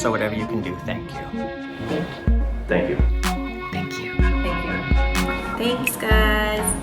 So whatever you can do, thank you. Thank you. Thank you. Thank you. Thanks, guys.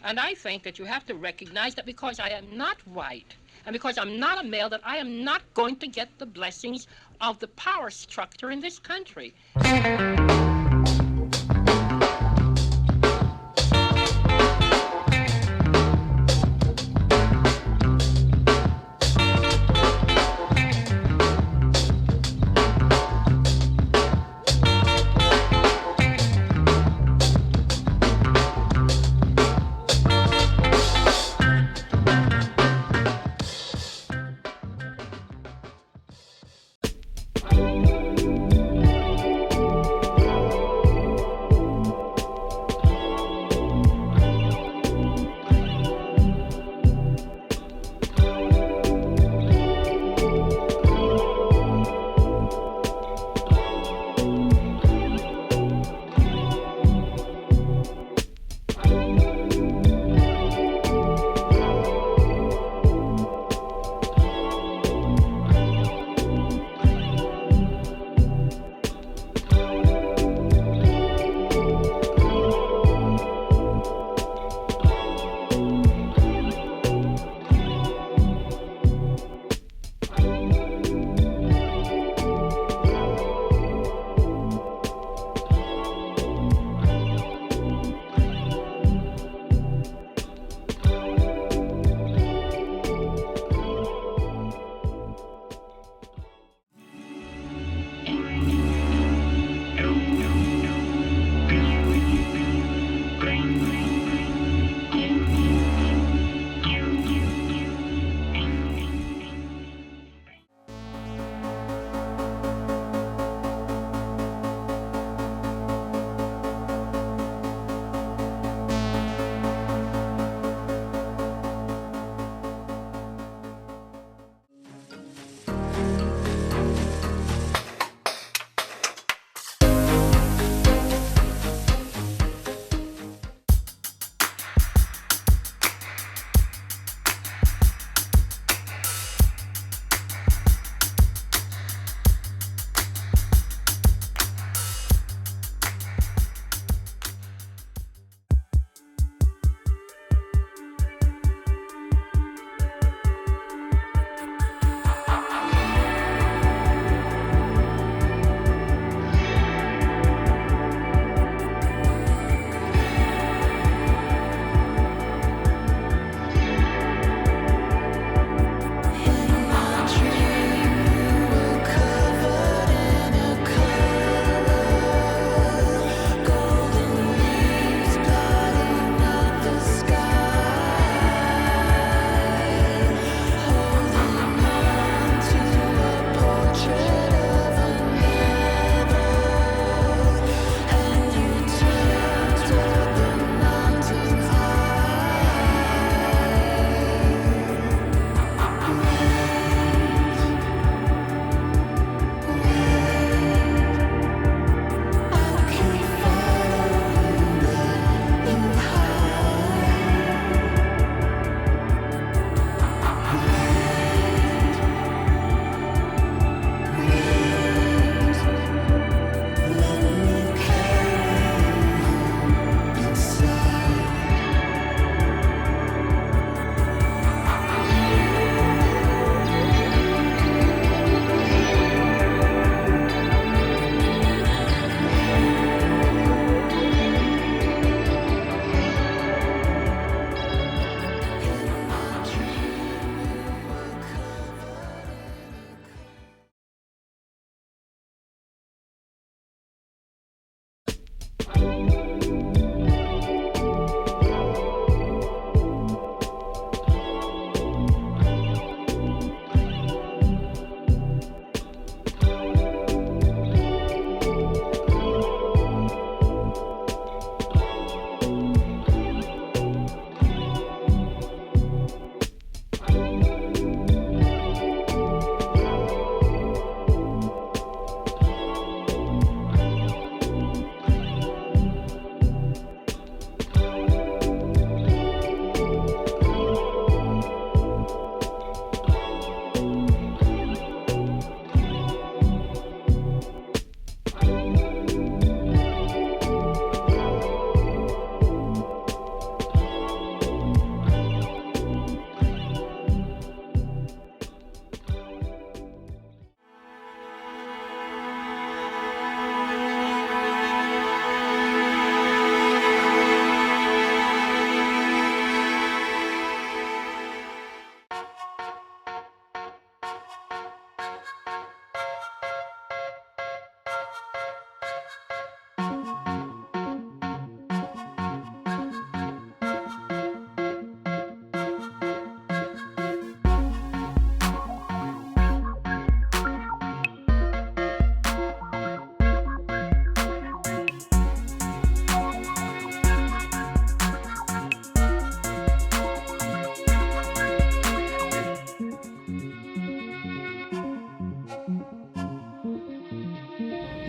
And I think that you have to recognize that because I am not white, and because I'm not a male, that I am not going to get the blessings of the power structure in this country.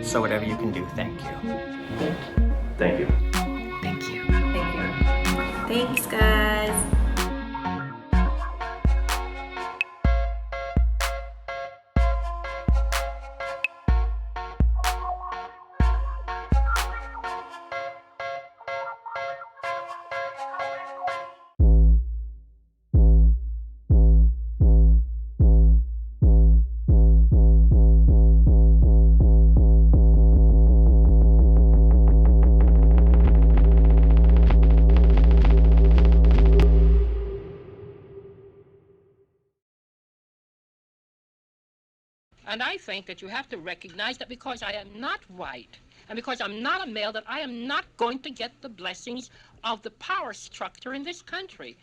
So whatever you can do, thank you. Thank you. Thank you. Thank you. Thanks, guys. And I think that you have to recognize that because I am not white, and because I'm not a male, that I am not going to get the blessings of the power structure in this country.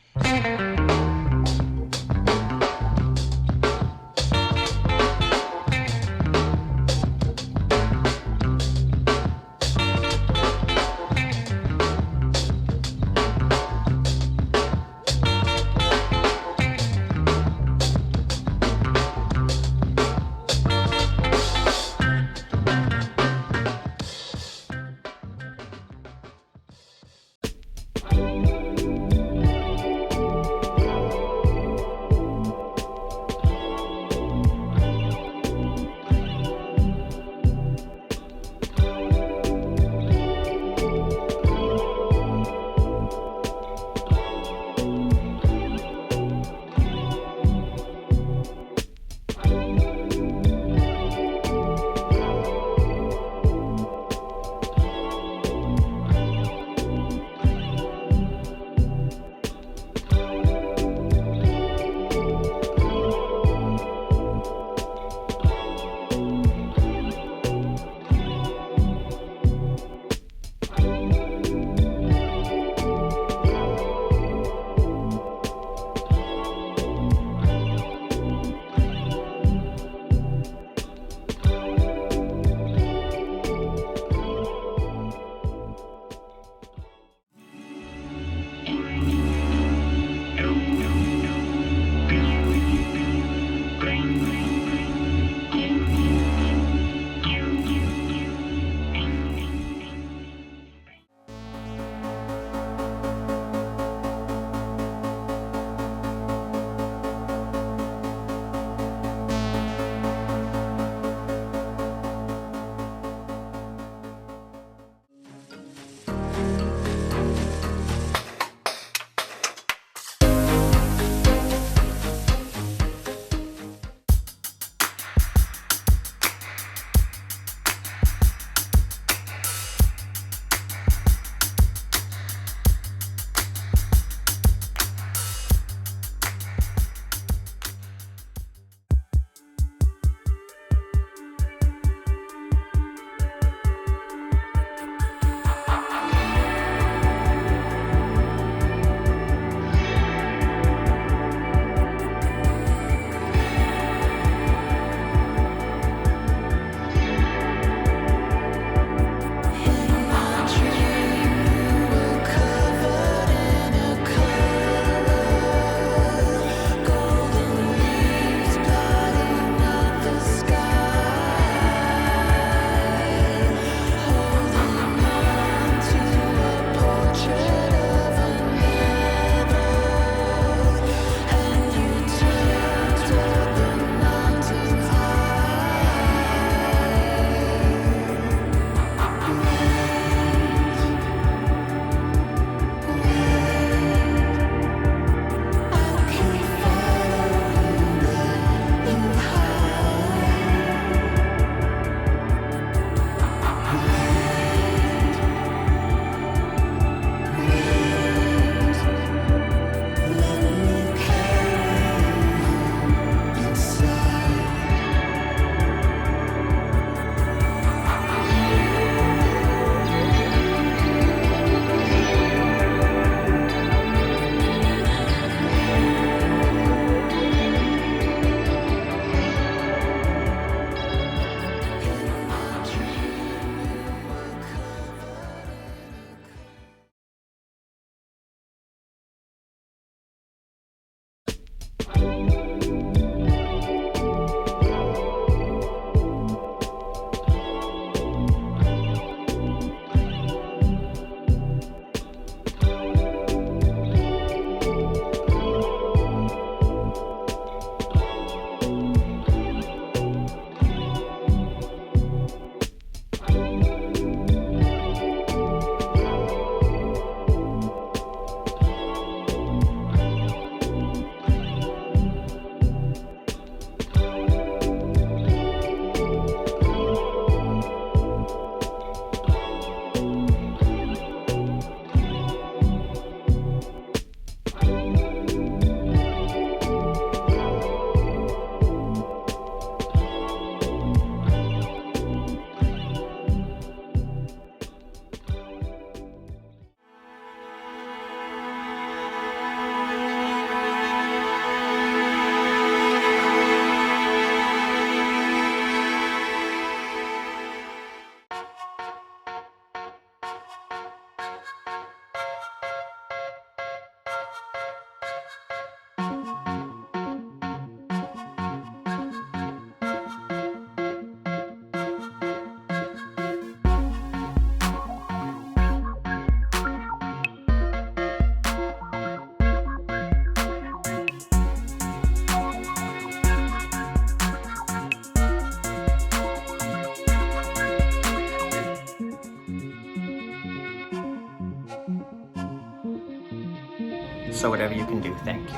So whatever you can do, thank you.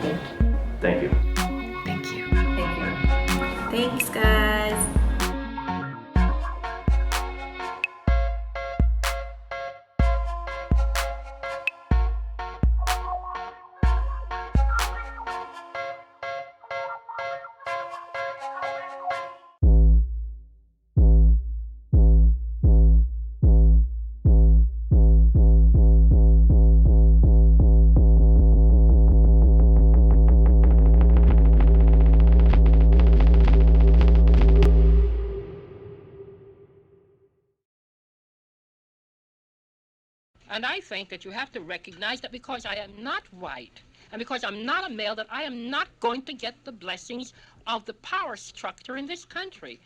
Thank you. Thank you. Thank you. Thanks, guys. And I think that you have to recognize that because I am not white, and because I'm not a male, that I am not going to get the blessings of the power structure in this country.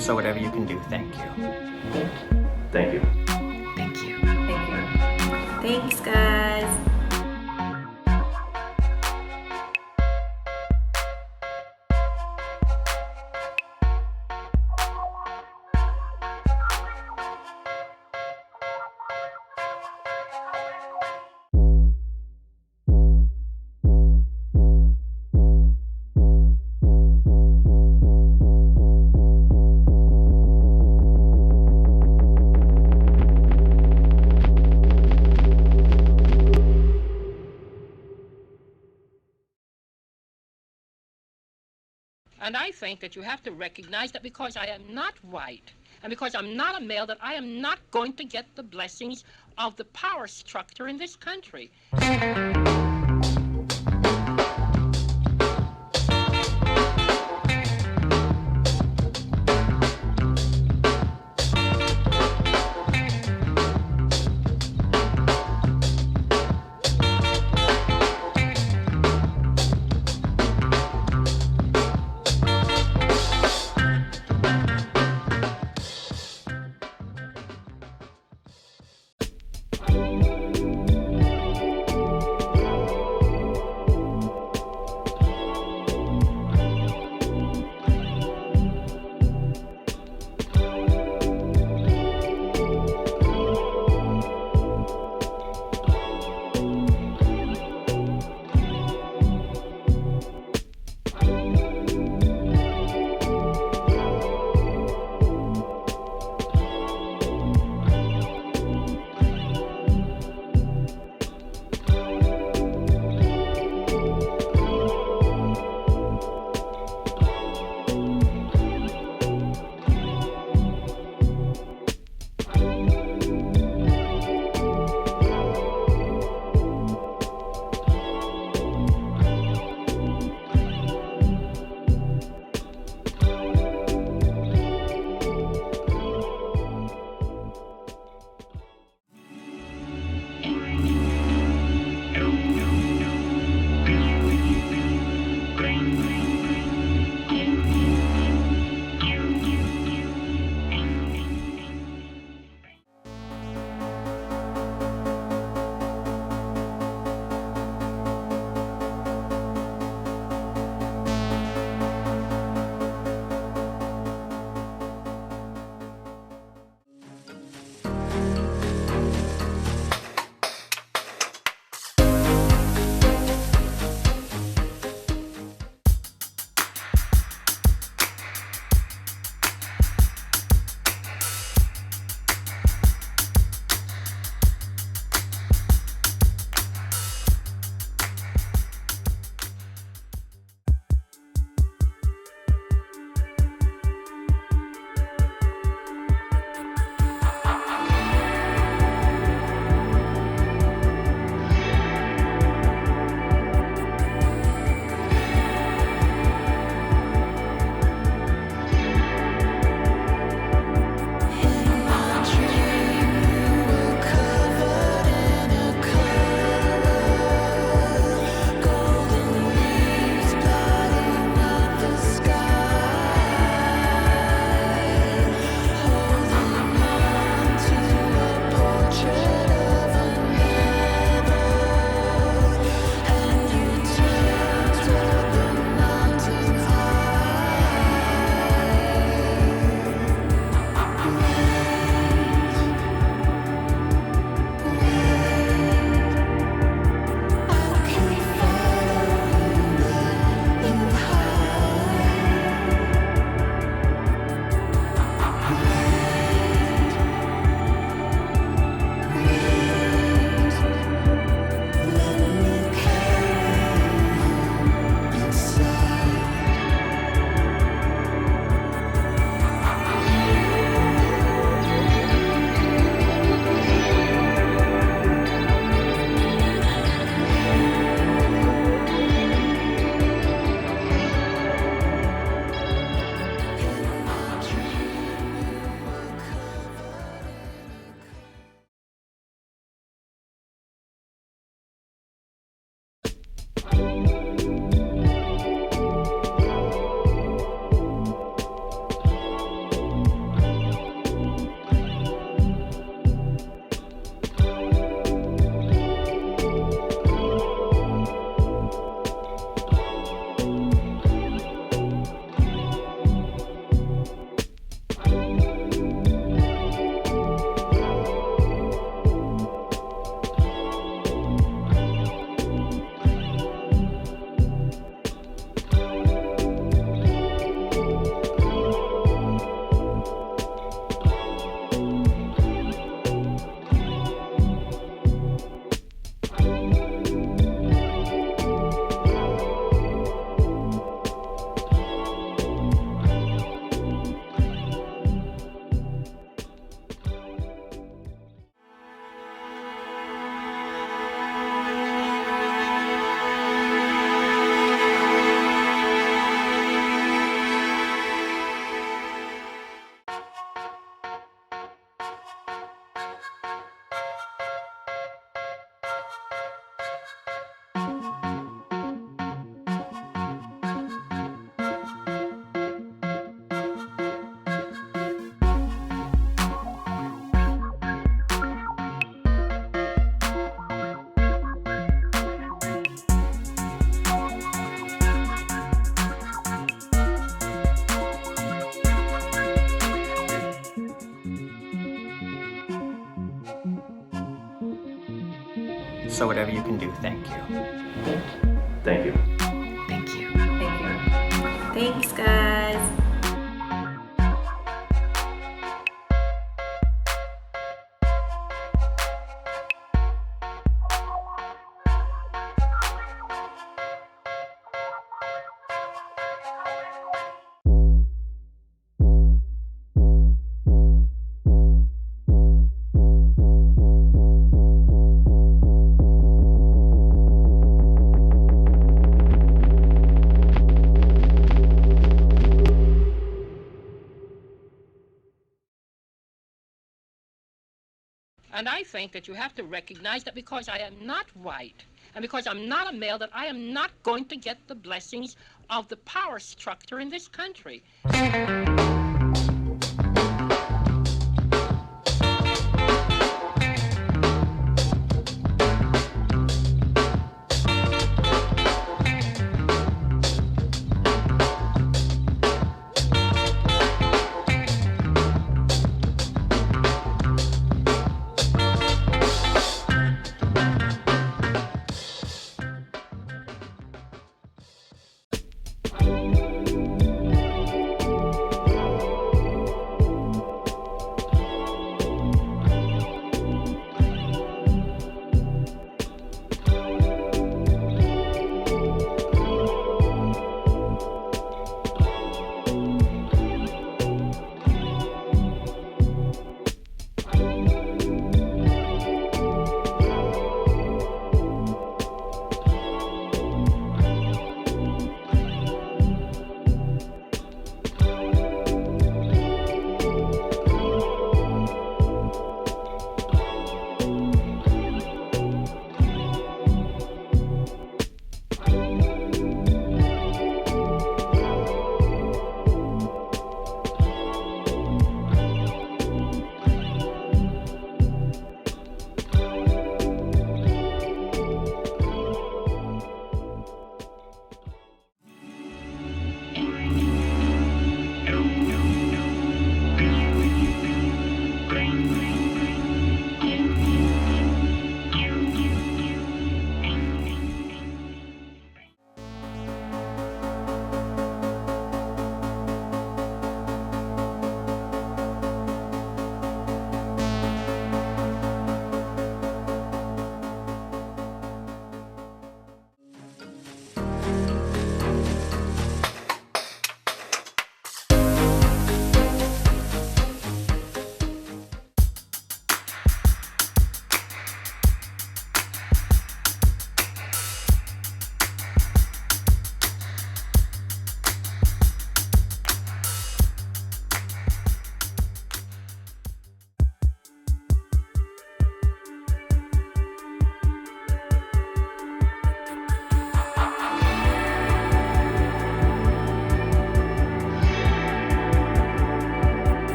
So whatever you can do, thank you. Thank you. Thank you. Thank you. Thanks, guys. And I think that you have to recognize that because I am not white, and because I'm not a male, that I am not going to get the blessings of the power structure in this country. So whatever you can do, thank you. Thank you. Thank you. Thank you. Thanks, guys. And I think that you have to recognize that because I am not white and because I'm not a male, that I am not going to get the blessings of the power structure in this country.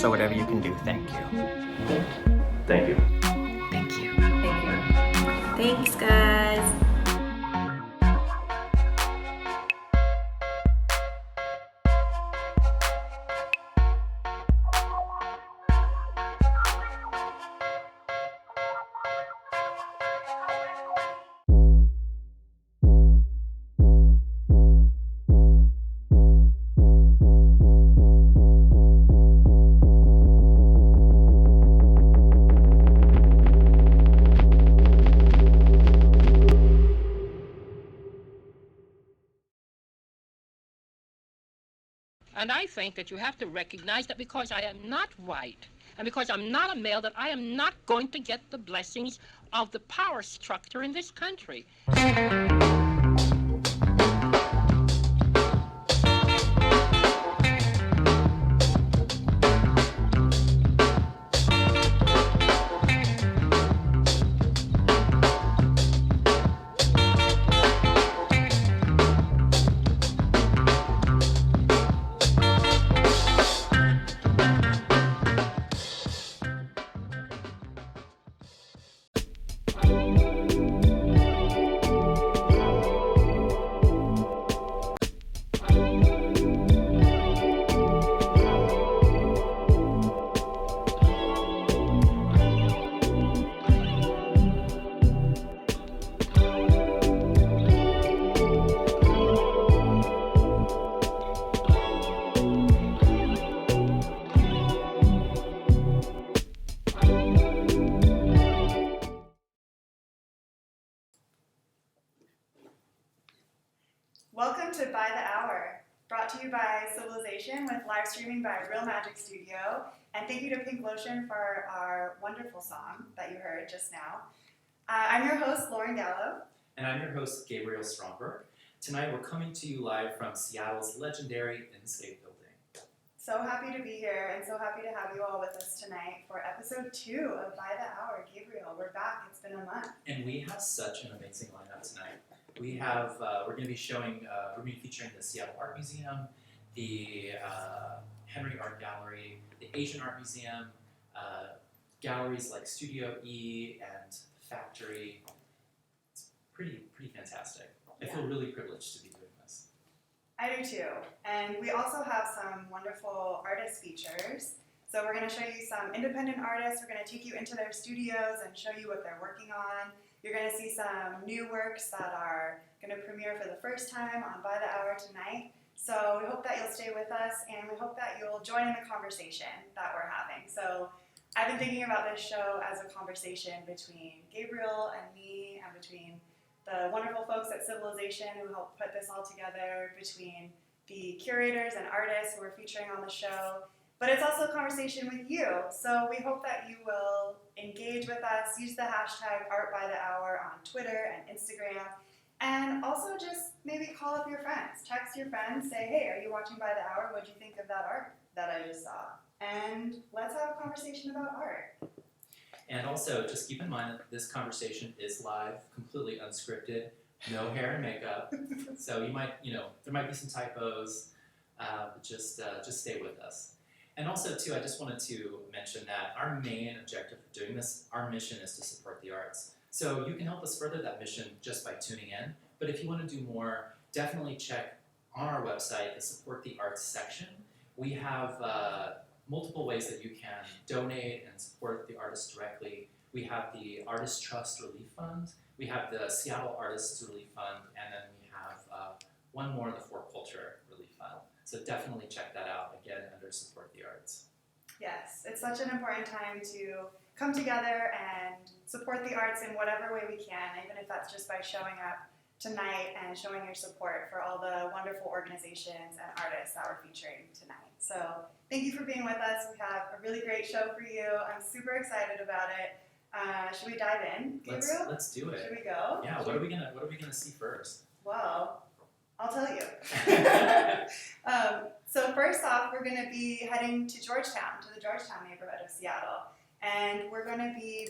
So whatever you can do, thank you. Thank you. Thank you. Thank you. Thanks, guys. And I think that you have to recognize that because I am not white and because I'm not a male, that I am not going to get the blessings of the power structure in this country. Welcome to By the Hour, brought to you by Civilization with live streaming by Real Magic Studio. And thank you to Pink Lotion for our wonderful song that you heard just now. I'm your host, Lauren Gallo. And I'm your host, Gabriel Stromberg. Tonight we're coming to you live from Seattle's legendary In-State building. So happy to be here and so happy to have you all with us tonight for episode 2 of By the Hour. Gabriel, we're back. It's been a month. And we have such an amazing lineup tonight. We're going to be featuring the Seattle Art Museum, the Henry Art Gallery, the Asian Art Museum, galleries like Studio E and Factory. It's pretty fantastic. I feel really privileged to be doing this. I do too. And we also have some wonderful artist features. So we're going to show you some independent artists. We're going to take you into their studios and show you what they're working on. You're going to see some new works that are going to premiere for the first time on By the Hour tonight. So we hope that you'll stay with us, and we hope that you'll join in the conversation that we're having. So I've been thinking about this show as a conversation between Gabriel and me, and between the wonderful folks at Civilization who helped put this all together, between the curators and artists who are featuring on the show. But it's also a conversation with you, so we hope that you will engage with us, use the hashtag ArtByTheHour on Twitter and Instagram, and also just maybe call up your friends, text your friends, say, hey, are you watching By the Hour? What'd you think of that art that I just saw? And let's have a conversation about art. And also, just keep in mind that this conversation is live, completely unscripted, no hair and makeup. So you might, there might be some typos, but just stay with us. And also, too, I just wanted to mention that our main objective for doing this, our mission is to support the arts. So you can help us further that mission just by tuning in. But if you want to do more, definitely check on our website the Support the Arts section. We have multiple ways that you can donate and support the artists directly. We have the Artist Trust Relief Fund. We have the Seattle Artists Relief Fund. And then we have one more, the For Culture Relief Fund. So definitely check that out, again, under Support the Arts. Yes, it's such an important time to come together and support the arts in whatever way we can, even if that's just by showing up tonight and showing your support for all the wonderful organizations and artists that we're featuring tonight. So thank you for being with us. We have a really great show for you. I'm super excited about it. Should we dive in, Gabriel? Let's do it. Should we go? Yeah. What are we gonna see first? Well, I'll tell you. So first off, we're going to be heading to Georgetown, to the Georgetown neighborhood of Seattle, and we're going to be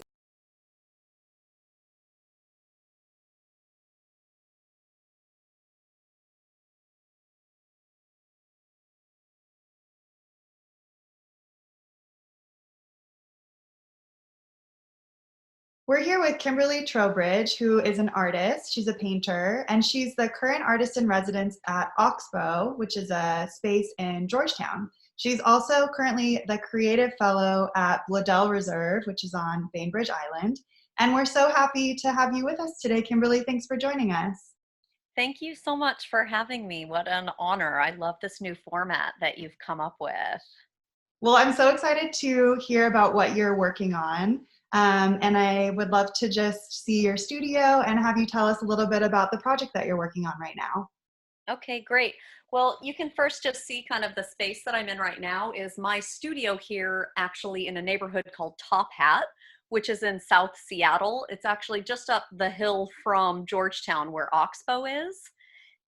We're here with Kimberly Trowbridge, who is an artist. She's a painter, and she's the current artist in residence at Oxbow, which is a space in Georgetown. She's also currently the creative fellow at Bladell Reserve, which is on Bainbridge Island. And we're so happy to have you with us today, Kimberly. Thanks for joining us. Thank you so much for having me. What an honor. I love this new format that you've come up with. Well, I'm so excited to hear about what you're working on. And I would love to just see your studio and have you tell us a little bit about the project that you're working on right now. Okay, great. Well, you can first just see kind of the space that I'm in right now is my studio here actually in a neighborhood called Top Hat, which is in South Seattle. It's actually just up the hill from Georgetown where Oxbow is.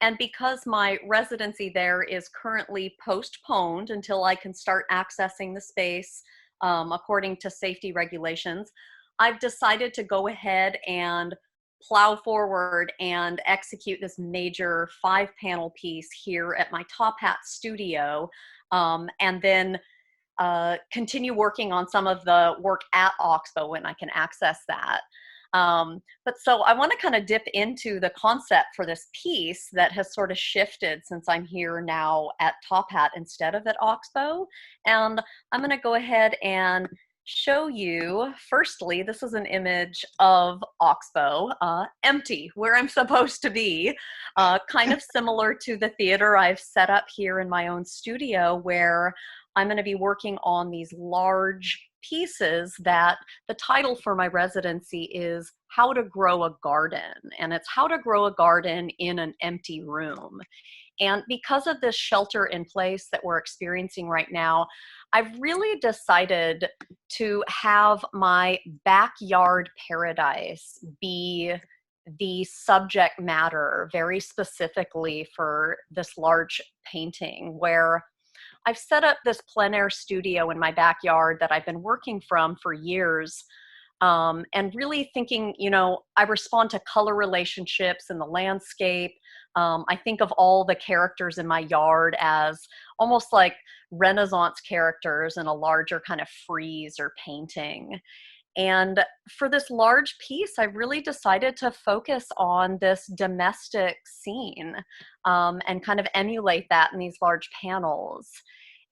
And because my residency there is currently postponed until I can start accessing the space according to safety regulations, I've decided to go ahead and plow forward and execute this major 5-panel piece here at my Top Hat studio, and then continue working on some of the work at Oxbow when I can access that. But so I want to kind of dip into the concept for this piece that has sort of shifted since I'm here now at Top Hat instead of at Oxbow. And I'm going to go ahead and show you, firstly, this is an image of Oxbow, empty, where I'm supposed to be, kind of similar to the theater I've set up here in my own studio, where I'm going to be working on these large pieces that the title for my residency is How to Grow a Garden. And it's how to grow a garden in an empty room. And because of this shelter in place that we're experiencing right now, I've really decided to have my backyard paradise be the subject matter very specifically for this large painting, where I've set up this plein air studio in my backyard that I've been working from for years. And really thinking, I respond to color relationships in the landscape. I think of all the characters in my yard as almost like Renaissance characters in a larger kind of frieze or painting. And for this large piece, I really decided to focus on this domestic scene and kind of emulate that in these large panels.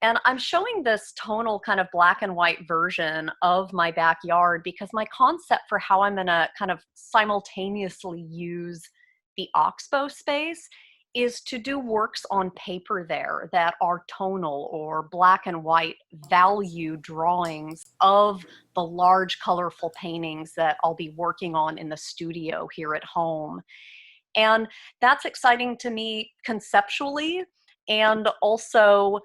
And I'm showing this tonal kind of black and white version of my backyard because my concept for how I'm going to kind of simultaneously use the Oxbow space is to do works on paper there that are tonal or black and white value drawings of the large colorful paintings that I'll be working on in the studio here at home. And that's exciting to me conceptually, and also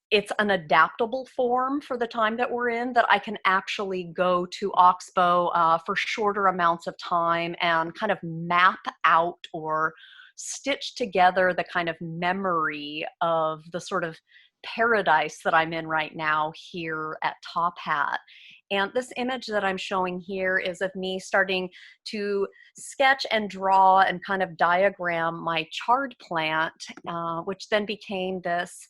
it's an adaptable form for the time that we're in, that I can actually go to Oxbow for shorter amounts of time and kind of map out or stitch together the kind of memory of the sort of paradise that I'm in right now here at Top Hat. And this image that I'm showing here is of me starting to sketch and draw and kind of diagram my chard plant, which then became this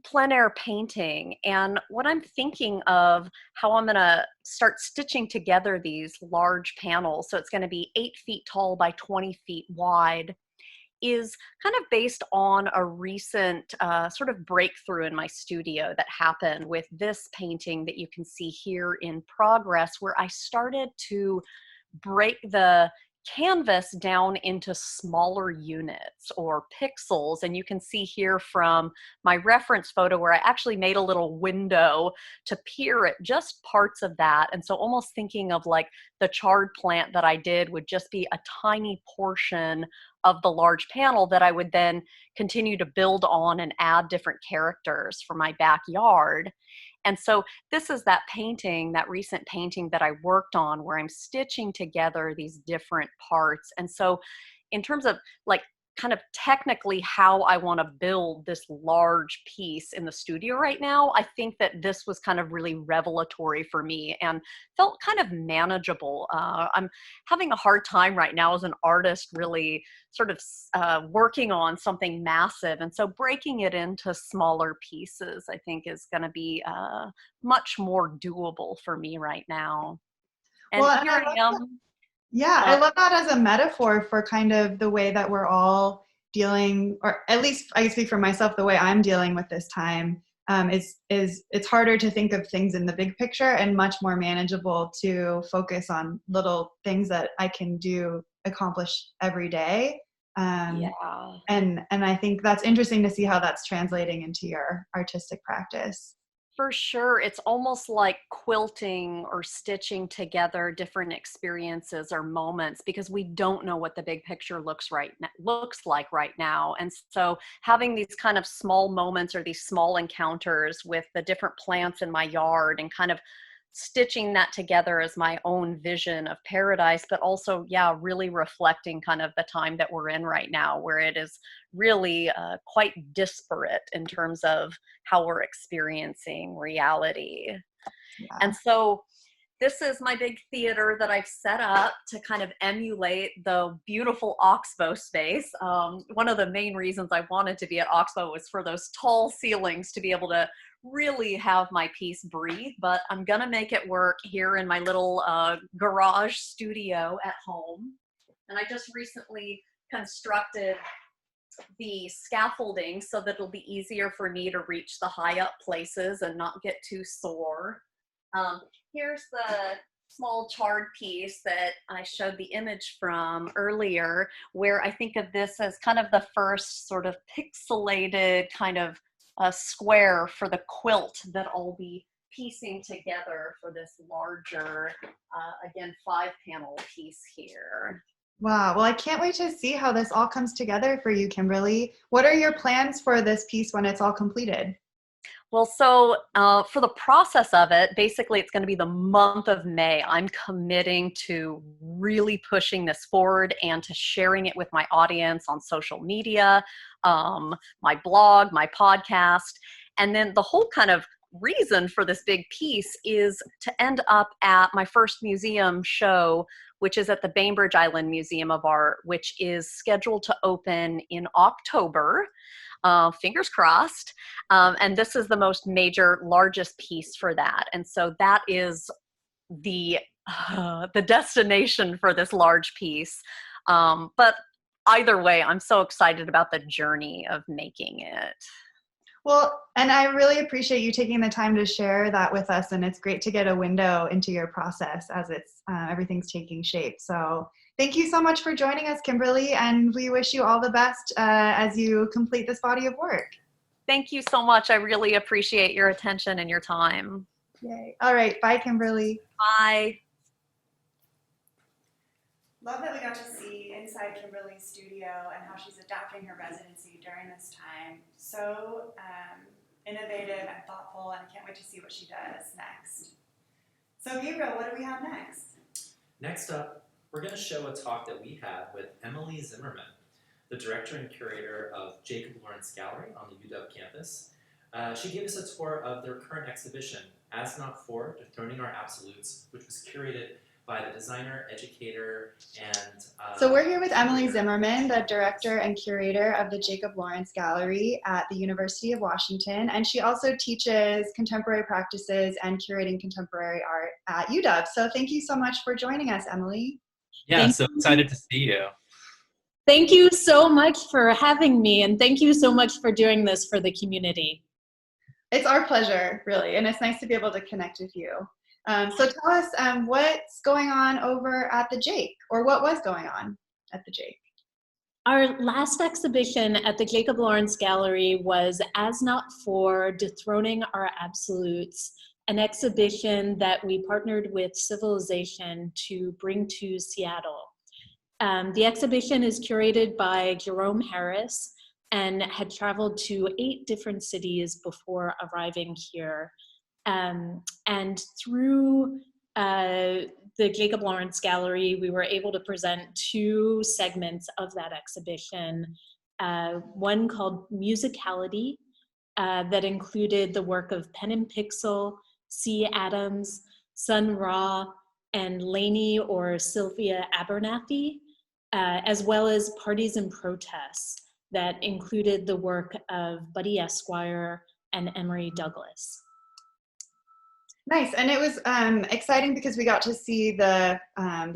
plein air painting. And what I'm thinking of how I'm going to start stitching together these large panels, so it's going to be 8 feet tall by 20 feet wide, is kind of based on a recent sort of breakthrough in my studio that happened with this painting that you can see here in progress, where I started to break the canvas down into smaller units or pixels. And you can see here from my reference photo where I actually made a little window to peer at just parts of that. And so almost thinking of like the chard plant that I did would just be a tiny portion of the large panel that I would then continue to build on and add different characters for my backyard. And so this is that painting, that recent painting that I worked on, where I'm stitching together these different parts. And so in terms of like kind of technically how I want to build this large piece in the studio right now, I think that this was kind of really revelatory for me and felt kind of manageable. I'm having a hard time right now as an artist really sort of working on something massive. And so breaking it into smaller pieces, I think, is going to be much more doable for me right now. And Well, and here I I love am. Yeah, I Uh, love that as a metaphor for kind of the way that we're all dealing, or at least I can speak for myself, the way I'm dealing with this time is it's harder to think of things in the big picture and much more manageable to focus on little things that I can accomplish every day. yeah. And I think that's interesting to see how that's translating into your artistic practice. For sure. It's almost like quilting or stitching together different experiences or moments because we don't know what the big picture looks like right now. And so having these kind of small moments or these small encounters with the different plants in my yard and kind of stitching that together as my own vision of paradise, but also, yeah, really reflecting kind of the time that we're in right now, where it is really quite disparate in terms of how we're experiencing reality. Yeah. And so this is my big theater that I've set up to kind of emulate the beautiful Oxbow space. One of the main reasons I wanted to be at Oxbow was for those tall ceilings to be able to really have my piece breathe, but I'm gonna make it work here in my little garage studio at home. And I just recently constructed the scaffolding so that it'll be easier for me to reach the high up places and not get too sore. Here's the small charred piece that I showed the image from earlier, where I think of this as kind of the first sort of pixelated kind of square for the quilt that I'll be piecing together for this larger, again, 5-panel piece here. Wow. Well, I can't wait to see how this all comes together for you, Kimberly. What are your plans for this piece when it's all completed? Well, so for the process of it, basically it's going to be the month of May. I'm committing to really pushing this forward and to sharing it with my audience on social media, my blog, my podcast. And then the whole kind of reason for this big piece is to end up at my first museum show, which is at the Bainbridge Island Museum of Art, which is scheduled to open in October. Fingers crossed. And this is the most major, largest piece for that. And so that is the destination for this large piece. But either way, I'm so excited about the journey of making it. Well, and I really appreciate you taking the time to share that with us, and it's great to get a window into your process as it's everything's taking shape. So thank you so much for joining us, Kimberly, and we wish you all the best as you complete this body of work. Thank you so much. I really appreciate your attention and your time. Yay. All right. Bye, Kimberly. Bye. Love that we got to see inside Kimberly's studio and how she's adapting her residency during this time. So innovative and thoughtful, and I can't wait to see what she does next. So Gabriel, what do we have next? Next up, we're going to show a talk that we had with Emily Zimmerman, the director and curator of Jacob Lawrence Gallery on the UW campus. She gave us a tour of their current exhibition, As Not For, Dethroning Our Absolutes, which was curated by the designer, educator, and So we're here with Emily Zimmerman, the director and curator of the Jacob Lawrence Gallery at the University of Washington, and she also teaches contemporary practices and curating contemporary art at UW. So thank you so much for joining us, Emily. Yeah, so excited to see you. Thank you so much for having me, and thank you so much for doing this for the community. It's our pleasure, really, and it's nice to be able to connect with you. So tell us what's going on over at the Jake, or what was going on at the Jake. Our last exhibition at the Jacob Lawrence Gallery was As Not For, Dethroning Our Absolutes, an exhibition that we partnered with Civilization to bring to Seattle. The exhibition is curated by Jerome Harris and had traveled to 8 different cities before arriving here. And through the Jacob Lawrence Gallery, we were able to present 2 segments of that exhibition. One called Musicality, that included the work of Pen and Pixel, C. Adams, Sun Ra, and Lainey or Sylvia Abernathy, as well as Parties and Protests that included the work of Buddy Esquire and Emery Douglas. Nice, and it was exciting because we got to see the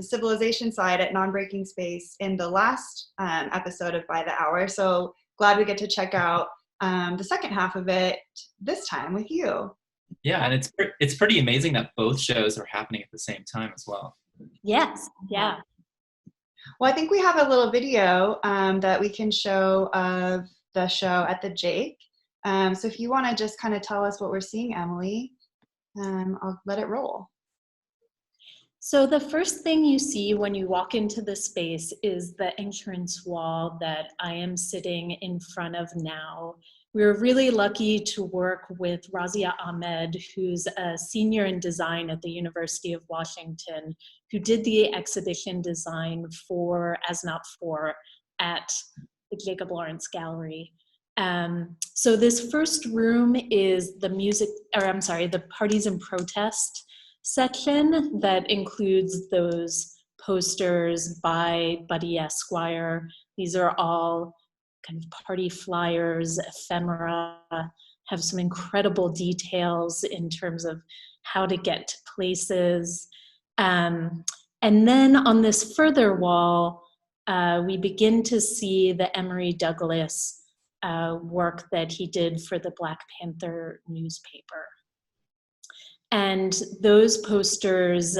civilization side at Non-Breaking Space in the last episode of By the Hour. So glad we get to check out the second half of it this time with you. Yeah, and it's pretty amazing that both shows are happening at the same time as well. Yes, yeah. Well, I think we have a little video that we can show of the show at the Jake. So if you want to just kind of tell us what we're seeing, Emily, I'll let it roll. So the first thing you see when you walk into the space is the entrance wall that I am sitting in front of now. We were really lucky to work with Razia Ahmed, who's a senior in design at the University of Washington, who did the exhibition design for As Not For at the Jacob Lawrence Gallery. So this first room is the Parties and Protest section that includes those posters by Buddy Esquire. These are all kind of party flyers, ephemera, have some incredible details in terms of how to get to places. And then on this further wall, we begin to see the Emory Douglas work that he did for the Black Panther newspaper. And those posters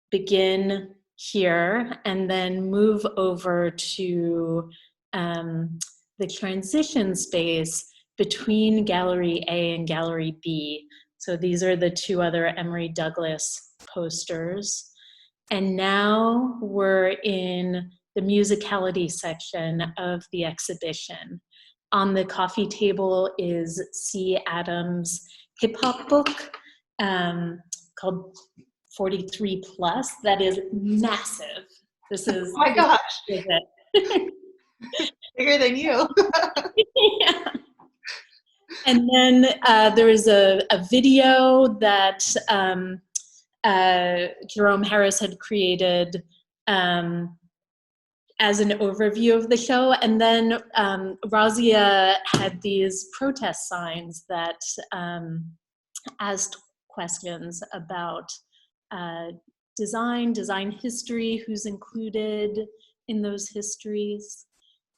begin here and then move over to the transition space between Gallery A and Gallery B. So these are the two other Emory Douglas posters. And now we're in the musicality section of the exhibition. On the coffee table is C. Adams' hip hop book called 43 Plus. That is massive. This is, oh my gosh, bigger than you. yeah. And then there is a video that Jerome Harris had created as an overview of the show. And then Razia had these protest signs that asked questions about design history, who's included in those histories.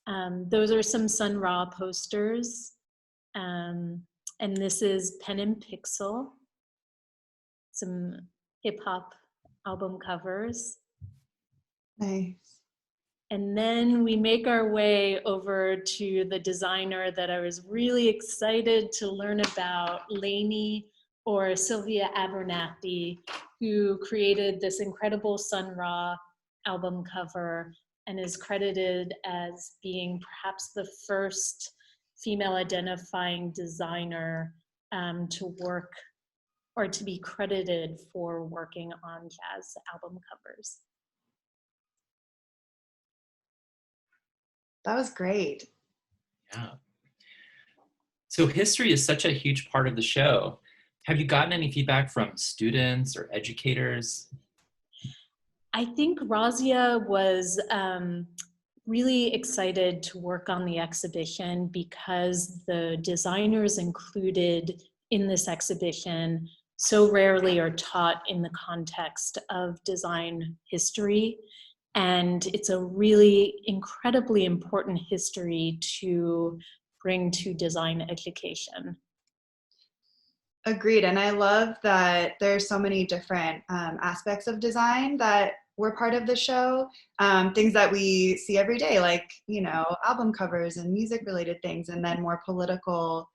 Those are some Sun Ra posters. And this is Pen and Pixel, some hip hop album covers. Nice. And then we make our way over to the designer that I was really excited to learn about, Lainey, or Sylvia Abernathy, who created this incredible Sun Ra album cover and is credited as being perhaps the first female identifying designer to work or to be credited for working on jazz album covers. That was great. Yeah. So history is such a huge part of the show. Have you gotten any feedback from students or educators? I think Razia was really excited to work on the exhibition because the designers included in this exhibition so rarely are taught in the context of design history. And it's a really incredibly important history to bring to design education. Agreed, and I love that there's so many different aspects of design that were part of the show. Things that we see every day, like, you know, album covers and music-related things, and then more political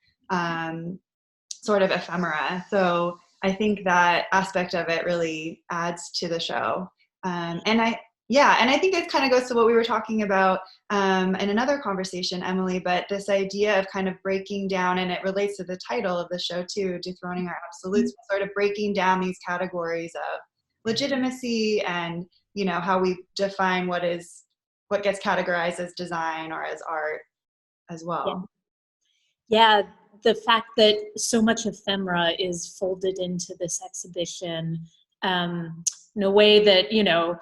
sort of ephemera. So I think that aspect of it really adds to the show. And I think it kind of goes to what we were talking about in another conversation, Emily, but this idea of kind of breaking down, and it relates to the title of the show too, Dethroning Our Absolutes, sort of breaking down these categories of legitimacy and, you know, how we define what gets categorized as design or as art as well. Yeah, the fact that so much ephemera is folded into this exhibition in a way that, you know,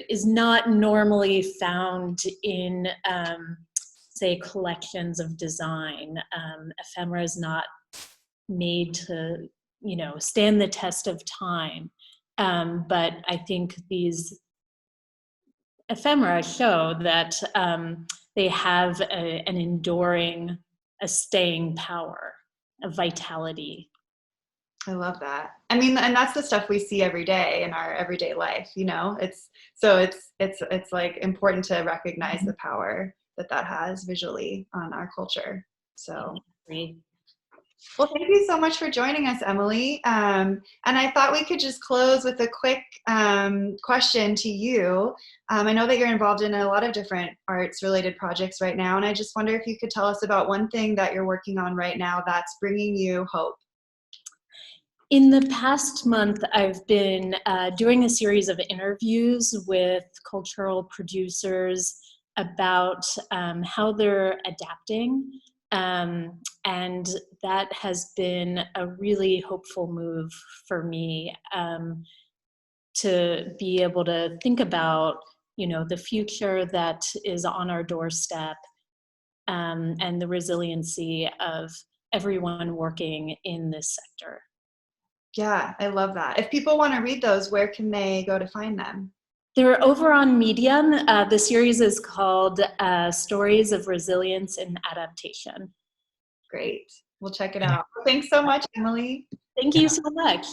is not normally found in, say, collections of design. Ephemera is not made to stand the test of time. But I think these ephemera show that they have an enduring, a staying power, a vitality. I love that. I mean, and that's the stuff we see every day in our everyday life, it's like important to recognize the power that has visually on our culture. So, well, thank you so much for joining us, Emily. And I thought we could just close with a quick question to you. I know that you're involved in a lot of different arts-related projects right now, and I just wonder if you could tell us about one thing that you're working on right now that's bringing you hope. In the past month, I've been doing a series of interviews with cultural producers about how they're adapting. And that has been a really hopeful move for me, to be able to think about, the future that is on our doorstep, and the resiliency of everyone working in this sector. Yeah, I love that. If people want to read those, where can they go to find them? They're over on Medium. The series is called Stories of Resilience and Adaptation. Great. We'll check it out. Thanks so much, Emily. Thank you so much.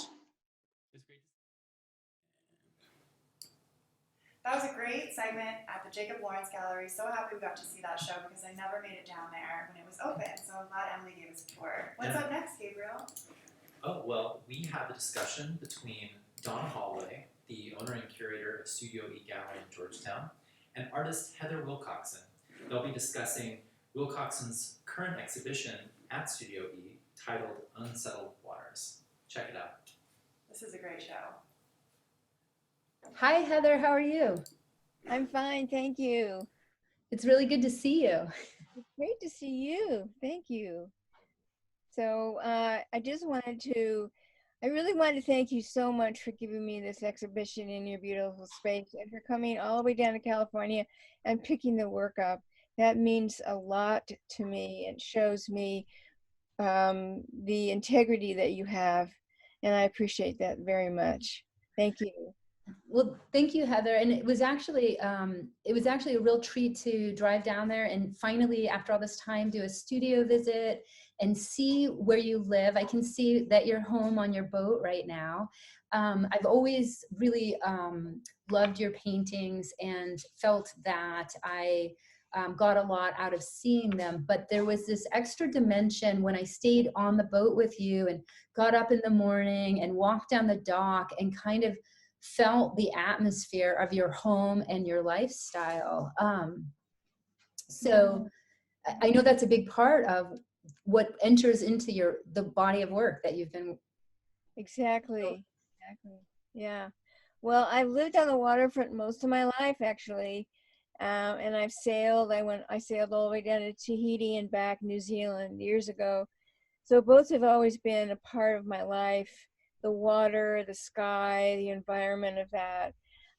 That was a great segment at the Jacob Lawrence Gallery. So happy we got to see that show because I never made it down there when it was open. So I'm glad Emily gave us a tour. What's up next, Gabriel? Oh, well, we have a discussion between Dawn Holloway, the owner and curator of Studio E Gallery in Georgetown, and artist Heather Wilcoxon. They'll be discussing Wilcoxon's current exhibition at Studio E titled Unsettled Waters. Check it out. This is a great show. Hi, Heather. How are you? I'm fine, thank you. It's really good to see you. It's great to see you. Thank you. So I really wanted to thank you so much for giving me this exhibition in your beautiful space and for coming all the way down to California and picking the work up. That means a lot to me. It shows me the integrity that you have, and I appreciate that very much. Thank you. Well, thank you, Heather. And it was actually a real treat to drive down there and finally, after all this time, do a studio visit and see where you live. I can see that you're home on your boat right now. I've always really loved your paintings and felt that I got a lot out of seeing them, but there was this extra dimension when I stayed on the boat with you and got up in the morning and walked down the dock and kind of felt the atmosphere of your home and your lifestyle. So I know that's a big part of what enters into the body of work that you've been. Exactly. Yeah. Well, I've lived on the waterfront most of my life, actually. And I've sailed. I sailed all the way down to Tahiti and back, New Zealand, years ago. So both have always been a part of my life. The water, the sky, the environment of that.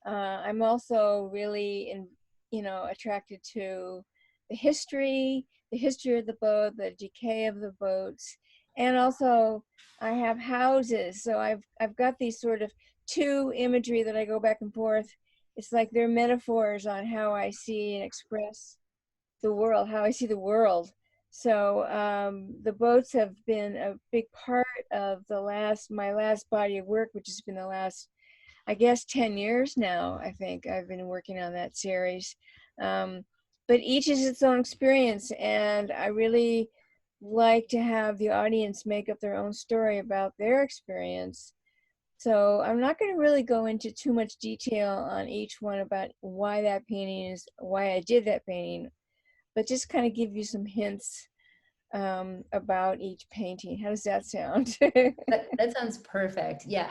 I'm also really, attracted to the history of the boat, the decay of the boats, and also I have houses. So I've got these sort of two imagery that I go back and forth. It's like they're metaphors on how I see and express the world, how I see the world. So the boats have been a big part of my last body of work, which has been the last, I guess, 10 years now. I think I've been working on that series. But each is its own experience, and I really like to have the audience make up their own story about their experience. So I'm not going to really go into too much detail on each one about why I did that painting, but just kind of give you some hints about each painting. How does that sound? That sounds perfect. Yeah,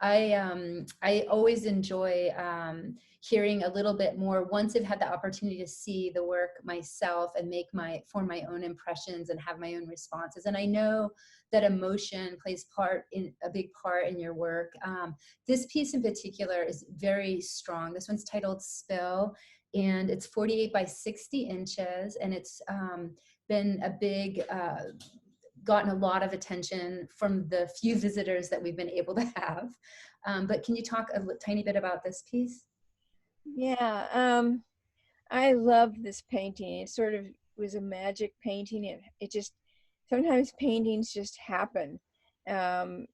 I always enjoy hearing a little bit more once I've had the opportunity to see the work myself and form my own impressions and have my own responses. And I know that emotion plays a big part in your work. This piece in particular is very strong. This one's titled Spill, and it's 48 by 60 inches, and it's been a big gotten a lot of attention from the few visitors that we've been able to have. But can you talk a tiny bit about this piece? Yeah, I love this painting. It sort of was a magic painting. It just, sometimes paintings just happen. And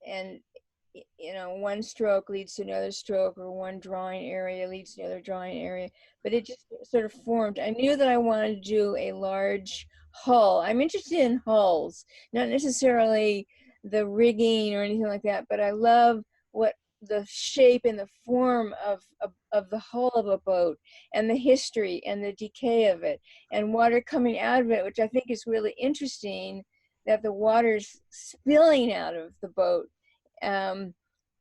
you know, one stroke leads to another stroke, or one drawing area leads to another drawing area, but it just sort of formed. I knew that I wanted to do a large hull. I'm interested in hulls, not necessarily the rigging or anything like that, but I love what the shape and the form of the hull of a boat, and the history and the decay of it, and water coming out of it, which I think is really interesting, that the water's spilling out of the boat,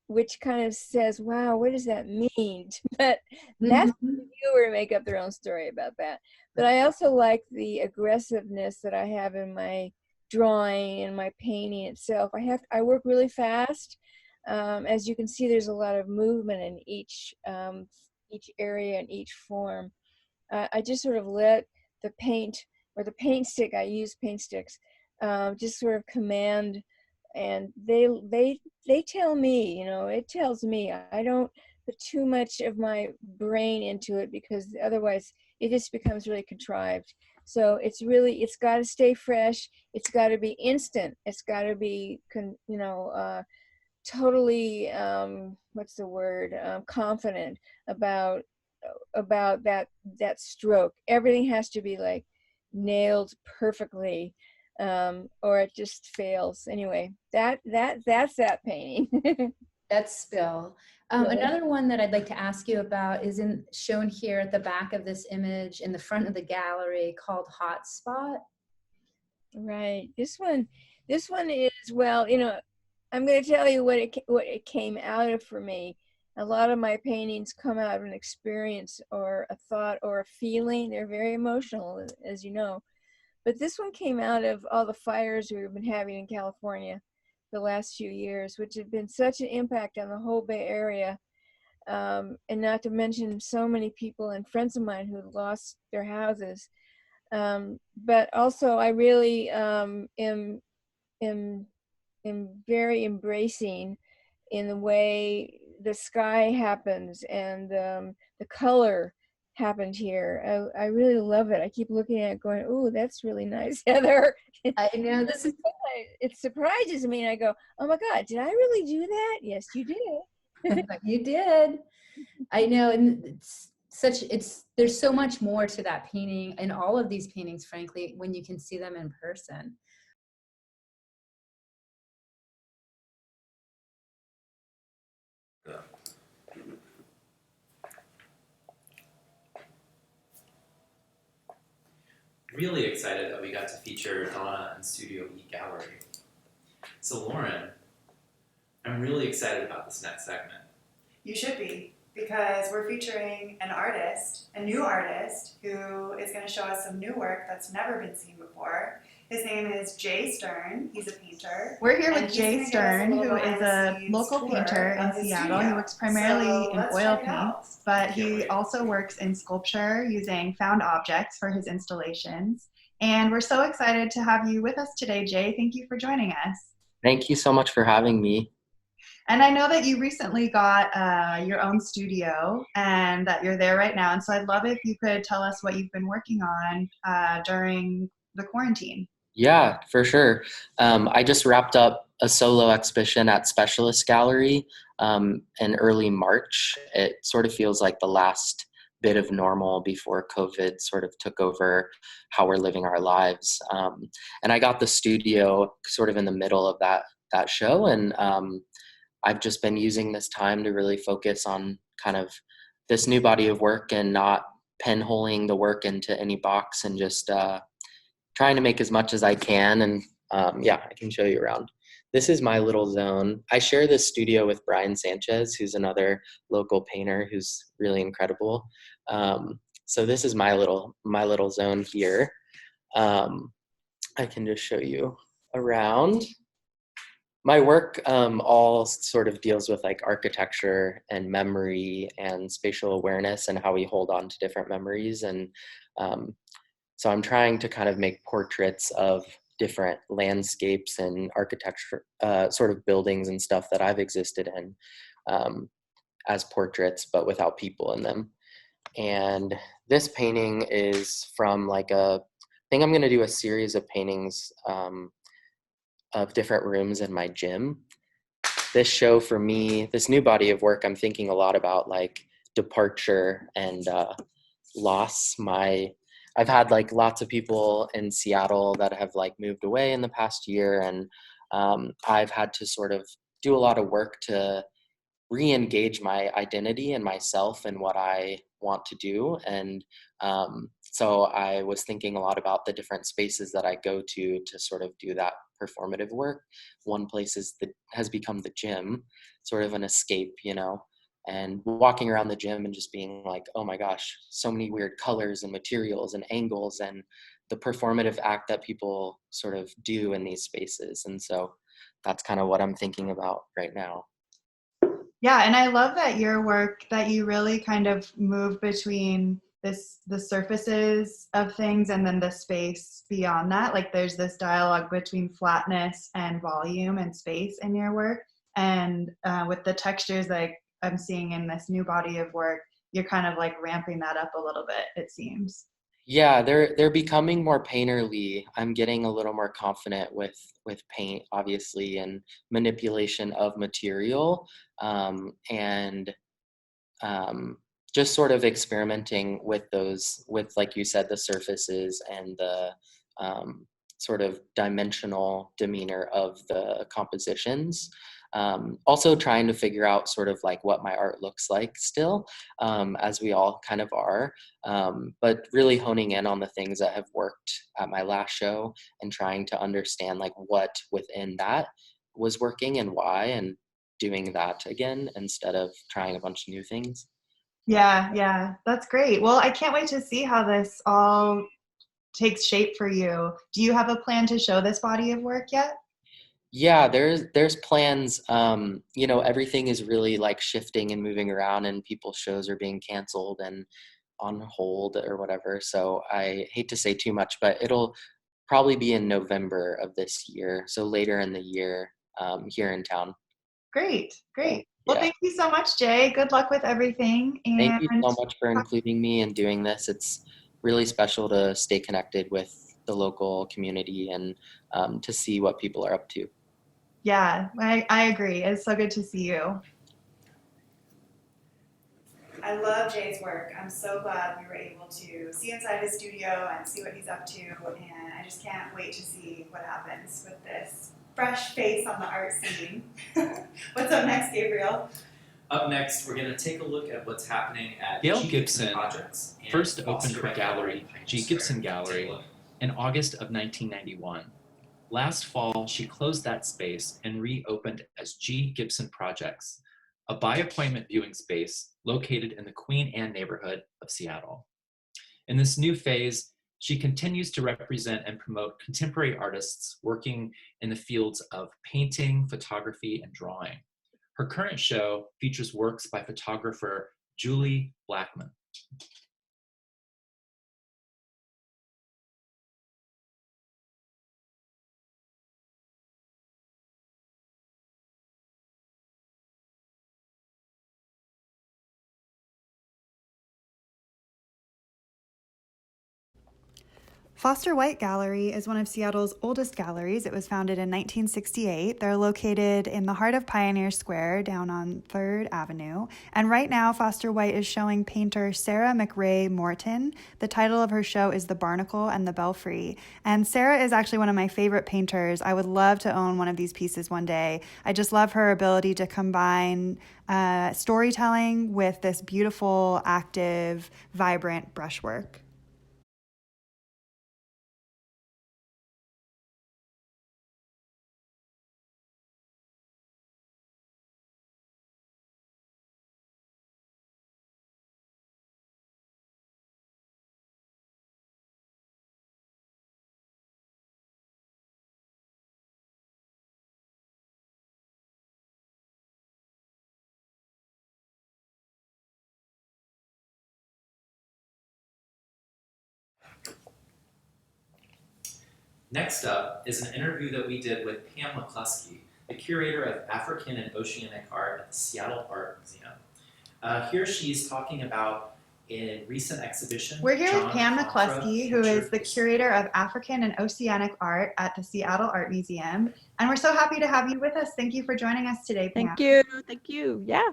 which kind of says, wow, what does that mean? But that's the viewer make up their own story about that. But I also like the aggressiveness that I have in my drawing and my painting itself. I work really fast. As you can see, there's a lot of movement in each area and each form. I just sort of let the paint, or the paint stick, I use paint sticks, just sort of command, and they tell me, you know, it tells me. I don't put too much of my brain into it, because otherwise it just becomes really contrived. So it's got to stay fresh. It's got to be instant. It's got to be, totally, what's the word, confident about that stroke. Everything has to be like nailed perfectly, or it just fails. Anyway, that's that painting. That's Spill. Another one that I'd like to ask you about is shown here at the back of this image in the front of the gallery, called Hotspot. Right. This one is, well, you know, I'm going to tell you what it came out of for me. A lot of my paintings come out of an experience or a thought or a feeling. They're very emotional, as you know. But this one came out of all the fires we've been having in California the last few years, which have been such an impact on the whole Bay Area. And not to mention so many people and friends of mine who lost their houses. But also I really am very embracing in the way the sky happens, and the color happened here. I really love it. I keep looking at it going, oh, that's really nice, Heather. I know this is. It surprises me, and I go, oh my God, did I really do that? Yes, you did. You did. I know, and there's so much more to that painting, and all of these paintings, frankly, when you can see them in person. Really excited that we got to feature Donna in Studio E Gallery. So Lauren, I'm really excited about this next segment. You should be, because we're featuring an artist, a new artist, who is going to show us some new work that's never been seen before. His name is Jay Stern. He's a painter. We're here with Jay Stern, who is a local painter in Seattle. He works primarily in oil paints, but he also works in sculpture using found objects for his installations. And we're so excited to have you with us today, Jay. Thank you for joining us. Thank you so much for having me. And I know that you recently got your own studio and that you're there right now. And so I'd love if you could tell us what you've been working on during the quarantine. Yeah, for sure. I just wrapped up a solo exhibition at Specialist Gallery in early March. It sort of feels like the last bit of normal before COVID sort of took over how we're living our lives. And I got the studio sort of in the middle of that show. And I've just been using this time to really focus on kind of this new body of work and not pinholing the work into any box, and just trying to make as much as I can. And yeah, I can show you around. This is my little zone. I share this studio with Brian Sanchez, who's another local painter who's really incredible. So this is my little zone here. I can just show you around. My work all sort of deals with like architecture and memory and spatial awareness and how we hold on to different memories. And so I'm trying to kind of make portraits of different landscapes and architecture, sort of buildings and stuff that I've existed in as portraits, but without people in them. And this painting is from like I think I'm going to do a series of paintings of different rooms in my gym. This show for me, this new body of work, I'm thinking a lot about like departure and loss. I've had like lots of people in Seattle that have like moved away in the past year, and I've had to sort of do a lot of work to re-engage my identity and myself and what I want to do. And so I was thinking a lot about the different spaces that I go to sort of do that performative work. One place has become the gym, sort of an escape, you know, and walking around the gym and just being like, oh my gosh, so many weird colors and materials and angles and the performative act that people sort of do in these spaces. And so that's kind of what I'm thinking about right now. Yeah, and I love that your work, that you really kind of move between the surfaces of things and then the space beyond that. Like there's this dialogue between flatness and volume and space in your work. And with the textures like I'm seeing in this new body of work, you're kind of like ramping that up a little bit, it seems. Yeah, they're becoming more painterly. I'm getting a little more confident with paint, obviously, and manipulation of material, and just sort of experimenting with those, with like you said, the surfaces and the sort of dimensional demeanor of the compositions. Also trying to figure out sort of like what my art looks like still, as we all kind of are, but really honing in on the things that have worked at my last show and trying to understand like what within that was working and why, and doing that again instead of trying a bunch of new things. Yeah, that's great. Well, I can't wait to see how this all takes shape for you. Do you have a plan to show this body of work yet? Yeah, there's plans. You know, everything is really like shifting and moving around, and people's shows are being canceled and on hold or whatever. So I hate to say too much, but it'll probably be in November of this year, so later in the year, here in town. Great. Well, Yeah. thank you so much, Jay. Good luck with everything. Thank And you so much for including me and doing this. It's really special to stay connected with the local community and to see what people are up to. yeah, I agree. It's so good to see you. I love Jay's work. I'm so glad we were able to see inside his studio and see what he's up to. And I just can't wait to see what happens with this fresh face on the art scene. What's up next, Gabriel? Up next, we're going to take a look at what's happening at Gail G. Gibson Projects. first opened her gallery, G. Gibson Gallery, in August of 1991. Last fall, she closed that space and reopened as G. Gibson Projects, a by-appointment viewing space located in the Queen Anne neighborhood of Seattle. In this new phase, she continues to represent and promote contemporary artists working in the fields of painting, photography, and drawing. Her current show features works by photographer Julie Blackman. Foster White Gallery is one of Seattle's oldest galleries. It was founded in 1968. They're located in the heart of Pioneer Square down on 3rd Avenue. And right now, Foster White is showing painter Sarah McRae Morton. The title of her show is The Barnacle and the Belfry. And Sarah is actually one of my favorite painters. I would love to own one of these pieces one day. I just love her ability to combine storytelling with this beautiful, active, vibrant brushwork. Next up is an interview that we did with Pam McCluskey, the curator of African and Oceanic Art at the Seattle Art Museum. Here she's talking about a recent exhibition. We're here with John Pam Contra, McCluskey, who Future is the curator of African and Oceanic Art at the Seattle Art Museum. And we're so happy to have you with us. Thank you for joining us today, Pam. Thank you. Thank you. Yeah.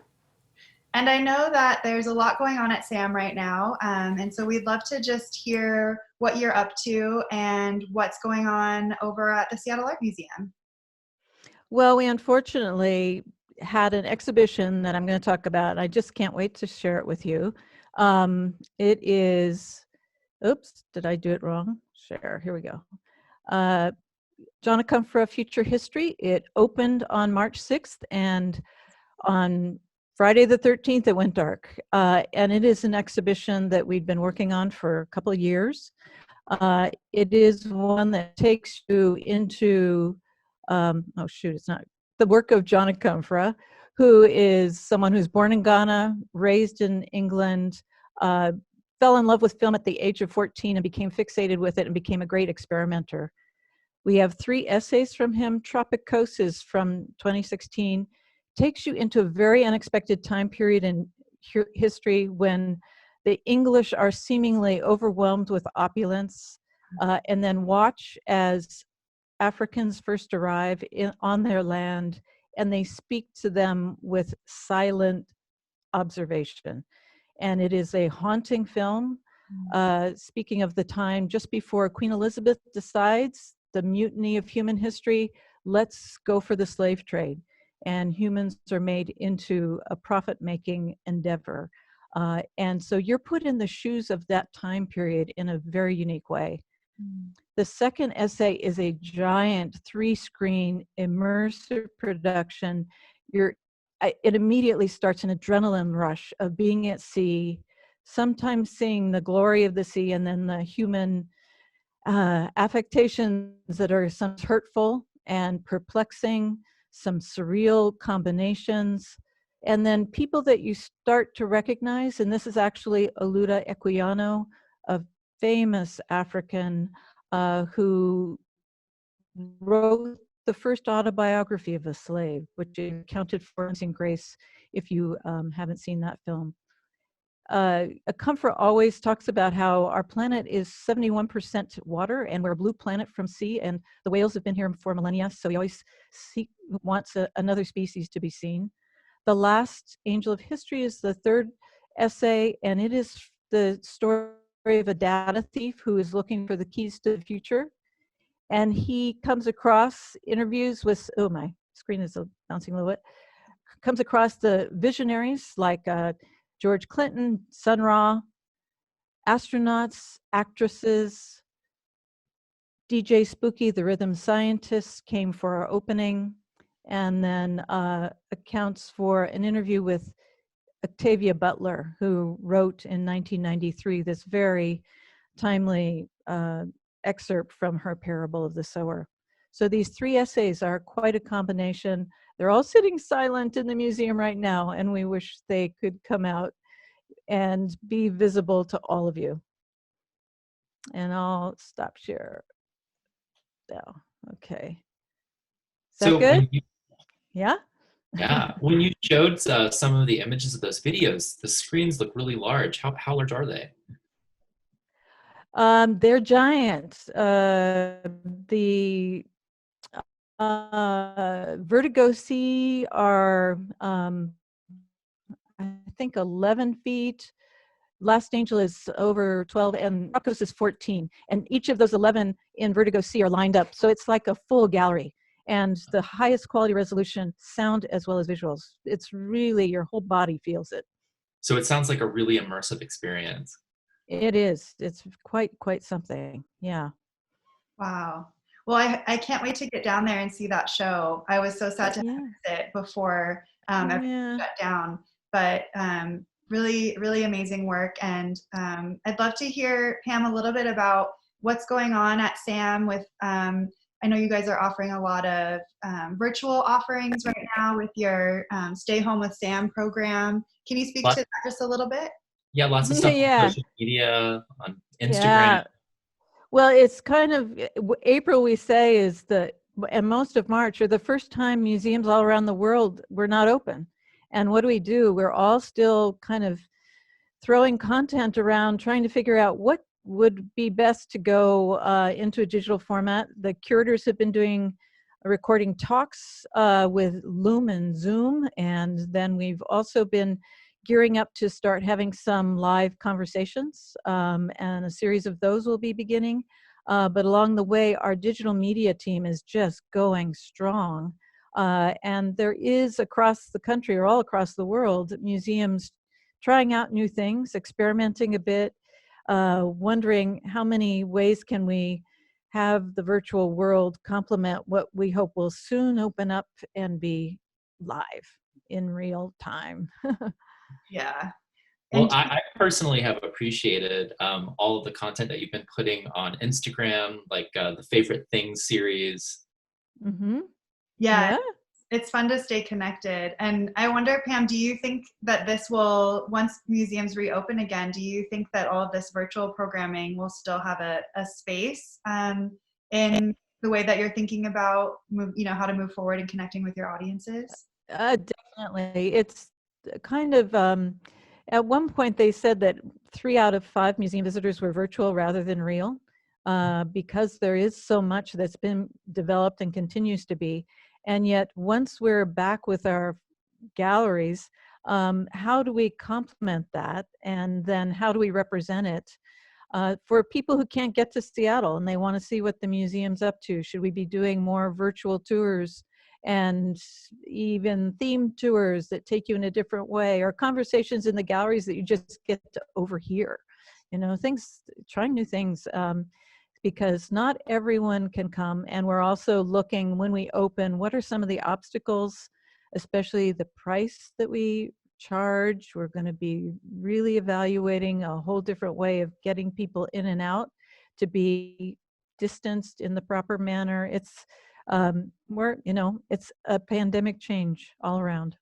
And I know that there's a lot going on at SAM right now. And so we'd love to just hear what you're up to and what's going on over at the Seattle Art Museum. Well, we unfortunately had an exhibition that I'm going to talk about. I just can't wait to share it with you. It is, oops, did I do it wrong? Share, here we go. John Comfra Future History. It opened on March 6th, and on Friday the 13th, it went dark. And it is an exhibition that we've been working on for a couple of years. It is one that takes you into, oh shoot, it's not, the work of John Comfra, who is someone who's born in Ghana, raised in England, fell in love with film at the age of 14 and became fixated with it and became a great experimenter. We have 3 essays from him. Tropic Coast is from 2016. Takes you into a very unexpected time period in history when the English are seemingly overwhelmed with opulence, and then watch as Africans first arrive on their land, and they speak to them with silent observation. And it is a haunting film, speaking of the time just before Queen Elizabeth decides the mutiny of human history, let's go for the slave trade. And humans are made into a profit-making endeavor. And so you're put in the shoes of that time period in a very unique way. The second essay is a giant 3-screen immersive production. It immediately starts an adrenaline rush of being at sea, sometimes seeing the glory of the sea and then the human affectations that are some hurtful and perplexing, some surreal combinations, and then people that you start to recognize. And this is actually Oluda Equiano, a famous African who wrote the first autobiography of a slave, which is accounted for in Grace if you haven't seen that film. Comfort always talks about how our planet is 71% water and we're a blue planet from sea, and the whales have been here for millennia, so he always wants another species to be seen. The Last Angel of History is the third essay, and it is the story of a data thief who is looking for the keys to the future. And he comes across interviews with, oh, my screen is bouncing a little bit, comes across the visionaries like George Clinton, Sun Ra, astronauts, actresses. DJ Spooky, the rhythm scientist, came for our opening, and then accounts for an interview with Octavia Butler, who wrote in 1993 this very timely excerpt from her Parable of the Sower. So these 3 essays are quite a combination. They're all sitting silent in the museum right now, and we wish they could come out and be visible to all of you. And I'll stop share now. Okay. Is that good? Yeah? Yeah. When you showed some of the images of those videos, the screens look really large. How large are they? They're giant. The Vertigo C are, I think, 11 feet. Last Angel is over 12, and Rocco's is 14. And each of those 11 in Vertigo C are lined up. So it's like a full gallery. And the highest quality resolution, sound as well as visuals. It's really, your whole body feels it. So it sounds like a really immersive experience. It is. It's quite something. Yeah. Wow. Well, I can't wait to get down there and see that show. I was so sad to miss it before everything shut down. But really, really amazing work. And I'd love to hear, Pam, a little bit about what's going on at SAM with, I know you guys are offering a lot of virtual offerings right now with your Stay Home with SAM program. Can you speak to that just a little bit? Yeah, lots of stuff on social media, on Instagram. Well, it's kind of April, we say, and most of March are the first time museums all around the world were not open. And what do? We're all still kind of throwing content around, trying to figure out what would be best to go into a digital format. The curators have been recording talks with Loom and Zoom, and then we've also been gearing up to start having some live conversations, and a series of those will be beginning. But along the way, our digital media team is just going strong. And there is across the country or all across the world, museums trying out new things, experimenting a bit, wondering how many ways can we have the virtual world complement what we hope will soon open up and be live in real time. Yeah. Well, I personally have appreciated all of the content that you've been putting on Instagram, like the Favorite Things series. Mm-hmm. Yeah, it's fun to stay connected. And I wonder, Pam, do you think that this will, once museums reopen again, do you think that all of this virtual programming will still have a space in the way that you're thinking about, how to move forward and connecting with your audiences? Definitely. It's kind of, at one point they said that 3 out of 5 museum visitors were virtual rather than real, because there is so much that's been developed and continues to be. And yet, once we're back with our galleries, how do we complement that? And then how do we represent it? For people who can't get to Seattle and they want to see what the museum's up to, should we be doing more virtual tours and even themed tours that take you in a different way, or conversations in the galleries that you just get to overhear? Trying new things. Because not everyone can come. And we're also looking, when we open, what are some of the obstacles, especially the price that we charge. We're going to be really evaluating a whole different way of getting people in and out to be distanced in the proper manner. It's it's a pandemic change all around.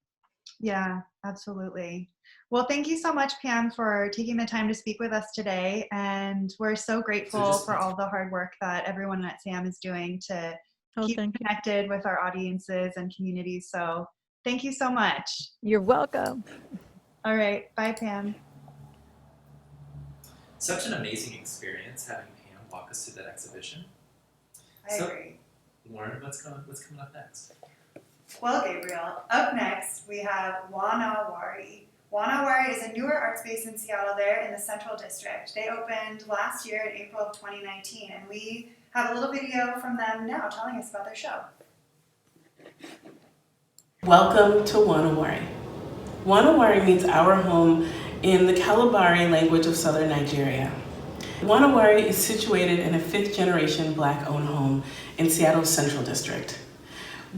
Yeah, absolutely. Well, thank you so much, Pam, for taking the time to speak with us today. And we're so grateful for all the hard work that everyone at SAM is doing to keep connected with our audiences and communities. So thank you so much. You're welcome. All right. Bye, Pam. Such an amazing experience having Pam walk us through that exhibition. I agree. Lauren, what's coming up next? Well, Gabriel, up next we have Wanawari. Wanawari is a newer art space in Seattle there in the Central District. They opened last year in April of 2019, and we have a little video from them now telling us about their show. Welcome to Wanawari. Wanawari means our home in the Kalabari language of southern Nigeria. Wanawari is situated in a 5th generation Black-owned home in Seattle's Central District.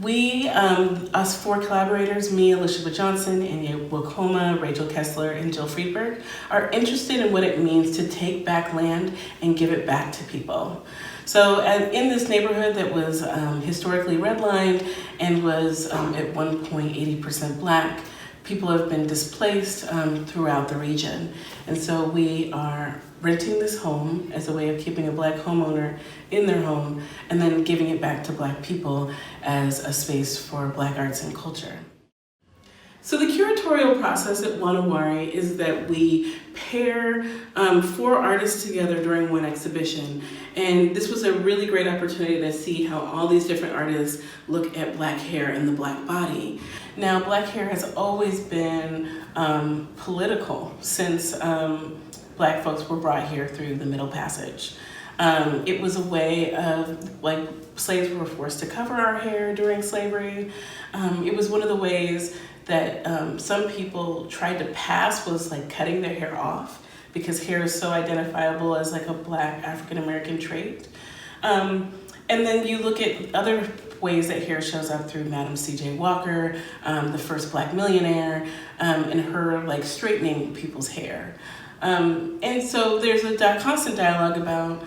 We, us 4 collaborators, me, Elizabeth Johnson, Anya Wakoma, Rachel Kessler, and Jill Friedberg, are interested in what it means to take back land and give it back to people. So in this neighborhood that was historically redlined and was at one point 80% Black, people have been displaced throughout the region. And so we are renting this home as a way of keeping a Black homeowner in their home and then giving it back to Black people as a space for Black arts and culture. So the curatorial process at Wanawari is that we pair 4 artists together during one exhibition. And this was a really great opportunity to see how all these different artists look at Black hair and the Black body. Now, Black hair has always been political since Black folks were brought here through the Middle Passage. It was a way of, like, slaves were forced to cover our hair during slavery. It was one of the ways that some people tried to pass, was like cutting their hair off, because hair is so identifiable as like a Black African-American trait. And then you look at other ways that hair shows up through Madam C.J. Walker, the first Black millionaire, and her like straightening people's hair. And so there's a constant dialogue about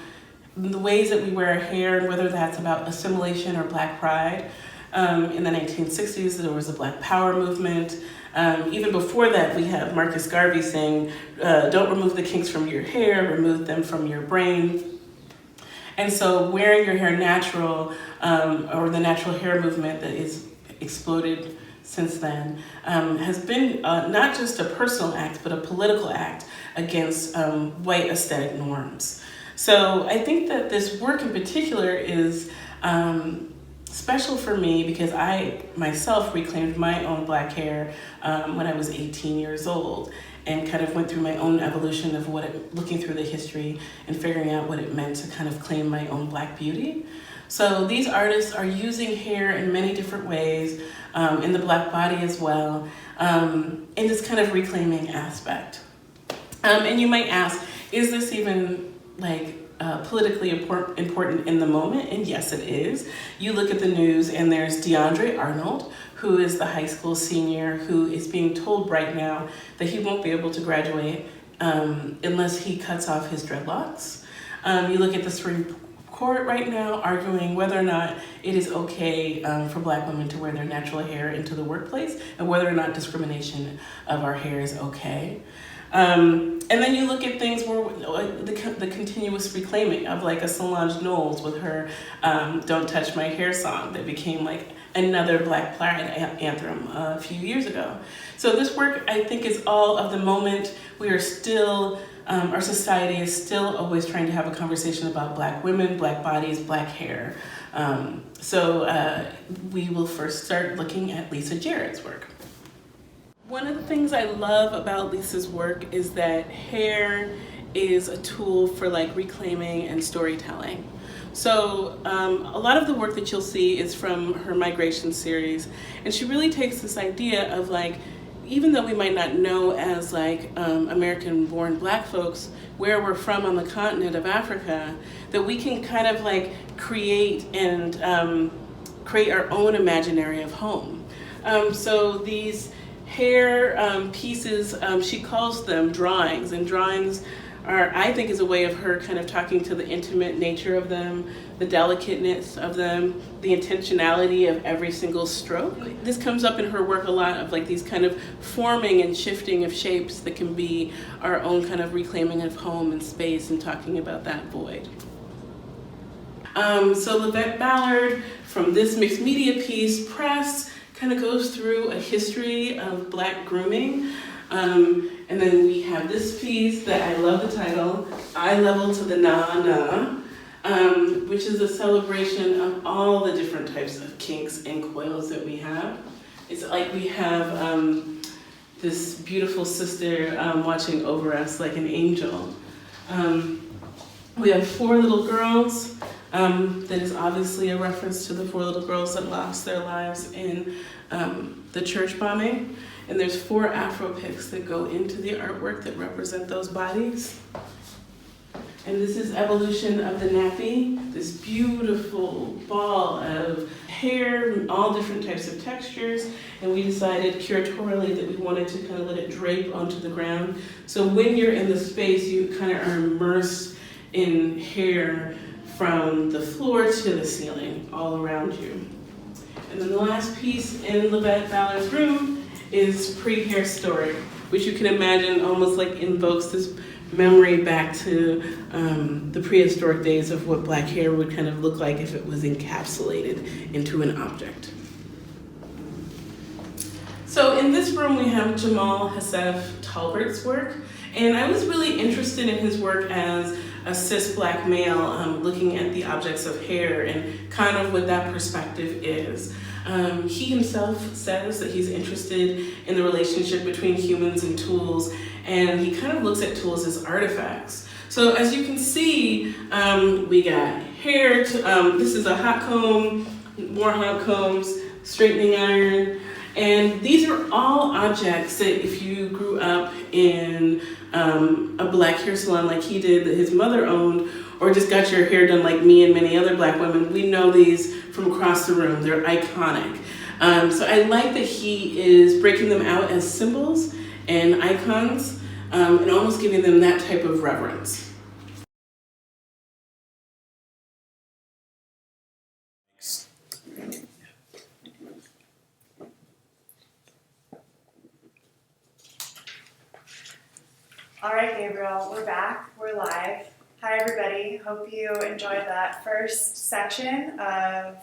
the ways that we wear our hair and whether that's about assimilation or Black pride. In the 1960s, there was a Black Power movement. Even before that, we have Marcus Garvey saying, don't remove the kinks from your hair, remove them from your brain. And so wearing your hair natural, or the natural hair movement that is exploded since then, has been not just a personal act, but a political act against white aesthetic norms. So I think that this work in particular is special for me because I myself reclaimed my own black hair when I was 18 years old, and kind of went through my own evolution of looking through the history and figuring out what it meant to kind of claim my own black beauty. So these artists are using hair in many different ways, in the black body as well, in this kind of reclaiming aspect. And you might ask, is this even like politically important in the moment? And yes, it is. You look at the news and there's DeAndre Arnold, who is the high school senior who is being told right now that he won't be able to graduate unless he cuts off his dreadlocks. You look at the Supreme Court right now arguing whether or not it is okay for black women to wear their natural hair into the workplace, and whether or not discrimination of our hair is okay. And then you look at things where the continuous reclaiming of like a Solange Knowles with her Don't Touch My Hair song that became like another Black Pride anthem a few years ago. So this work, I think, is all of the moment. We are still, our society is still always trying to have a conversation about black women, black bodies, black hair. So we will first start looking at Lisa Jarrett's work. One of the things I love about Lisa's work is that hair is a tool for like reclaiming and storytelling. So a lot of the work that you'll see is from her migration series, and she really takes this idea of like, even though we might not know as like American-born black folks where we're from on the continent of Africa, that we can kind of like create and create our own imaginary of home. So these hair pieces, she calls them drawings, and drawings are, I think, is a way of her kind of talking to the intimate nature of them, the delicateness of them, the intentionality of every single stroke. This comes up in her work a lot, of like these kind of forming and shifting of shapes that can be our own kind of reclaiming of home and space, and talking about that void. So Livette Ballard, from this mixed media piece, Press, kind of goes through a history of black grooming. And then we have this piece that I love the title, Eye Level to the Na, which is a celebration of all the different types of kinks and coils that we have. It's like we have this beautiful sister watching over us like an angel. We have 4 little girls. That is obviously a reference to the 4 little girls that lost their lives in the church bombing. And there's 4 Afro picks that go into the artwork that represent those bodies. And this is evolution of the nappy, this beautiful ball of hair in all different types of textures. And we decided curatorially that we wanted to kind of let it drape onto the ground. So when you're in the space, you kind of are immersed in hair from the floor to the ceiling, all around you. And then the last piece in Livette Ballard's room is Pre-Hair Story, which you can imagine almost like invokes this memory back to the prehistoric days of what black hair would kind of look like if it was encapsulated into an object. So in this room we have Jamal Hassef Talbert's work, and I was really interested in his work as a cis black male looking at the objects of hair and kind of what that perspective is. He himself says that he's interested in the relationship between humans and tools, and he kind of looks at tools as artifacts. So as you can see, we got hair, this is a hot comb, more hot combs, straightening iron, and these are all objects that if you grew up in a black hair salon like he did that his mother owned, or just got your hair done like me and many other black women, we know these from across the room. They're iconic. So I like that he is breaking them out as symbols and icons, and almost giving them that type of reverence. All right, Gabriel, we're back. We're live. Hi everybody, hope you enjoyed that first section of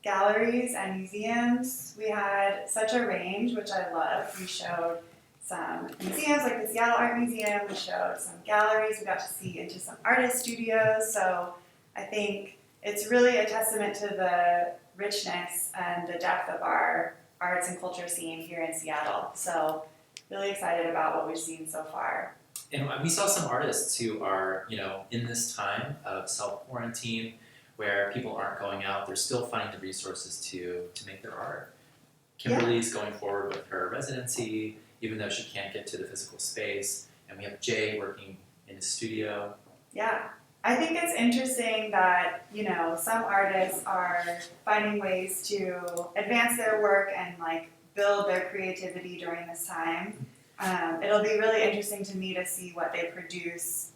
galleries and museums. We had such a range, which I love. We showed some museums like the Seattle Art Museum, we showed some galleries, we got to see into some artist studios, so I think it's really a testament to the richness and the depth of our arts and culture scene here in Seattle. So really excited about what we've seen so far. And we saw some artists who are, you know, in this time of self-quarantine where people aren't going out, they're still finding the resources to make their art. Kimberly's going forward with her residency, even though she can't get to the physical space. And we have Jay working in his studio. Yeah. I think it's interesting that, you know, some artists are finding ways to advance their work and like build their creativity during this time. It'll be really interesting to me to see what they produce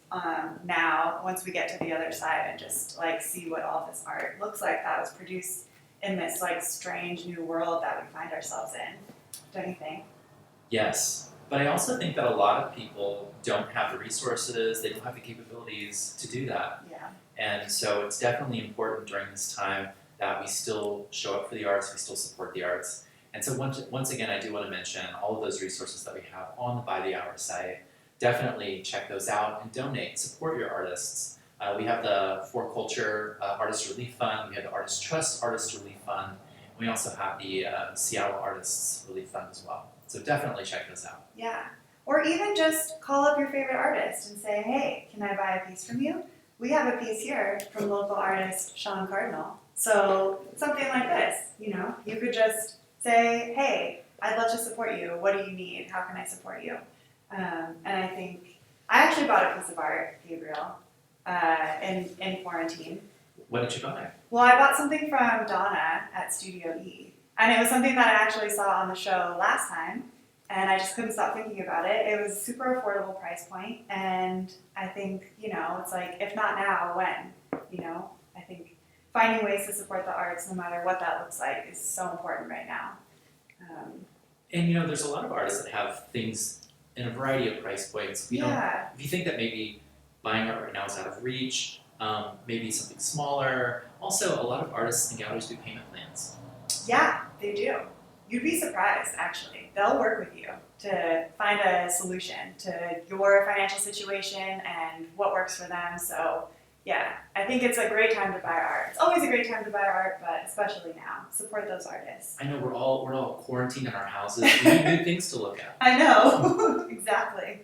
now once we get to the other side and just like see what all this art looks like that was produced in this like strange new world that we find ourselves in. Don't you think? Yes, but I also think that a lot of people don't have the resources, they don't have the capabilities to do that. Yeah. And so it's definitely important during this time that we still show up for the arts, we still support the arts. And so once again, I do want to mention all of those resources that we have on the By the Hour site. Definitely check those out and donate, support your artists. We have the For Culture Artist Relief Fund, we have the Artist Trust Artist Relief Fund, and we also have the Seattle Artists Relief Fund as well. So definitely check those out. Yeah. Or even just call up your favorite artist and say, hey, can I buy a piece from you? We have a piece here from local artist Sean Cardinal. So something like this, you know, you could just say, hey, I'd love to support you. What do you need? How can I support you? And I think, I actually bought a piece of art, Gabriel, in quarantine. What did you buy? Well, I bought something from Donna at Studio E. And it was something that I actually saw on the show last time. And I just couldn't stop thinking about it. It was a super affordable price point. And I think, you know, it's like, if not now, when? You know, I think finding ways to support the arts, no matter what that looks like, is so important right now. And you know, there's a lot of artists that have things in a variety of price points. If you think that maybe buying art right now is out of reach, maybe something smaller. Also, a lot of artists and galleries do payment plans. Yeah, they do. You'd be surprised, actually. They'll work with you to find a solution to your financial situation and what works for them. So yeah, I think it's a great time to buy art. It's always a great time to buy art, but especially now. Support those artists. I know we're all quarantined in our houses. We need new things to look at. I know, exactly.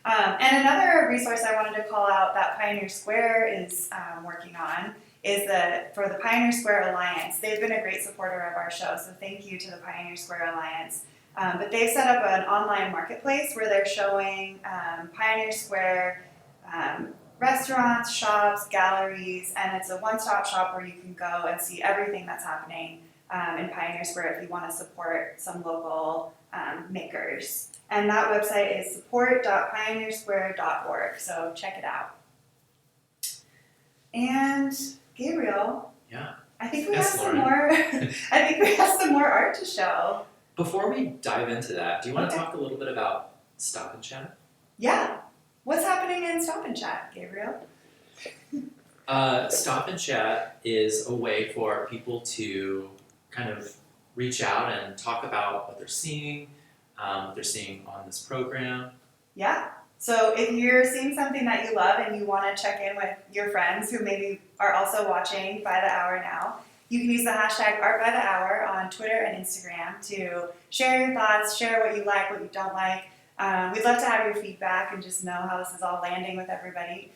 And another resource I wanted to call out that Pioneer Square is working on is for the Pioneer Square Alliance. They've been a great supporter of our show, so thank you to the Pioneer Square Alliance. But they've set up an online marketplace where they're showing Pioneer Square restaurants, shops, galleries, and it's a one-stop shop where you can go and see everything that's happening in Pioneer Square if you want to support some local makers. And that website is support.pioneersquare.org, so check it out. And Gabriel, yeah, I think we have some more. I think we have some more art to show. Before we dive into that, do you want to talk a little bit about Stop and Chat? Yeah. What's happening in Stop and Chat, Gabriel? Stop and Chat is a way for people to kind of reach out and talk about what they're seeing on this program. Yeah. So if you're seeing something that you love and you want to check in with your friends who maybe are also watching By the Hour now, you can use the hashtag ArtByTheHour on Twitter and Instagram to share your thoughts, share what you like, what you don't like. We'd love to have your feedback and just know how this is all landing with everybody.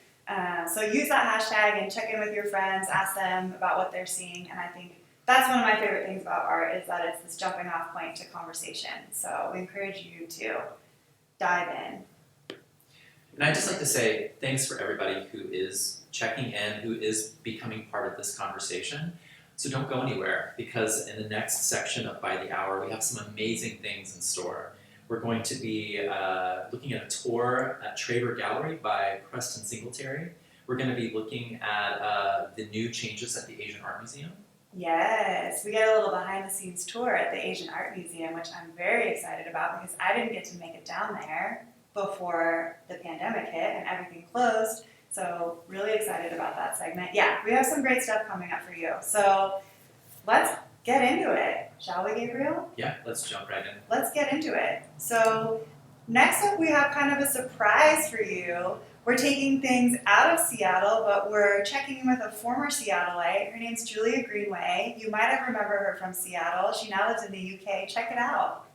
So use that hashtag and check in with your friends, ask them about what they're seeing, and I think that's one of my favorite things about art is that it's this jumping off point to conversation. So we encourage you to dive in. And I'd just like to say thanks for everybody who is checking in, who is becoming part of this conversation. So don't go anywhere, because in the next section of By the Hour, we have some amazing things in store. We're going to be looking at a tour at Trader Gallery by Preston Singletary. We're going to be looking at the new changes at the Asian Art Museum. Yes, we get a little behind the scenes tour at the Asian Art Museum, which I'm very excited about because I didn't get to make it down there before the pandemic hit and everything closed. So really excited about that segment. Yeah, we have some great stuff coming up for you. So let's get into it, shall we, Gabriel? Yeah, let's jump right in. Let's get into it. So next up, we have kind of a surprise for you. We're taking things out of Seattle, but we're checking in with a former Seattleite. Her name's Julia Greenway. You might have remembered her from Seattle. She now lives in the UK. Check it out.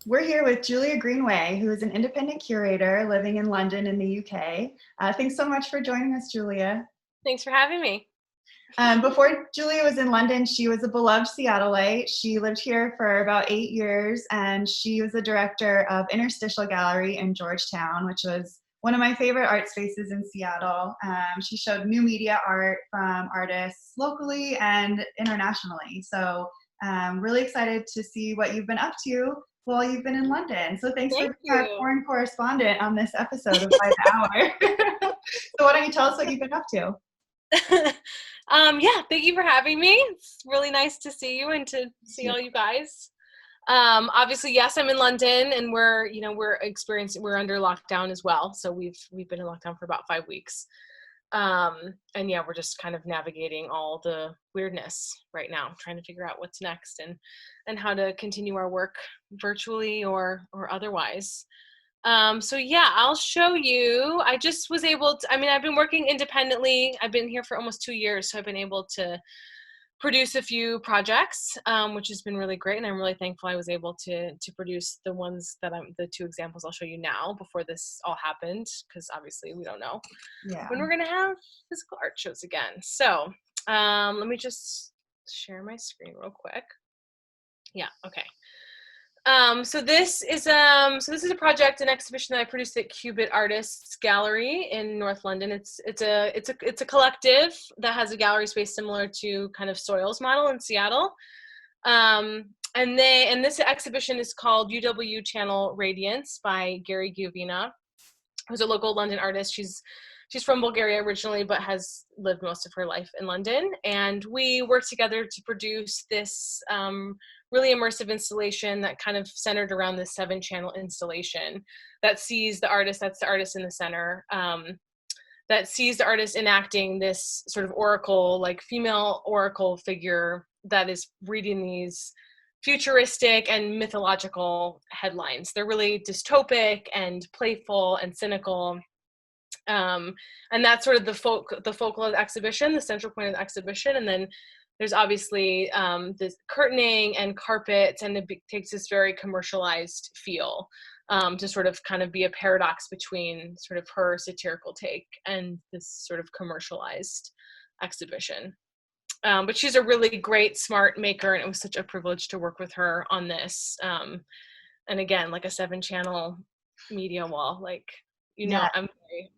We're here with Julia Greenway, who is an independent curator living in London in the UK. Thanks so much for joining us, Julia. Thanks for having me. Before Julia was in London, she was a beloved Seattleite. She lived here for about 8 years, and she was the director of Interstitial Gallery in Georgetown, which was one of my favorite art spaces in Seattle. She showed new media art from artists locally and internationally. So really excited to see what you've been up to while you've been in London. So thanks for being our foreign correspondent on this episode of By the Hour. So why don't you tell us what you've been up to? Yeah, thank you for having me. It's really nice to see you and to see all you guys. Obviously, yes, I'm in London, and we're under lockdown as well. So we've been in lockdown for about 5 weeks. And yeah, we're just kind of navigating all the weirdness right now, trying to figure out what's next and how to continue our work virtually or otherwise. So yeah, I'll show you. I just was able to, I've been working independently. I've been here for almost 2 years, so I've been able to produce a few projects, which has been really great. And I'm really thankful I was able to produce the 2 examples I'll show you now before this all happened, because obviously we don't know when we're gonna have physical art shows again. So let me just share my screen real quick. Yeah, okay. So this is a project, an exhibition that I produced at Cubit Artists Gallery in North London. It's a collective that has a gallery space similar to kind of Soil's model in Seattle. And this exhibition is called UW Channel Radiance by Gary Giovina, who's a local London artist. She's from Bulgaria originally, but has lived most of her life in London. And we worked together to produce this really immersive installation that kind of centered around this 7-channel installation that sees the artist, that's the artist in the center, that sees the artist enacting this sort of oracle, like female oracle figure that is reading these futuristic and mythological headlines. They're really dystopic and playful and cynical. And that's sort of the focal of the exhibition, the central point of the exhibition. And then there's obviously this curtaining and carpets, and it takes this very commercialized feel to sort of kind of be a paradox between sort of her satirical take and this sort of commercialized exhibition. But she's a really great, smart maker, and it was such a privilege to work with her on this. And again, like a 7-channel media wall, like, Yeah.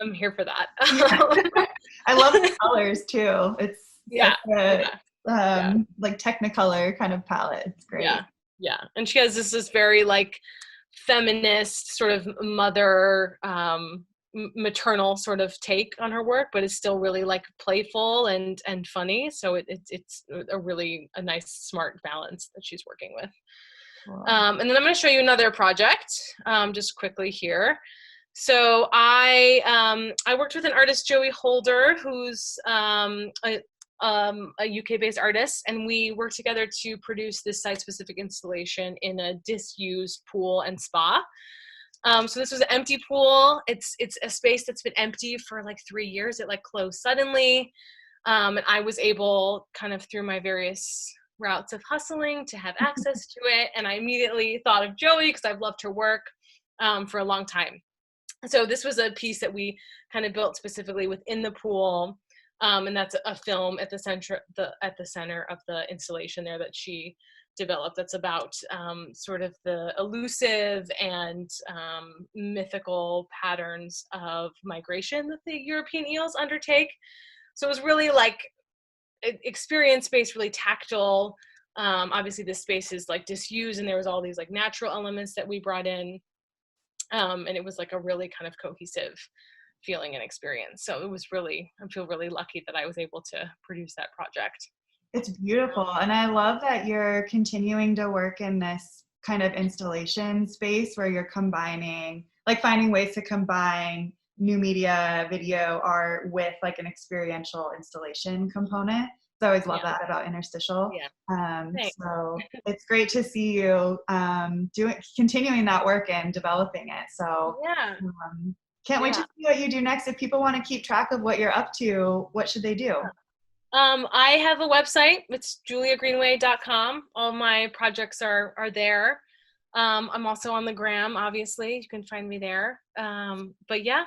I'm here for that. I love the colors too. It's like Technicolor kind of palette. It's great. Yeah. And she has this very like feminist sort of mother, maternal sort of take on her work, but it's still really like playful and funny. So it's a nice, smart balance that she's working with. Wow. And then I'm going to show you another project just quickly here. So I worked with an artist, Joey Holder, who's a UK-based artist, and we worked together to produce this site-specific installation in a disused pool and spa. So this was an empty pool. It's a space that's been empty for like 3 years. It like closed suddenly, and I was able, kind of through my various routes of hustling, to have access to it. And I immediately thought of Joey because I've loved her work for a long time. So this was a piece that we kind of built specifically within the pool, and that's a film at the center of the installation there that she developed. That's about sort of the elusive and mythical patterns of migration that the European eels undertake. So it was really like experience-based, really tactile. Obviously, this space is like disused, and there was all these like natural elements that we brought in. And it was like a really kind of cohesive feeling and experience. So it was I feel really lucky that I was able to produce that project. It's beautiful. And I love that you're continuing to work in this kind of installation space where you're combining, like finding ways to combine new media, video art with like an experiential installation component. So I always love that about Interstitial. Thanks. So it's great to see you continuing that work and developing it. So can't wait to see what you do next. If people want to keep track of what you're up to, what should they do? I have a website. It's juliagreenway.com. All my projects are there. I'm also on the gram, obviously. You can find me there. But yeah.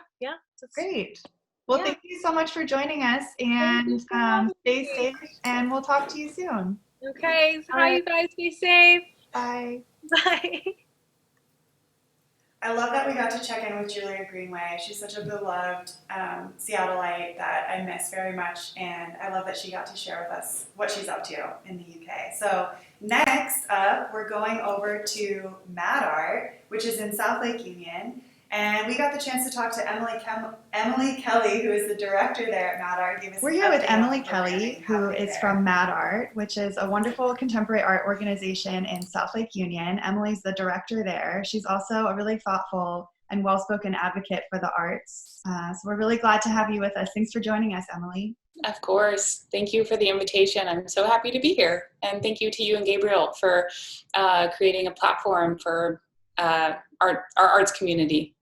Great. Well, thank you so much for joining us, and stay safe, and we'll talk to you soon. Okay. All Hi, right. you guys. Be safe. Bye. Bye. I love that we got to check in with Julia Greenway. She's such a beloved Seattleite that I miss very much, and I love that she got to share with us what she's up to in the UK. So next up, we're going over to Mad Art, which is in South Lake Union, and we got the chance to talk to Emily Kelly, who is the director there at Mad Art. We're here with Emily Kelly, who is from Mad Art, which is a wonderful contemporary art organization in South Lake Union. Emily's the director there. She's also a really thoughtful and well-spoken advocate for the arts. So we're really glad to have you with us. Thanks for joining us, Emily. Of course. Thank you for the invitation. I'm so happy to be here. And thank you to you and Gabriel for creating a platform for our arts community.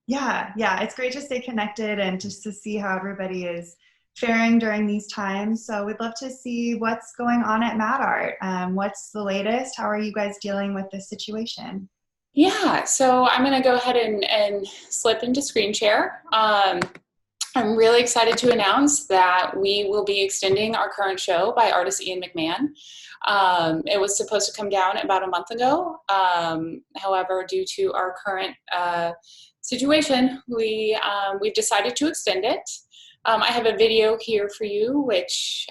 Yeah, it's great to stay connected and just to see how everybody is faring during these times. So we'd love to see what's going on at Mad Art. What's the latest? How are you guys dealing with this situation? Yeah, so I'm going to go ahead and slip into screen share. I'm really excited to announce that we will be extending our current show by artist Ian McMahon. It was supposed to come down about a month ago. However, due to our current situation, we've decided to extend it. I have a video here for you, which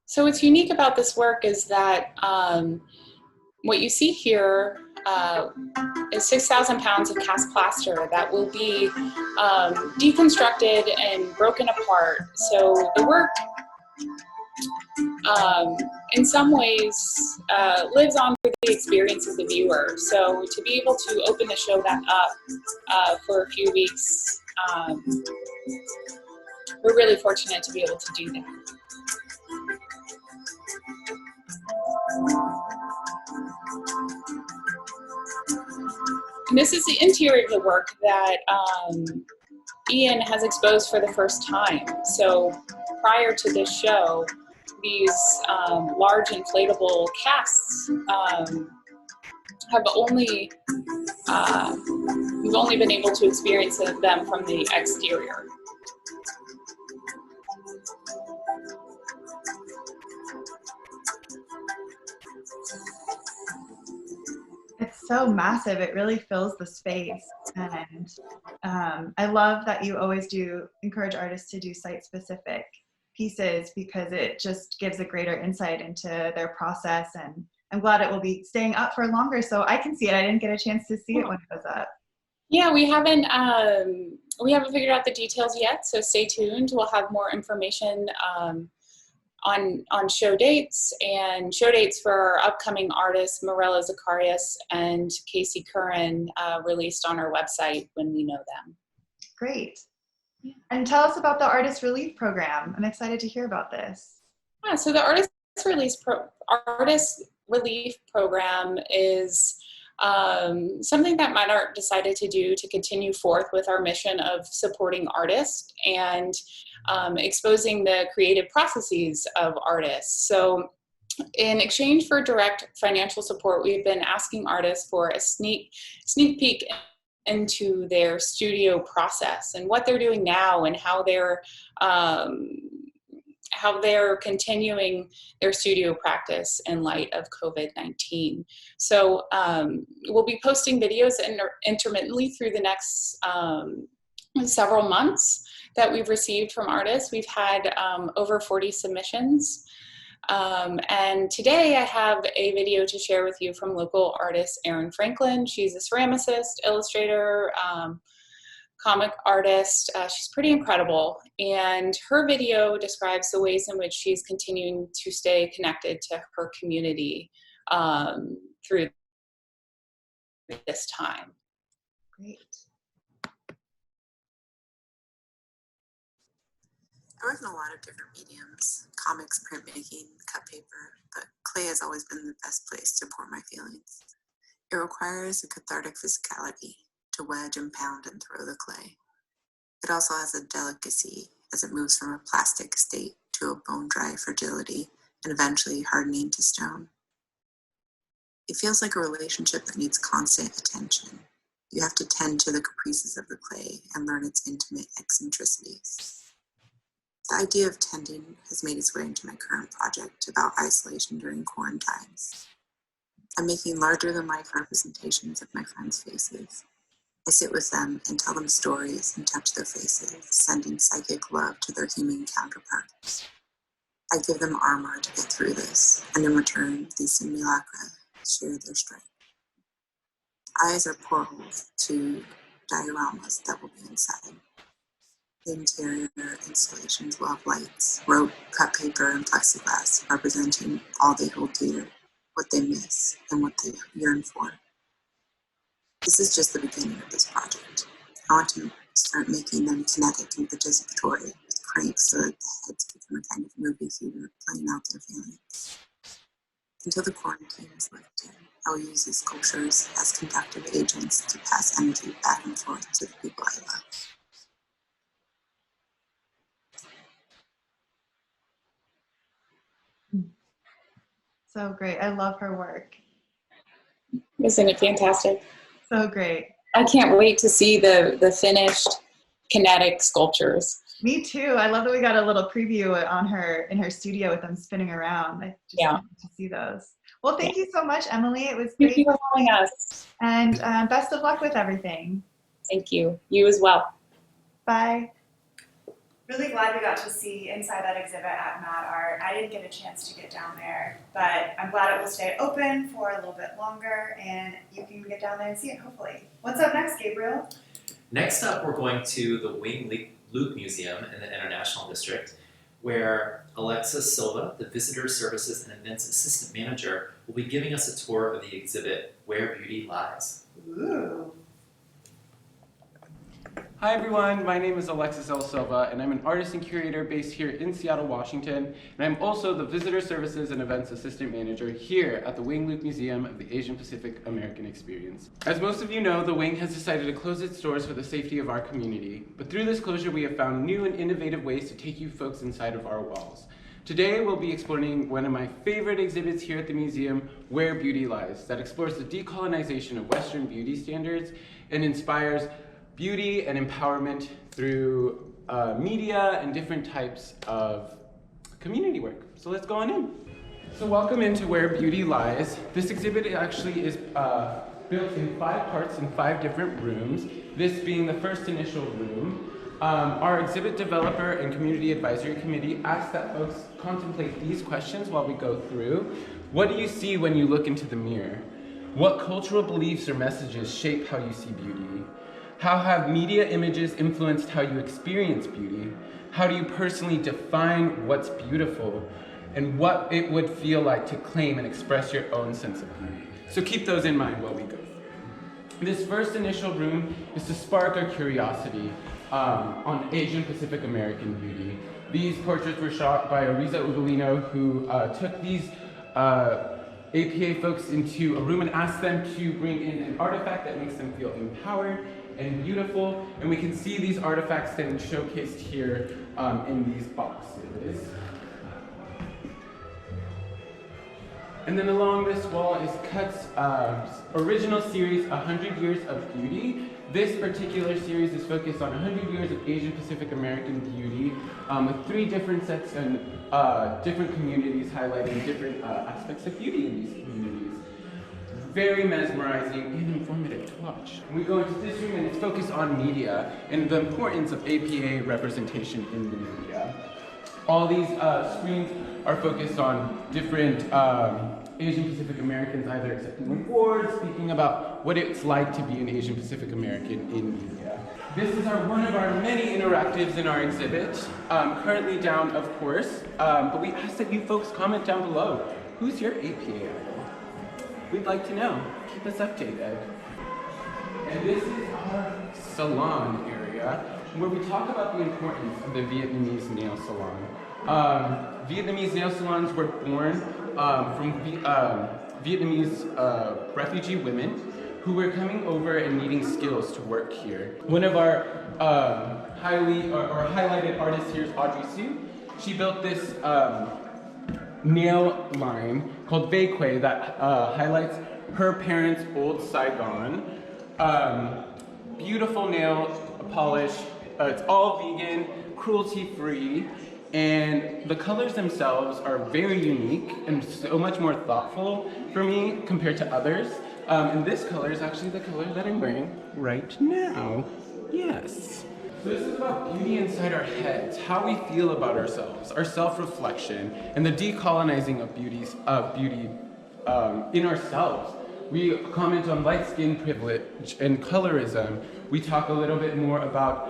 so what's unique about this work is that what you see here is 6,000 pounds of cast plaster that will be deconstructed and broken apart. So the work, in some ways, lives on through the experience of the viewer. So to be able to open the show back up for a few weeks, we're really fortunate to be able to do that. And this is the interior of the work that Ian has exposed for the first time. So prior to this show, these large inflatable casts have only we've only been able to experience them from the exterior. It's so massive. It really fills the space. And I love that you always do encourage artists to do site-specific pieces because it just gives a greater insight into their process. And I'm glad it will be staying up for longer so I can see it. I didn't get a chance to see it when it was up. Yeah, we haven't figured out the details yet, so stay tuned. We'll have more information on show dates for our upcoming artists, Morella Zacharias and Casey Curran, released on our website when we know them. Great. And tell us about the Artist Relief Program. I'm excited to hear about this. Yeah, so the Artist Relief Program is something that Mad Art decided to do to continue forth with our mission of supporting artists and exposing the creative processes of artists. So in exchange for direct financial support, we've been asking artists for a sneak peek into their studio process and what they're doing now and how they're continuing their studio practice in light of COVID-19. So we'll be posting videos intermittently through the next several months that we've received from artists. We've had over 40 submissions And today I have a video to share with you from local artist Erin Franklin. She's a ceramicist, illustrator, comic artist. She's pretty incredible. And her video describes the ways in which she's continuing to stay connected to her community through this time. Great. I work in a lot of different mediums, comics, printmaking, cut paper, but clay has always been the best place to pour my feelings. It requires a cathartic physicality to wedge and pound and throw the clay. It also has a delicacy as it moves from a plastic state to a bone-dry fragility and eventually hardening to stone. It feels like a relationship that needs constant attention. You have to tend to the caprices of the clay and learn its intimate eccentricities. The idea of tending has made its way into my current project about isolation during quarantines. I'm making larger-than-life representations of my friends' faces. I sit with them and tell them stories and touch their faces, sending psychic love to their human counterparts. I give them armor to get through this, and in return, these simulacra share their strength. Eyes are portals to dioramas that will be inside. The interior installations will have lights, rope, cut paper, and plexiglass representing all they hold dear, what they miss, and what they yearn for. This is just the beginning of this project. I want to start making them kinetic and participatory with cranks so that the heads become a kind of movie theater playing out their feelings. Until the quarantine is lifted, I will use these sculptures as conductive agents to pass energy back and forth to the people I love. So great. I love her work. Isn't it fantastic? So great. I can't wait to see the finished kinetic sculptures. Me too. I love that we got a little preview on her in her studio with them spinning around. I just wanted to see those. Well, thank you so much, Emily. It was great. Thank you for calling us. And best of luck with everything. Thank you. You as well. Bye. Really glad we got to see inside that exhibit at Mad Art. I didn't get a chance to get down there, but I'm glad it will stay open for a little bit longer and you can get down there and see it, hopefully. What's up next, Gabriel? Next up, we're going to the Wing Loop Museum in the International District, where Alexis Silva, the Visitor Services and Events Assistant Manager, will be giving us a tour of the exhibit, Where Beauty Lies. Ooh. Hi everyone, my name is Alexis L. Silva and I'm an artist and curator based here in Seattle, Washington, and I'm also the Visitor Services and Events Assistant Manager here at the Wing Loop Museum of the Asian Pacific American Experience. As most of you know, the Wing has decided to close its doors for the safety of our community, but through this closure we have found new and innovative ways to take you folks inside of our walls. Today we'll be exploring one of my favorite exhibits here at the museum, Where Beauty Lies, that explores the decolonization of Western beauty standards and inspires beauty and empowerment through media and different types of community work. So let's go on in. So welcome into Where Beauty Lies. This exhibit actually is built in 5 parts in 5 different rooms, this being the first initial room. Our exhibit developer and community advisory committee asked that folks contemplate these questions while we go through. What do you see when you look into the mirror? What cultural beliefs or messages shape how you see beauty? How have media images influenced how you experience beauty? How do you personally define what's beautiful? And what it would feel like to claim and express your own sense of beauty. So keep those in mind while we go through. This first initial room is to spark our curiosity on Asian Pacific American beauty. These portraits were shot by Ariza Ugolino, who took these APA folks into a room and asked them to bring in an artifact that makes them feel empowered and beautiful, and we can see these artifacts then showcased here in these boxes. And then along this wall is Cut's original series, 100 Years of Beauty. This particular series is focused on 100 years of Asian Pacific American beauty, with 3 different sets and different communities highlighting different aspects of beauty in these communities. Very mesmerizing and informative to watch. We go into this room and it's focused on media and the importance of APA representation in the media. All these screens are focused on different Asian Pacific Americans either accepting awards, speaking about what it's like to be an Asian Pacific American in media. This is one of our many interactives in our exhibit, currently down, of course, but we ask that you folks comment down below. Who's your APA idol? We'd like to know. Keep us updated. And this is our salon area, where we talk about the importance of the Vietnamese nail salon. Vietnamese nail salons were born from Vietnamese refugee women who were coming over and needing skills to work here. One of our highlighted artists here is Audrey Sue. She built this nail line called Vây Quay that highlights her parents' old Saigon. Beautiful nail polish. It's all vegan, cruelty-free, and the colors themselves are very unique and so much more thoughtful for me compared to others. And this color is actually the color that I'm wearing right now. Yes. So this is about beauty inside our heads, how we feel about ourselves, our self-reflection, and the decolonizing of beauty in ourselves. We comment on light skin privilege and colorism. We talk a little bit more about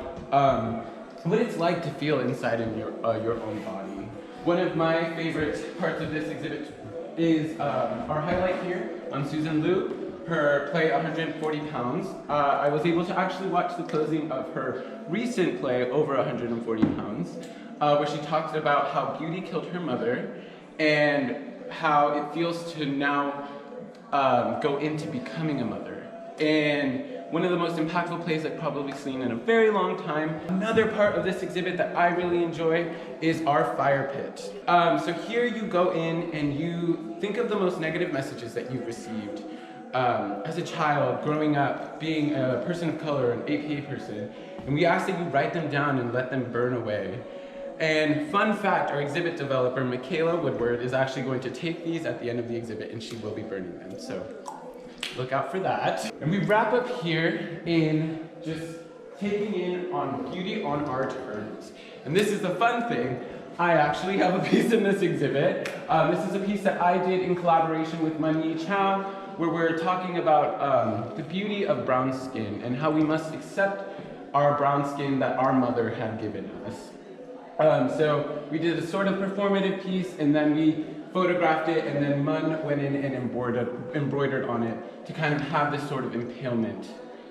what it's like to feel inside in your own body. One of my favorite parts of this exhibit is our highlight here on Susan Liu, her play 140 Pounds. I was able to actually watch the closing of her recent play, Over 140 Pounds, where she talks about how beauty killed her mother and how it feels to now go into becoming a mother. And one of the most impactful plays I've probably seen in a very long time. Another part of this exhibit that I really enjoy is our fire pit. So here you go in and you think of the most negative messages that you've received as a child, growing up, being a person of color, an APA person, and we ask that you write them down and let them burn away. And fun fact, our exhibit developer, Michaela Woodward, is actually going to take these at the end of the exhibit and she will be burning them. So look out for that. And we wrap up here in just taking in on beauty on our terms. And this is the fun thing. I actually have a piece in this exhibit. This is a piece that I did in collaboration with Manyi Chow, where we're talking about the beauty of brown skin and how we must accept our brown skin that our mother had given us. So we did a sort of performative piece, and then we photographed it, and then Mun went in and embroidered on it to kind of have this sort of impalement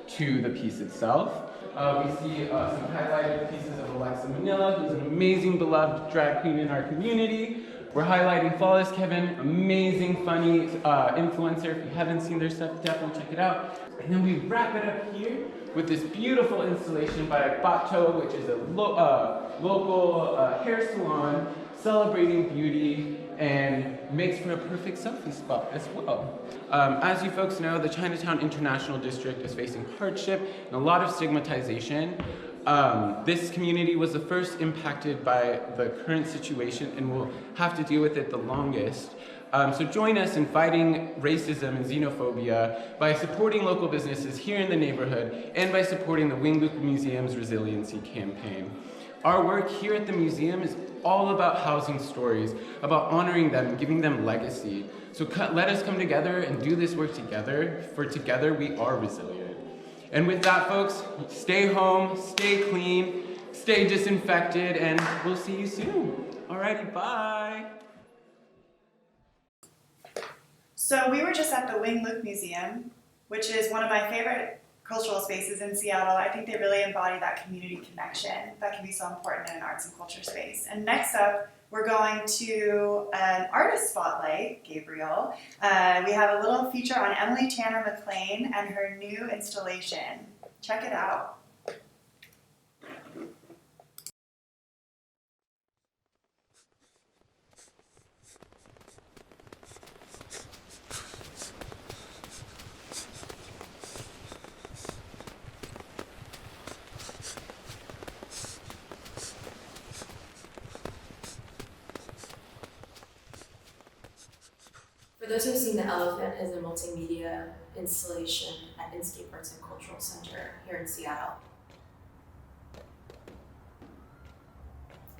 to the piece itself. We see some highlighted pieces of Alexa Manila, who's an amazing, beloved drag queen in our community. We're highlighting Flawless Kevin, amazing, funny influencer. If you haven't seen their stuff, definitely check it out. And then we wrap it up here with this beautiful installation by Bato, which is a local hair salon celebrating beauty and makes for a perfect selfie spot as well. As you folks know, the Chinatown International District is facing hardship and a lot of stigmatization. This community was the first impacted by the current situation and will have to deal with it the longest. So join us in fighting racism and xenophobia by supporting local businesses here in the neighborhood and by supporting the Wing Luke Museum's Resiliency Campaign. Our work here at the museum is all about housing stories, about honoring them and giving them legacy. So let us come together and do this work together, for together we are resilient. And with that, folks, stay home, stay clean, stay disinfected, and we'll see you soon. Alrighty, bye. So we were just at the Wing Luke Museum, which is one of my favorite cultural spaces in Seattle. I think they really embody that community connection that can be so important in an arts and culture space. And next up, we're going to an artist spotlight, Gabriel. We have a little feature on Emily Tanner McLean and her new installation. Check it out. For those who have seen The Elephant is a multimedia installation at Inscape Arts and Cultural Center here in Seattle.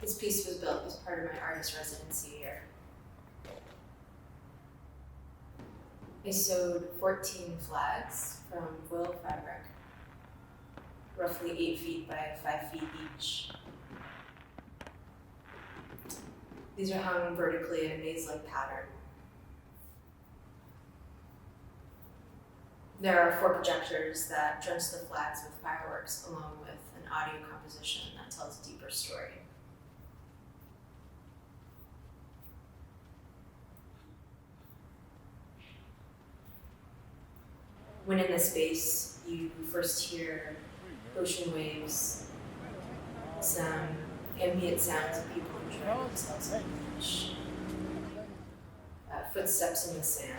This piece was built as part of my artist residency here. I sewed 14 flags from foil fabric, roughly 8 feet by 5 feet each. These are hung vertically in a maze-like pattern. There are 4 projectors that drench the flags with fireworks along with an audio composition that tells a deeper story. When in this space, you first hear ocean waves, some ambient sounds of people enjoying themselves on the beach, footsteps in the sand,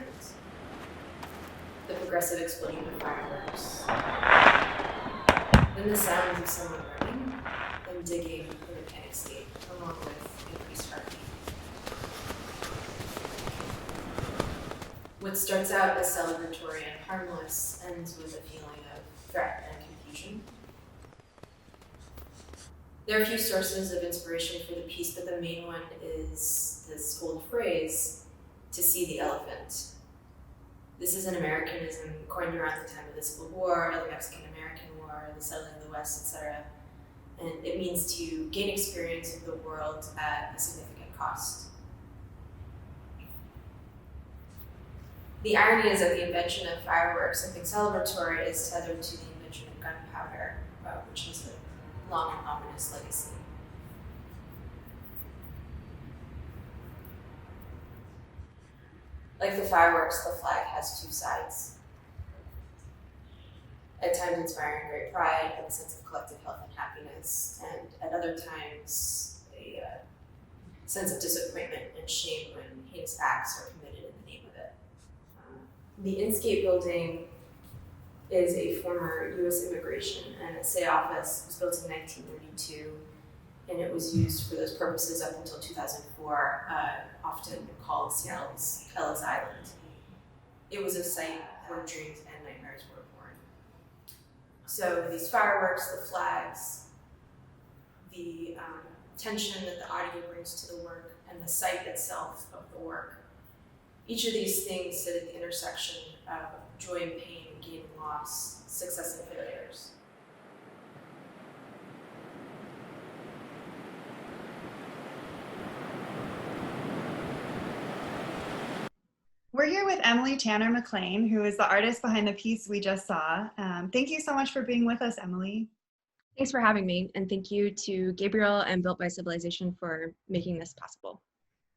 the progressive explosion of fireworks, then the sounds of someone running and digging in a panic state, along with increased heartbeat. What starts out as celebratory and harmless ends with a feeling of threat and confusion. There are a few sources of inspiration for the piece, but the main one is this old phrase, "to see the elephant." This is an Americanism coined around the time of the Civil War, the Mexican-American War, the settling of the West, etc. And it means to gain experience of the world at a significant cost. The irony is that the invention of fireworks, something celebratory, is tethered to the invention of gunpowder, which has a long and ominous legacy. Like the fireworks, the flag has 2 sides. At times inspiring great pride and a sense of collective health and happiness, and at other times a sense of disappointment and shame when heinous acts are committed in the name of it. The Inscape building is a former U.S. Immigration and Assay office. It was built in 1932, and it was used for those purposes up until 2004, often called Seattle's Ellis Island. It was a site where dreams and nightmares were born. So these fireworks, the flags, the tension that the audio brings to the work, and the site itself of the work, each of these things sit at the intersection of joy and pain, gain and loss, success and failures. We're here with Emily Tanner McLean, who is the artist behind the piece we just saw. Thank you so much for being with us, Emily. Thanks for having me, and thank you to Gabriel and Built by Civilization for making this possible.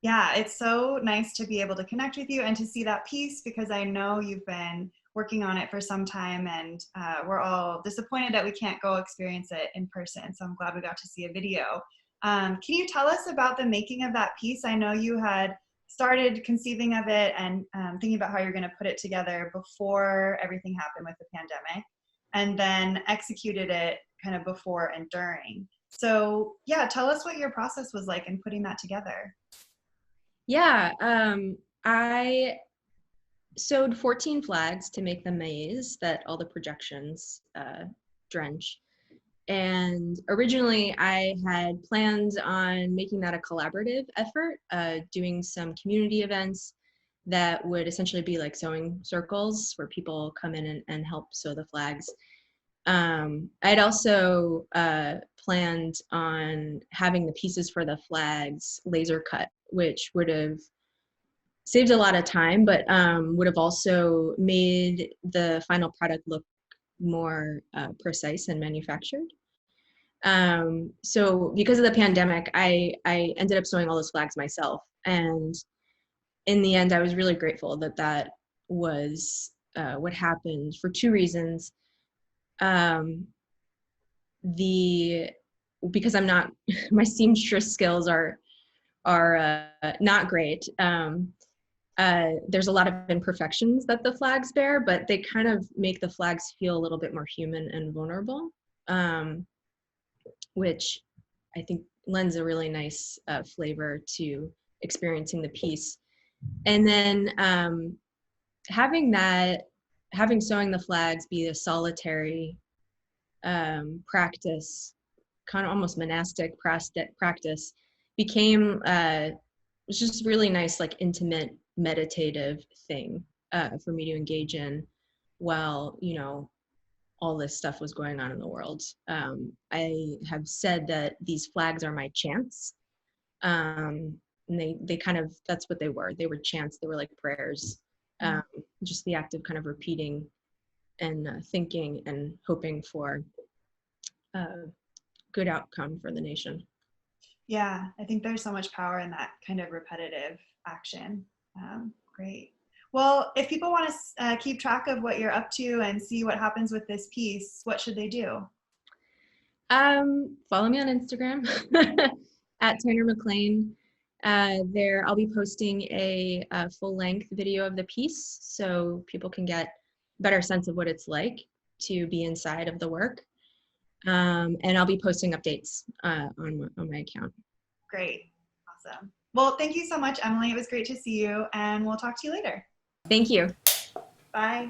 Yeah, it's so nice to be able to connect with you and to see that piece, because I know you've been working on it for some time, and we're all disappointed that we can't go experience it in person. So I'm glad we got to see a video. Can you tell us about the making of that piece? I know you had started conceiving of it and thinking about how you're going to put it together before everything happened with the pandemic, and then executed it kind of before and during. So yeah, tell us what your process was like in putting that together. Yeah, I sewed 14 flags to make the maze that all the projections drench. And originally I had plans on making that a collaborative effort, doing some community events that would essentially be like sewing circles where people come in and help sew the flags. I'd also planned on having the pieces for the flags laser cut, which would have saved a lot of time, but would have also made the final product look more precise and manufactured. So because of the pandemic, I ended up sewing all those flags myself. And in the end, I was really grateful that that was what happened for 2 reasons. Because I'm not, my seamstress skills are not great. There's a lot of imperfections that the flags bear, but they kind of make the flags feel a little bit more human and vulnerable, which I think lends a really nice flavor to experiencing the piece. And then having sewing the flags be a solitary practice kind of almost monastic practice became was just really nice, like intimate meditative thing for me to engage in while, you know, all this stuff was going on in the world. I have said that these flags are my chants. And they kind of, that's what they were. They were chants, they were like prayers. Just the act of kind of repeating and thinking and hoping for a good outcome for the nation. Yeah, I think there's so much power in that kind of repetitive action. Great. Well, if people want to keep track of what you're up to and see what happens with this piece, what should they do? Follow me on Instagram at Tanner McLean. There, I'll be posting a full-length video of the piece so people can get a better sense of what it's like to be inside of the work. And I'll be posting updates on my account. Great. Awesome. Well, thank you so much, Emily. It was great to see you, and we'll talk to you later. Thank you. Bye.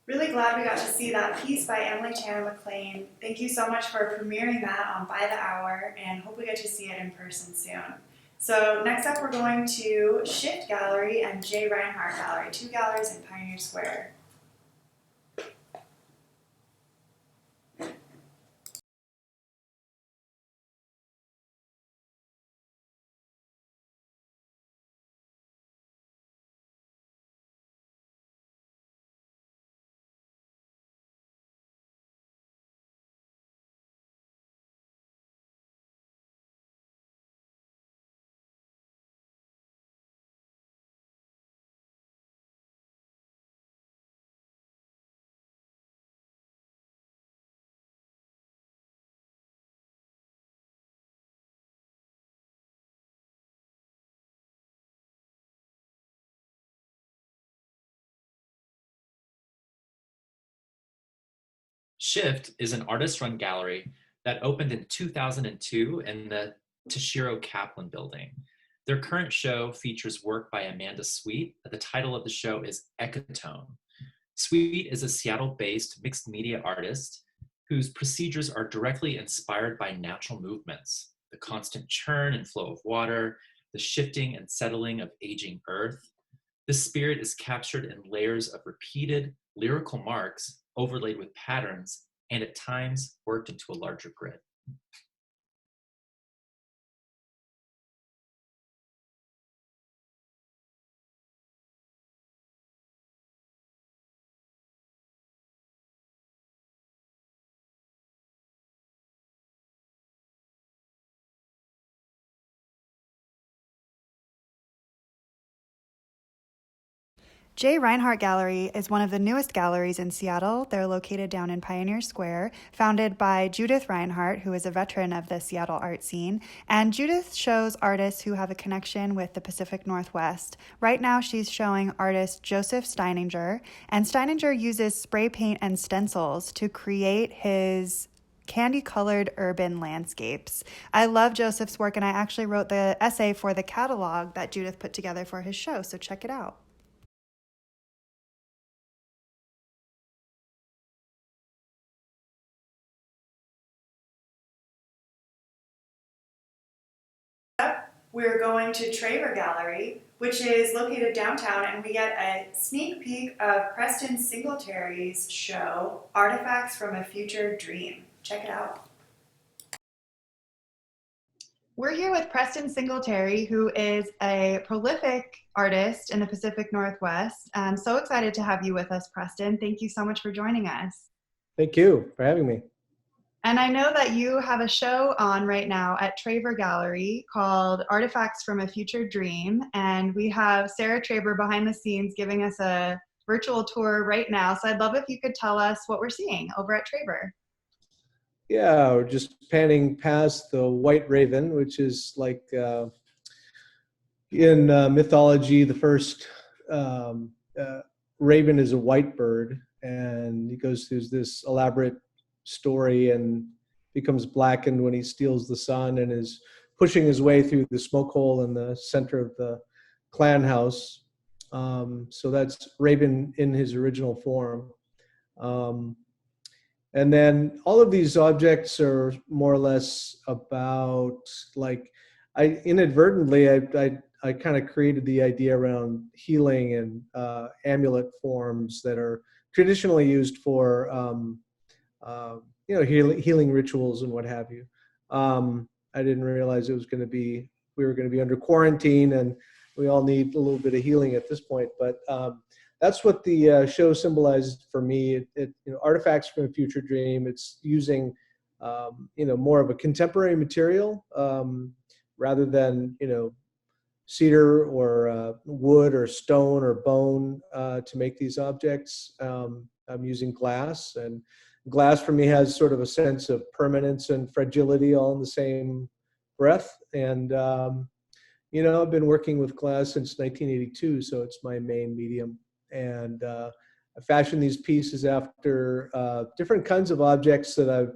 Really glad we got to see that piece by Emily Tanner McLean. Thank you so much for premiering that on By the Hour, and hope we get to see it in person soon. So next up, we're going to Shift Gallery and J. Reinhardt Gallery, 2 galleries in Pioneer Square. Shift is an artist-run gallery that opened in 2002 in the Toshiro Kaplan building. Their current show features work by Amanda Sweet. The title of the show is Ecotone. Sweet is a Seattle-based mixed media artist whose procedures are directly inspired by natural movements, the constant churn and flow of water, the shifting and settling of aging earth. This spirit is captured in layers of repeated lyrical marks overlaid with patterns and at times worked into a larger grid. J. Reinhardt Gallery is one of the newest galleries in Seattle. They're located down in Pioneer Square, founded by Judith Reinhardt, who is a veteran of the Seattle art scene. And Judith shows artists who have a connection with the Pacific Northwest. Right now, she's showing artist Joseph Steininger, and Steininger uses spray paint and stencils to create his candy-colored urban landscapes. I love Joseph's work, and I actually wrote the essay for the catalog that Judith put together for his show, so check it out. We're going to Traver Gallery, which is located downtown, and we get a sneak peek of Preston Singletary's show, Artifacts from a Future Dream. Check it out. We're here with Preston Singletary, who is a prolific artist in the Pacific Northwest. I'm so excited to have you with us, Preston. Thank you so much for joining us. Thank you for having me. And I know that you have a show on right now at Traver Gallery called Artifacts from a Future Dream. And we have Sarah Traver behind the scenes giving us a virtual tour right now. So I'd love if you could tell us what we're seeing over at Traver. Yeah, we're just panning past the White Raven, which is like in mythology, the first raven is a white bird. And he goes through this elaborate story and becomes blackened when he steals the sun and is pushing his way through the smoke hole in the center of the clan house. So that's Raven in his original form. And then all of these objects are more or less about, like, I inadvertently, I kind of created the idea around healing and amulet forms that are traditionally used for, healing rituals and what have you. I didn't realize it was going to be, we were going to be under quarantine and we all need a little bit of healing at this point. But that's what the show symbolizes for me. Artifacts from a future dream. It's using, more of a contemporary material rather than, cedar or wood or stone or bone to make these objects. I'm using glass, and glass for me has sort of a sense of permanence and fragility all in the same breath. And I've been working with glass since 1982, so it's my main medium. And I fashion these pieces after different kinds of objects that I've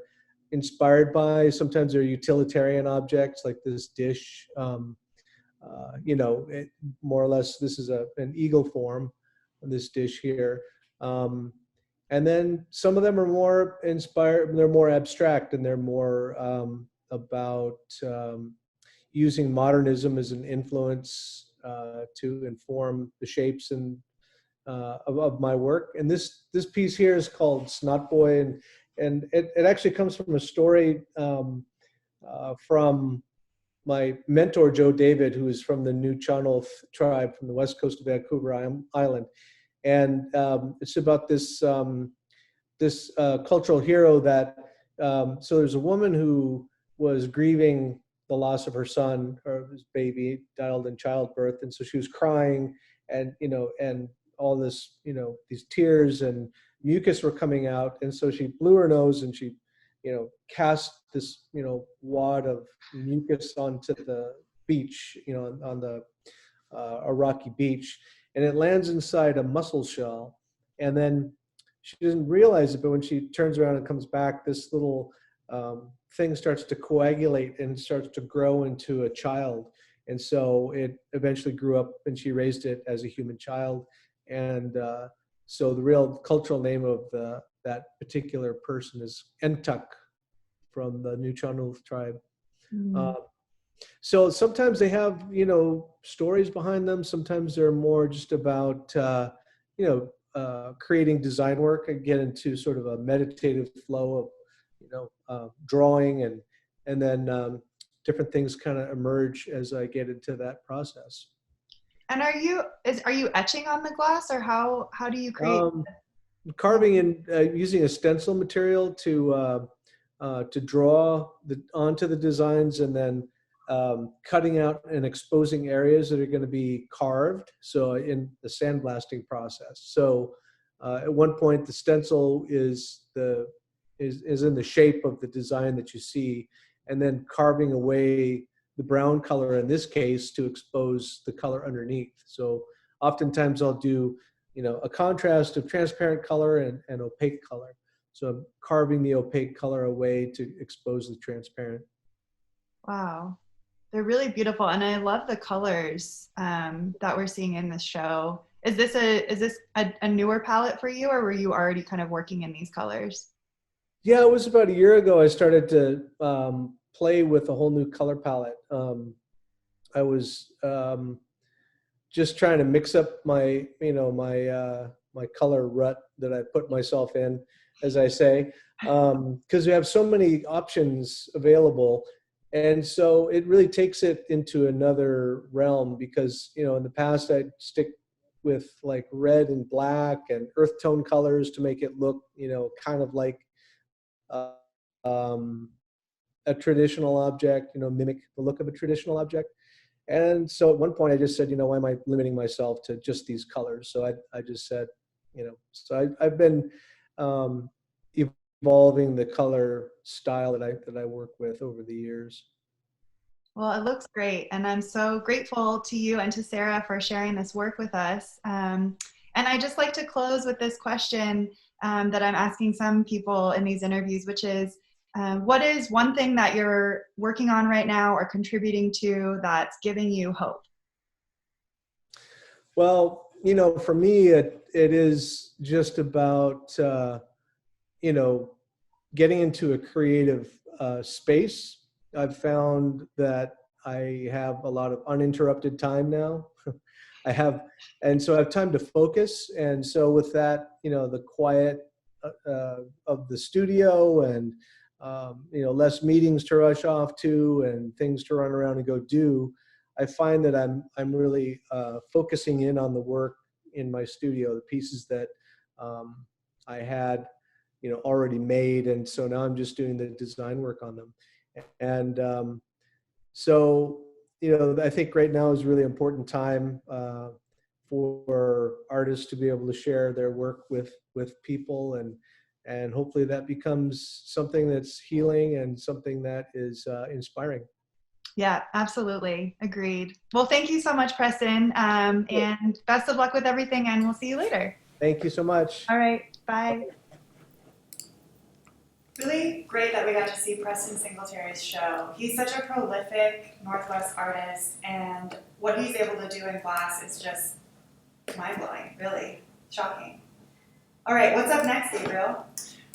inspired by. Sometimes they're utilitarian objects, like this dish. More or less, this is an eagle form on this dish here. And then some of them are more inspired, they're more abstract, and they're more about using modernism as an influence to inform the shapes and of my work. And this piece here is called Snot Boy, and it actually comes from a story from my mentor, Joe David, who is from the Nuu-chah-nulth tribe from the west coast of Vancouver Island. And it's about this cultural hero that, so there's a woman who was grieving the loss of her son, or his baby died in childbirth. And so she was crying, and, and all this, these tears and mucus were coming out. And so she blew her nose and she, cast this, wad of mucus onto the beach, on the a rocky beach, and it lands inside a mussel shell. And then she doesn't realize it, but when she turns around and comes back, this little thing starts to coagulate and starts to grow into a child. And so it eventually grew up, and she raised it as a human child. And so the real cultural name of that particular person is Entuk, from the Nuu-chah-nulth tribe. So sometimes they have, stories behind them. Sometimes they're more just about, creating design work. I get into sort of a meditative flow of, drawing, and then different things kind of emerge as I get into that process. And are you etching on the glass, or how do you create? Carving and using a stencil material to draw onto the designs, and then cutting out and exposing areas that are going to be carved. So in the sandblasting process. So at one point, the stencil is in the shape of the design that you see, and then carving away the brown color in this case to expose the color underneath. So oftentimes I'll do, a contrast of transparent color and opaque color. So I'm carving the opaque color away to expose the transparent. Wow, they're really beautiful, and I love the colors that we're seeing in this show. Is this a newer palette for you, or were you already kind of working in these colors? Yeah, it was about a year ago I started to play with a whole new color palette. I was just trying to mix up my my color rut that I put myself in, as I say, because we have so many options available. And so it really takes it into another realm, because, in the past I'd stick with like red and black and earth tone colors to make it look, kind of like a traditional object, mimic the look of a traditional object. And so at one point I just said, why am I limiting myself to just these colors? So I just said, so I've been evolving the color style that I work with over the years. Well, it looks great, and I'm so grateful to you and to Sarah for sharing this work with us. And I just like to close with this question that I'm asking some people in these interviews, which is, what is one thing that you're working on right now or contributing to that's giving you hope? Well, for me, it is just about, getting into a creative space, I've found that I have a lot of uninterrupted time now. And so I have time to focus. And so with that, the quiet of the studio and, less meetings to rush off to and things to run around and go do, I find that I'm really focusing in on the work in my studio, the pieces that I had, already made, and so now I'm just doing the design work on them. And so, I think right now is a really important time for artists to be able to share their work with people, and hopefully that becomes something that's healing and something that is inspiring. Yeah, absolutely. Agreed. Well, thank you so much, Preston. And best of luck with everything, and we'll see you later. Thank you so much. All right. Bye. Really great that we got to see Preston Singletary's show. He's such a prolific Northwest artist, and what he's able to do in glass is just mind-blowing, really shocking. All right, what's up next, Gabriel?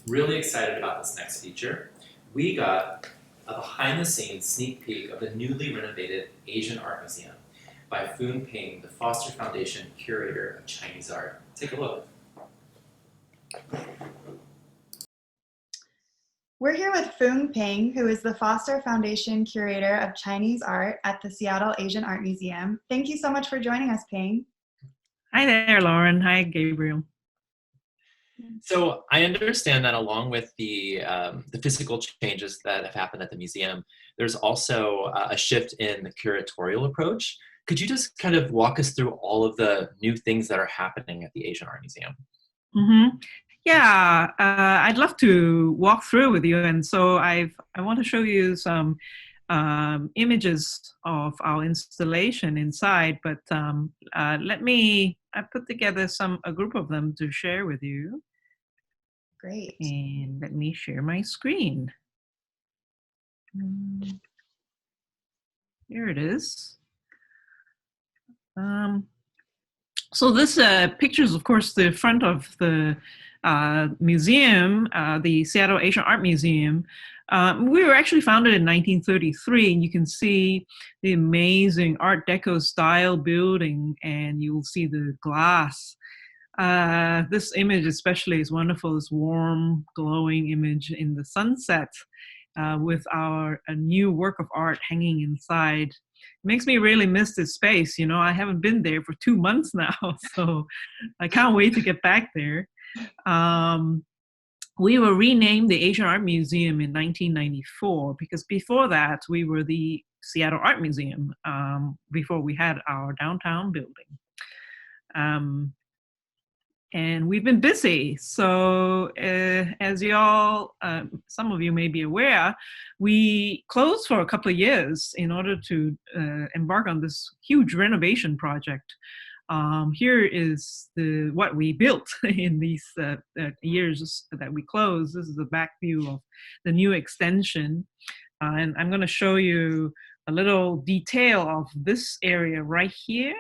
Really excited about this next feature. We got a behind-the-scenes sneak peek of the newly renovated Asian Art Museum by Foon Ping, the Foster Foundation curator of Chinese art. Take a look. We're here with Foon Ping, who is the Foster Foundation curator of Chinese art at the Seattle Asian Art Museum. Thank you so much for joining us, Ping. Hi there, Lauren. Hi, Gabriel. So I understand that along with the physical changes that have happened at the museum, there's also a shift in the curatorial approach. Could you just kind of walk us through all of the new things that are happening at the Asian Art Museum? Mm-hmm. Yeah, I'd love to walk through with you. And so I want to show you some images of our installation inside, but I put together a group of them to share with you. Great. And let me share my screen. Here it is. So this picture is, of course, the front of the museum, the Seattle Asian Art Museum. We were actually founded in 1933, and you can see the amazing Art Deco style building, and you'll see the glass. This image especially is wonderful, this warm, glowing image in the sunset with a new work of art hanging inside. It makes me really miss this space. I haven't been there for 2 months now, so I can't wait to get back there. We were renamed the Asian Art Museum in 1994 because before that we were the Seattle Art Museum before we had our downtown building. And we've been busy. So as some of you may be aware, we closed for a couple of years in order to embark on this huge renovation project. Here is what we built in these years that we closed. This is the back view of the new extension. And I'm going to show you a little detail of this area right here.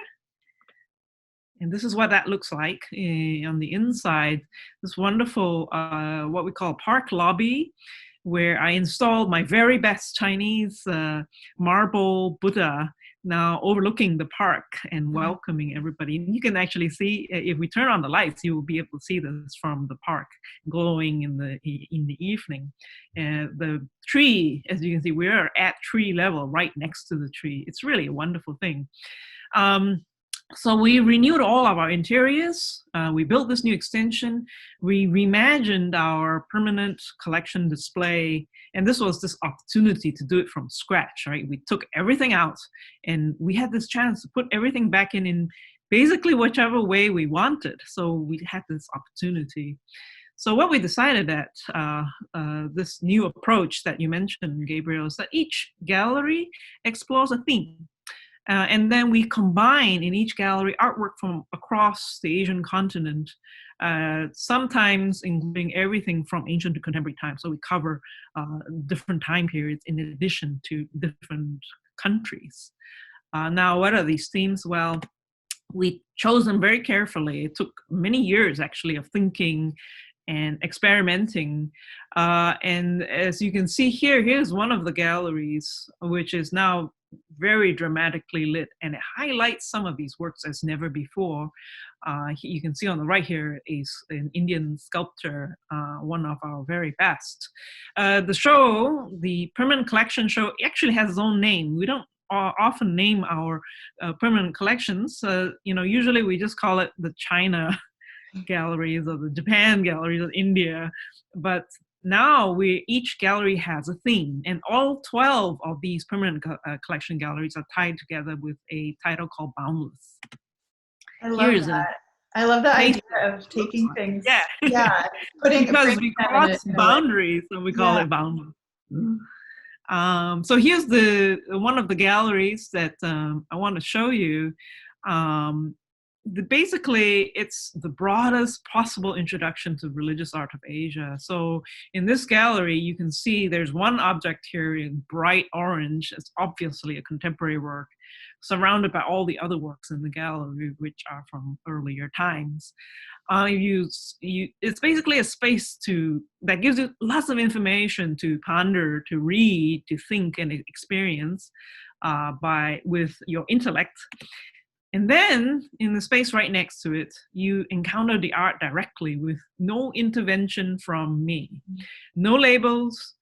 And this is what that looks like on the inside. This wonderful, what we call park lobby, where I installed my very best Chinese marble Buddha, now overlooking the park and welcoming everybody. And you can actually see, if we turn on the lights, you will be able to see this from the park glowing in the evening. The tree, as you can see, we are at tree level right next to the tree. It's really a wonderful thing. So we renewed all of our interiors. We built this new extension. We reimagined our permanent collection display. And this was this opportunity to do it from scratch, right? We took everything out and we had this chance to put everything back in basically whichever way we wanted. So we had this opportunity. So what we decided that this new approach that you mentioned, Gabriel, is that each gallery explores a theme. And then we combine in each gallery artwork from across the Asian continent, sometimes including everything from ancient to contemporary time. So we cover different time periods in addition to different countries. Now, what are these themes? Well, we chose them very carefully. It took many years, actually, of thinking and experimenting. And as you can see here, here's one of the galleries, which is now very dramatically lit, and it highlights some of these works as never before. You can see on the right here is an Indian sculptor, one of our very best. The show, the permanent collection show, actually has its own name. We don't often name our permanent collections. Usually we just call it the China galleries or the Japan galleries of India, but now each gallery has a theme, and all 12 of these permanent collection galleries are tied together with a title called Boundless. I love that. I love the idea of taking things. Yeah. Because we cross boundaries, so we call it Boundless. So here's one of the galleries that I want to show you. Basically, it's the broadest possible introduction to religious art of Asia. So in this gallery, you can see there's one object here in bright orange. It's obviously a contemporary work, surrounded by all the other works in the gallery, which are from earlier times. It's basically a space that gives you lots of information to ponder, to read, to think, and experience with your intellect. And then in the space right next to it, you encounter the art directly with no intervention from me. No labels,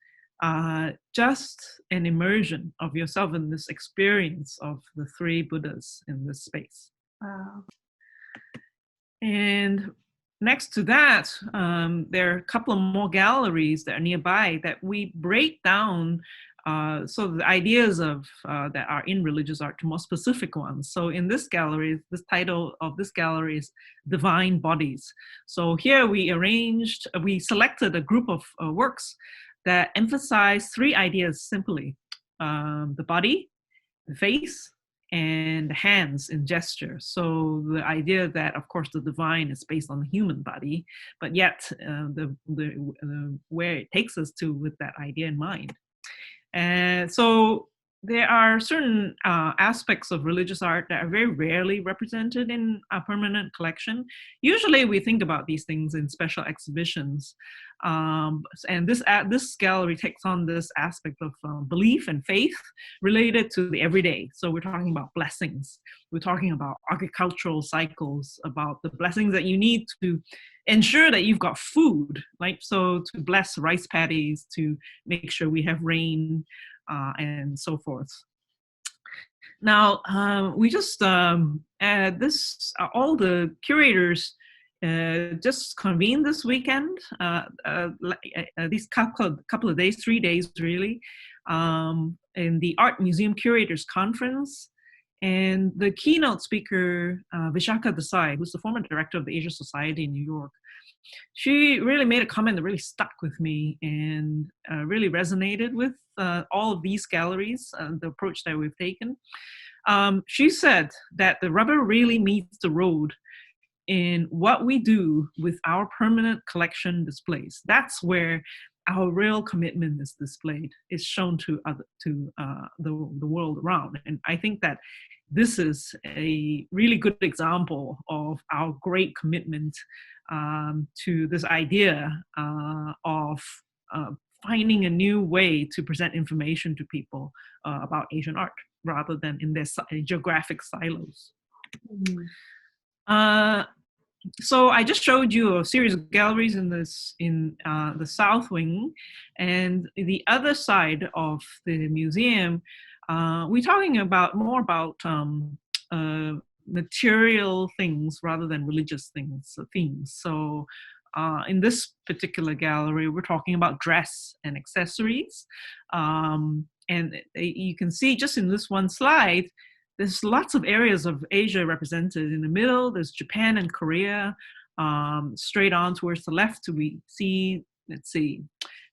just an immersion of yourself in this experience of the three Buddhas in this space. Wow. And next to that, there are a couple of more galleries that are nearby that we break down so the ideas that are in religious art to more specific ones. So in this gallery, the title of this gallery is Divine Bodies. So here we selected a group of works that emphasize three ideas simply: the body, the face, and the hands in gesture. So the idea that, of course, the divine is based on the human body, but yet where it takes us to with that idea in mind. And so there are certain aspects of religious art that are very rarely represented in a permanent collection. Usually we think about these things in special exhibitions. And this gallery takes on this aspect of belief and faith related to the everyday. So we're talking about blessings. We're talking about agricultural cycles, about the blessings that you need to ensure that you've got food, like so to bless rice paddies, to make sure we have rain, and so forth. Now, we just all the curators just convened this weekend, these couple of days, 3 days really, in the Art Museum Curators Conference. And the keynote speaker, Vishaka Desai, who's the former director of the Asia Society in New York, she really made a comment that really stuck with me and really resonated with all of these galleries, the approach that we've taken. She said that the rubber really meets the road in what we do with our permanent collection displays. That's where our real commitment is displayed, is shown to the world around. And I think that this is a really good example of our great commitment to this idea of finding a new way to present information to people about Asian art, rather than in their geographic silos. So I just showed you a series of galleries in the South Wing, and the other side of the museum, we're talking more about material things rather than religious themes. So in this particular gallery, we're talking about dress and accessories, and you can see just in this one slide, there's lots of areas of Asia represented. In the middle, there's Japan and Korea. Straight on towards the left, we see,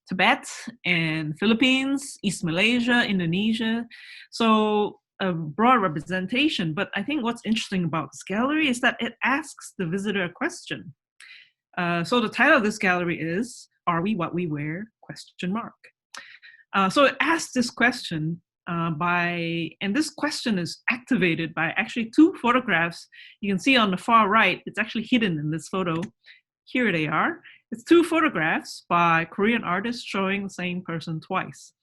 Tibet and Philippines, East Malaysia, Indonesia. So a broad representation. But I think what's interesting about this gallery is that it asks the visitor a question. So the title of this gallery is, "Are We What We Wear?" ? So it asks this question, and this question is activated by actually two photographs. You can see on the far right, it's actually hidden in this photo. Here they are. It's 2 photographs by Korean artists showing the same person twice.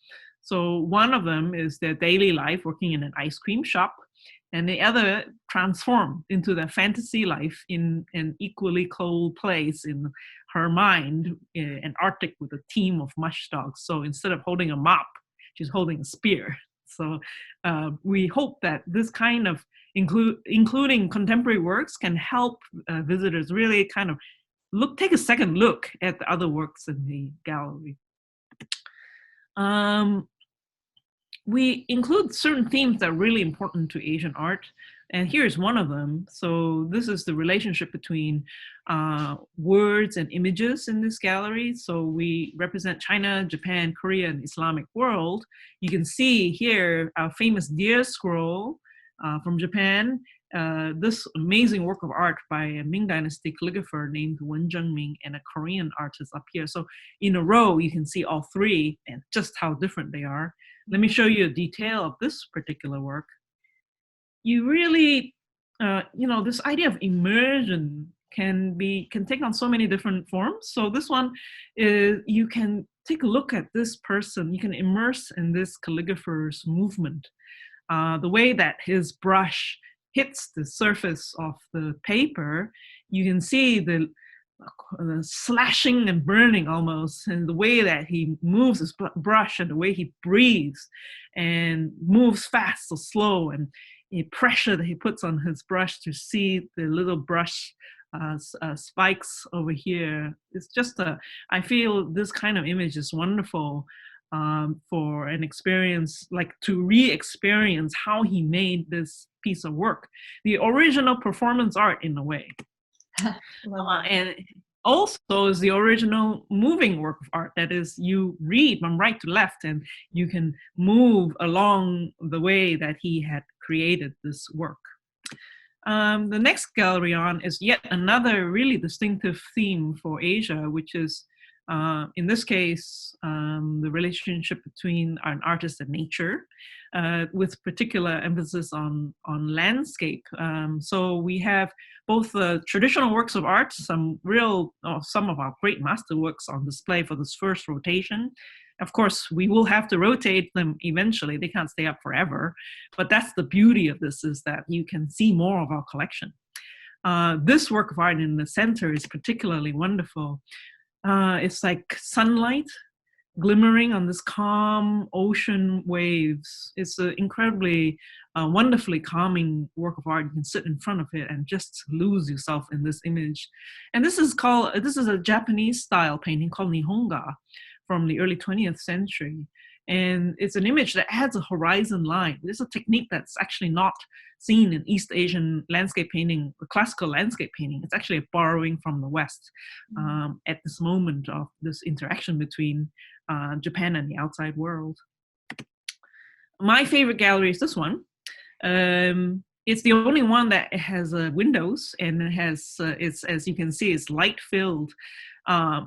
So one of them is their daily life working in an ice cream shop, and the other transformed into their fantasy life in an equally cold place in her mind, an Arctic with a team of mush dogs. So instead of holding a mop, she's holding a spear. So we hope that this kind of including contemporary works can help visitors really kind of take a second look at the other works in the gallery. We include certain themes that are really important to Asian art, and here's one of them. So this is the relationship between words and images in this gallery. So we represent China, Japan, Korea, and Islamic world. You can see here our famous deer scroll from Japan. This amazing work of art by a Ming Dynasty calligrapher named Wen Zhengming and a Korean artist up here. So in a row, you can see all 3 and just how different they are. Let me show you a detail of this particular work. You really, this idea of immersion can take on so many different forms. So this one is, you can take a look at this person, you can immerse in this calligrapher's movement. The way that his brush hits the surface of the paper, you can see the slashing and burning almost, and the way that he moves his brush and the way he breathes and moves fast or slow, and the pressure that he puts on his brush to see the little brush spikes over here. It's just I feel this kind of image is wonderful for an experience, like to re-experience how he made this piece of work, the original performance art in a way. And also is the original moving work of art. That is, you read from right to left and you can move along the way that he had created this work. The next gallery on is yet another really distinctive theme for Asia, which is in this case, the relationship between an artist and nature, with particular emphasis on landscape. So we have both traditional works of art, some of our great masterworks on display for this first rotation. Of course, we will have to rotate them eventually. They can't stay up forever. But that's the beauty of this, is that you can see more of our collection. This work of art in the center is particularly wonderful. It's like sunlight glimmering on this calm ocean waves. It's an incredibly, wonderfully calming work of art. You can sit in front of it and just lose yourself in this image. And this is a Japanese style painting called Nihonga from the early 20th century. And it's an image that adds a horizon line. This is a technique that's actually not seen in East Asian landscape painting, or classical landscape painting. It's actually a borrowing from the West at this moment of this interaction between Japan and the outside world. My favorite gallery is this one. It's the only one that has windows, and it has, it's, as you can see, it's light filled.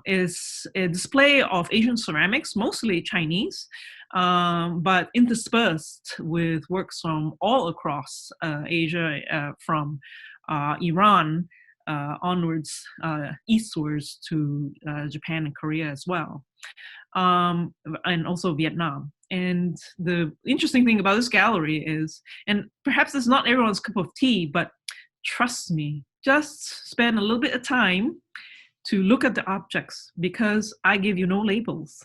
Is a display of Asian ceramics, mostly Chinese, but interspersed with works from all across Asia, from Iran onwards, eastwards to Japan and Korea as well, and also Vietnam. And the interesting thing about this gallery is, and perhaps it's not everyone's cup of tea, but trust me, just spend a little bit of time to look at the objects, because I give you no labels.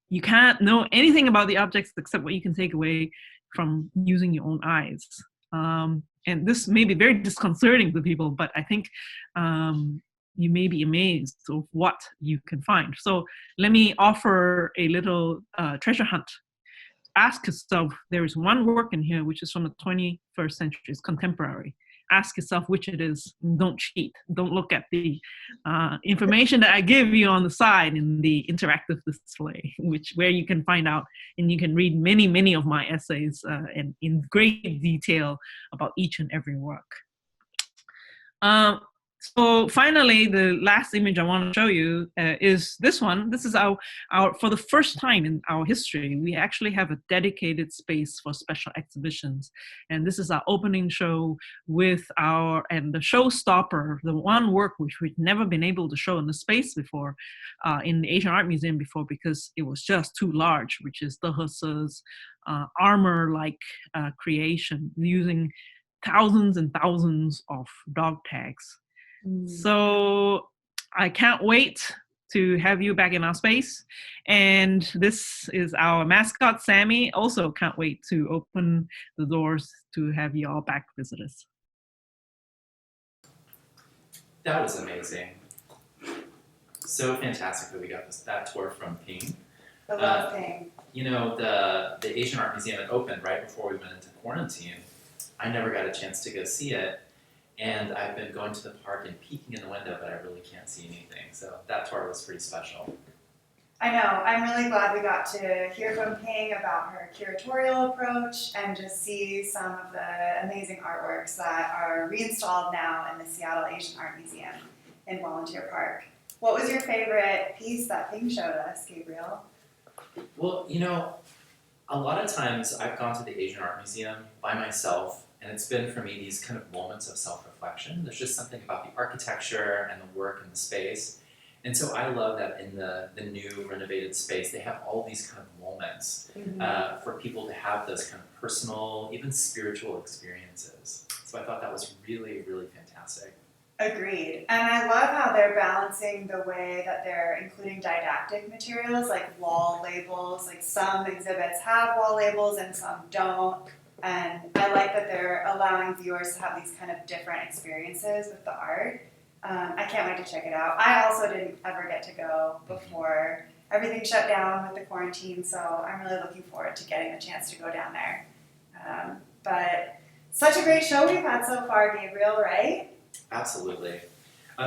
You can't know anything about the objects except what you can take away from using your own eyes. And this may be very disconcerting to people, but I think you may be amazed of what you can find. So let me offer a little treasure hunt. Ask yourself, there is one work in here which is from the 21st century, it's contemporary. Ask yourself which it is. Don't cheat. Don't look at the information that I give you on the side in the interactive display, where you can find out, and you can read many, many of my essays and in great detail about each and every work. So finally, the last image I want to show you is this one. This is our for the first time in our history, we actually have a dedicated space for special exhibitions. And this is our opening show with and the showstopper, the one work which we've never been able to show in the space before, in the Asian Art Museum before, because it was just too large, which is De He's armor-like creation using thousands and thousands of dog tags. So I can't wait to have you back in our space. And this is our mascot, Sammy. Also can't wait to open the doors to have you all back visit us. That was amazing. So fantastic that we got that tour from Ping. I love Ping. You know, the Asian Art Museum had opened right before we went into quarantine. I never got a chance to go see it. And I've been going to the park and peeking in the window, but I really can't see anything. So that tour was pretty special. I know. I'm really glad we got to hear from Ping about her curatorial approach and just see some of the amazing artworks that are reinstalled now in the Seattle Asian Art Museum in Volunteer Park. What was your favorite piece that Ping showed us, Gabriel? Well, you know, a lot of times I've gone to the Asian Art Museum by myself, and it's been for me these kind of moments of self-reflection. There's just something about the architecture and the work and the space. And so I love that in the new renovated space, they have all these kind of moments for people to have those kind of personal, even spiritual experiences. So I thought that was really, really fantastic. Agreed. And I love how they're balancing the way that they're including didactic materials like wall labels. Like some exhibits have wall labels and some don't. And I like that they're allowing viewers to have these kind of different experiences with the art. I can't wait to check it out. I also didn't ever get to go before everything shut down with the quarantine, so I'm really looking forward to getting a chance to go down there. But such a great show we've had so far, Gabriel, right? Absolutely.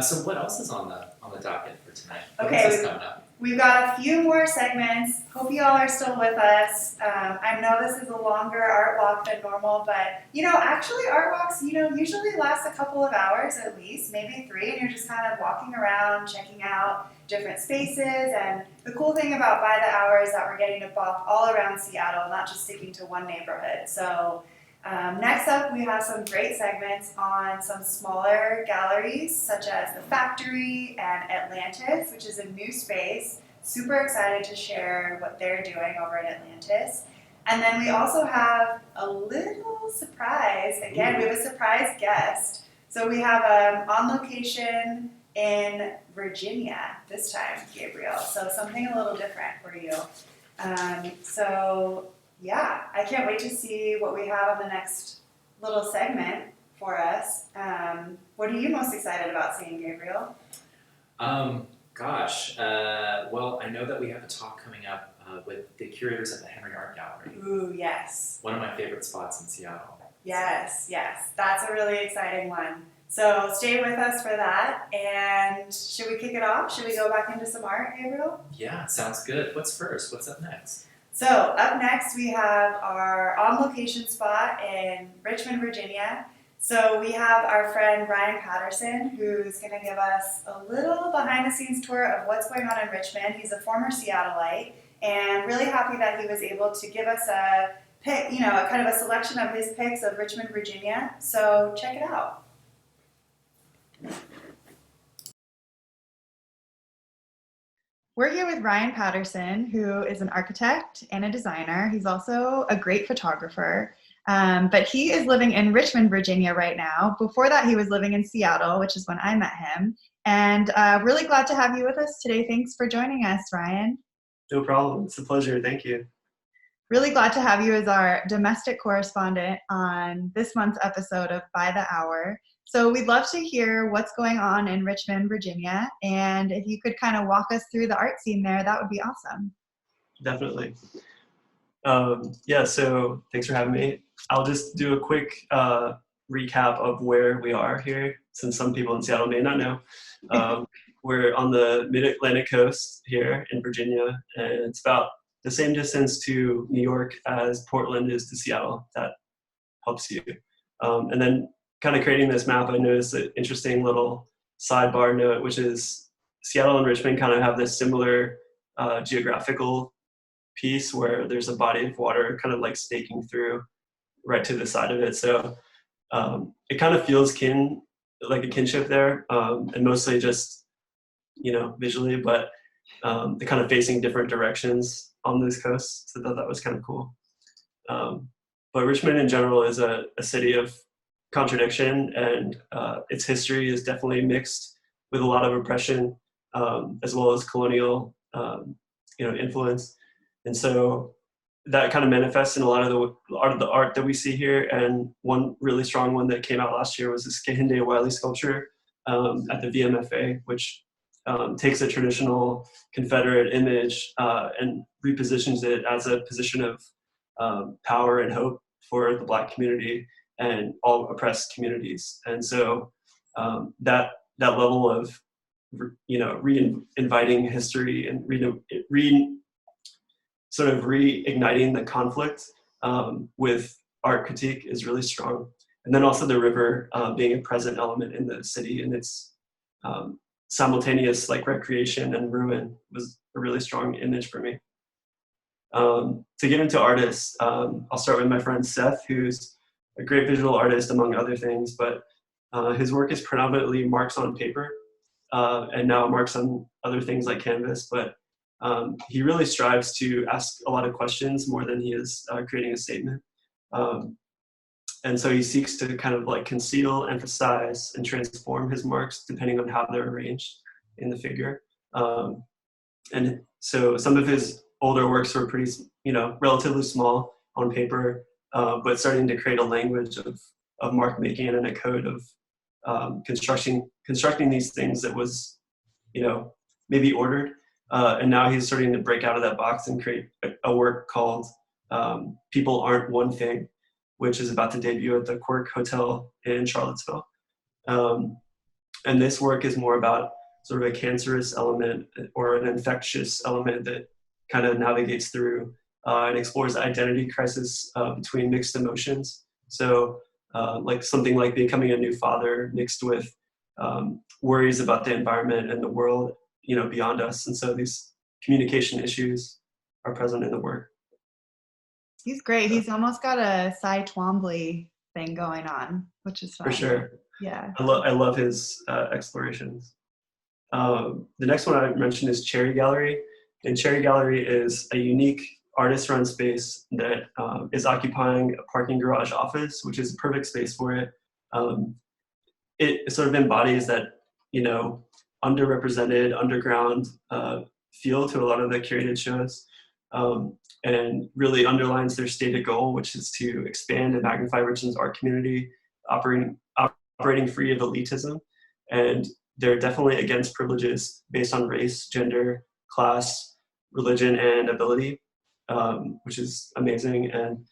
So what else is on the docket for tonight? Okay, What else is coming up? We've got a few more segments. Hope you all are still with us. I know this is a longer art walk than normal, but actually art walks, usually last a couple of hours at least, maybe 3, and you're just kind of walking around, checking out different spaces. And the cool thing about By the Hour is that we're getting to bop all around Seattle, not just sticking to one neighborhood. So next up, we have some great segments on some smaller galleries, such as The Factory and Atlantis, which is a new space. Super excited to share what they're doing over at Atlantis. And then we also have a little surprise. Again, we have a surprise guest. So we have on location in Virginia this time, Gabriel. So something a little different for you. Yeah, I can't wait to see what we have on the next little segment for us. What are you most excited about seeing, Gabriel? Well, I know that we have a talk coming up with the curators at the Henry Art Gallery. Ooh, yes. One of my favorite spots in Seattle. Yes. That's a really exciting one. So stay with us for that. And should we kick it off? Should we go back into some art, Gabriel? Yeah, sounds good. What's first? What's up next? So up next, we have our on-location spot in Richmond, Virginia. So we have our friend Ryan Patterson, who's going to give us a little behind-the-scenes tour of what's going on in Richmond. He's a former Seattleite, and really happy that he was able to give us a pick, a kind of a selection of his picks of Richmond, Virginia. So check it out. We're here with Ryan Patterson, who is an architect and a designer. He's also a great photographer, but he is living in Richmond, Virginia right now. Before that, he was living in Seattle, which is when I met him. And really glad to have you with us today. Thanks for joining us, Ryan. No problem. It's a pleasure. Thank you. Really glad to have you as our domestic correspondent on this month's episode of By the Hour. So we'd love to hear what's going on in Richmond, Virginia, and if you could kind of walk us through the art scene there, that would be awesome. Definitely. So thanks for having me. I'll just do a quick recap of where we are here, since some people in Seattle may not know. We're on the mid-Atlantic coast here in Virginia, and it's about the same distance to New York as Portland is to Seattle. That helps you. And then kind of creating this map, I noticed an interesting little sidebar note, which is Seattle and Richmond kind of have this similar geographical piece where there's a body of water kind of like snaking through right to the side of it. So it kind of feels like a kinship there, and mostly just, visually, but they're kind of facing different directions on those coasts. So that was kind of cool. But Richmond in general is a city of contradiction, and its history is definitely mixed with a lot of oppression, as well as colonial, influence. And so that kind of manifests in a lot of the art that we see here. And one really strong one that came out last year was this Kehinde Wiley sculpture at the VMFA, which takes a traditional Confederate image and repositions it as a position of power and hope for the Black community and all oppressed communities. And so that level of re-inviting history and sort of reigniting the conflict with art critique is really strong. And then also the river being a present element in the city, and its simultaneous like recreation and ruin was a really strong image for me. To get into artists, I'll start with my friend Seth, who's a great visual artist among other things, but his work is predominantly marks on paper, and now marks on other things like canvas, but he really strives to ask a lot of questions more than he is creating a statement. And so he seeks to kind of like conceal, emphasize, and transform his marks depending on how they're arranged in the figure. And so some of his older works were pretty, relatively small on paper, but starting to create a language of mark making and a code of constructing these things that was, maybe ordered. And now he's starting to break out of that box and create a work called People Aren't One Thing, which is about to debut at the Quirk Hotel in Charlottesville. And this work is more about sort of a cancerous element or an infectious element that kind of navigates through and explores identity crisis between mixed emotions. So like something like becoming a new father mixed with worries about the environment and the world, beyond us. And so these communication issues are present in the work. He's great. He's almost got a Cy Twombly thing going on, which is fun. For sure. Yeah. I love his explorations. The next one I mentioned is Cherry Gallery. And Cherry Gallery is a unique artist-run space that is occupying a parking garage office, which is a perfect space for it. It sort of embodies that, underrepresented, underground feel to a lot of the curated shows, and really underlines their stated goal, which is to expand and magnify Richmond's art community, operating free of elitism. And they're definitely against privileges based on race, gender, class, religion, and ability, which is amazing. And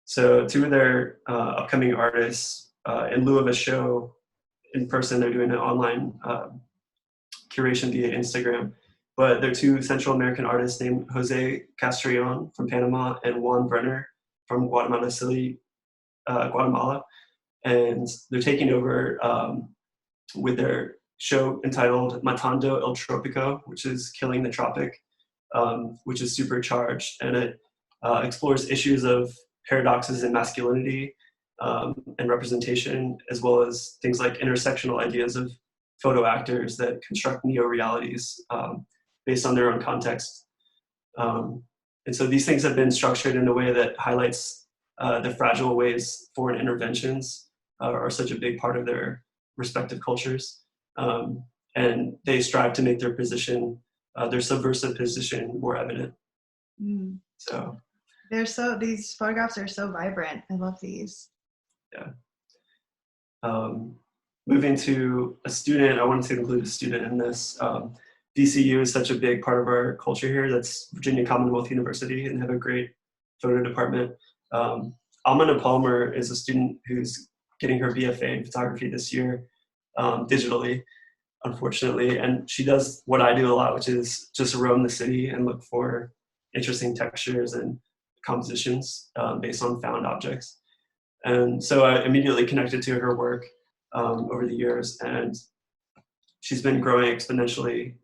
so two of their upcoming artists, in lieu of a show in person, they're doing an online curation via Instagram. But they're two Central American artists named Jose Castrillon from Panama and Juan Brenner from Guatemala City, Guatemala. And they're taking over with their show entitled Matando el Tropico, which is Killing the Tropic, which is supercharged. And it explores issues of paradoxes in masculinity and representation, as well as things like intersectional ideas of photo actors that construct neo-realities based on their own context. And so these things have been structured in a way that highlights the fragile ways foreign interventions are such a big part of their respective cultures. And they strive to make their position, their subversive position, more evident. Mm. So these photographs are so vibrant. I love these. Yeah. Moving to a student, I wanted to include a student in this. VCU is such a big part of our culture here. That's Virginia Commonwealth University, and have a great photo department. Almana Palmer is a student who's getting her BFA in photography this year, digitally, unfortunately. And she does what I do a lot, which is just roam the city and look for interesting textures and compositions based on found objects. And so I immediately connected to her work over the years, and she's been growing exponentially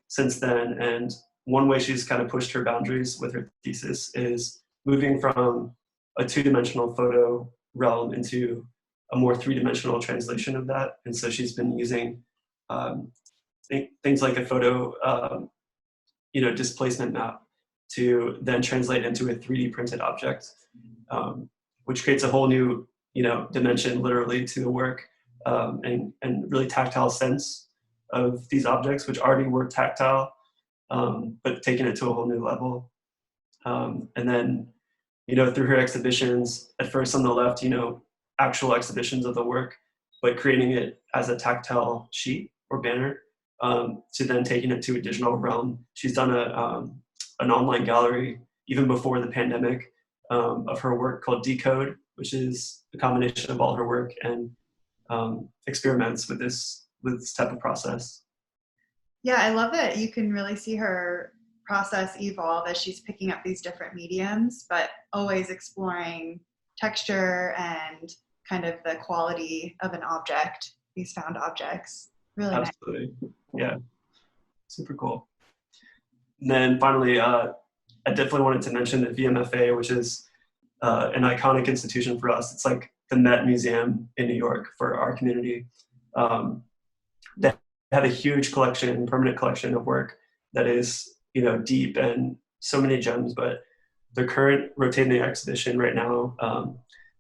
since then. And one way she's kind of pushed her boundaries with her thesis is moving from a two-dimensional photo realm into a more three-dimensional translation of that. And so she's been using things like a photo, displacement map to then translate into a 3D printed object, which creates a whole new, dimension literally to the work, and really tactile sense of these objects, which already were tactile, but taking it to a whole new level. And then, through her exhibitions, at first on the left, actual exhibitions of the work, but creating it as a tactile sheet or banner, to then taking it to a digital realm. She's done an online gallery even before the pandemic, of her work called Decode, which is a combination of all her work and experiments with this type of process. Yeah, I love that you can really see her process evolve as she's picking up these different mediums, but always exploring texture and kind of the quality of an object, these found objects. Really nice. Absolutely. Yeah. Super cool. And then finally, I definitely wanted to mention the VMFA, which is an iconic institution for us. It's like the Met Museum in New York for our community. They have a huge collection, permanent collection of work that is, deep and so many gems, but the current rotating exhibition right now,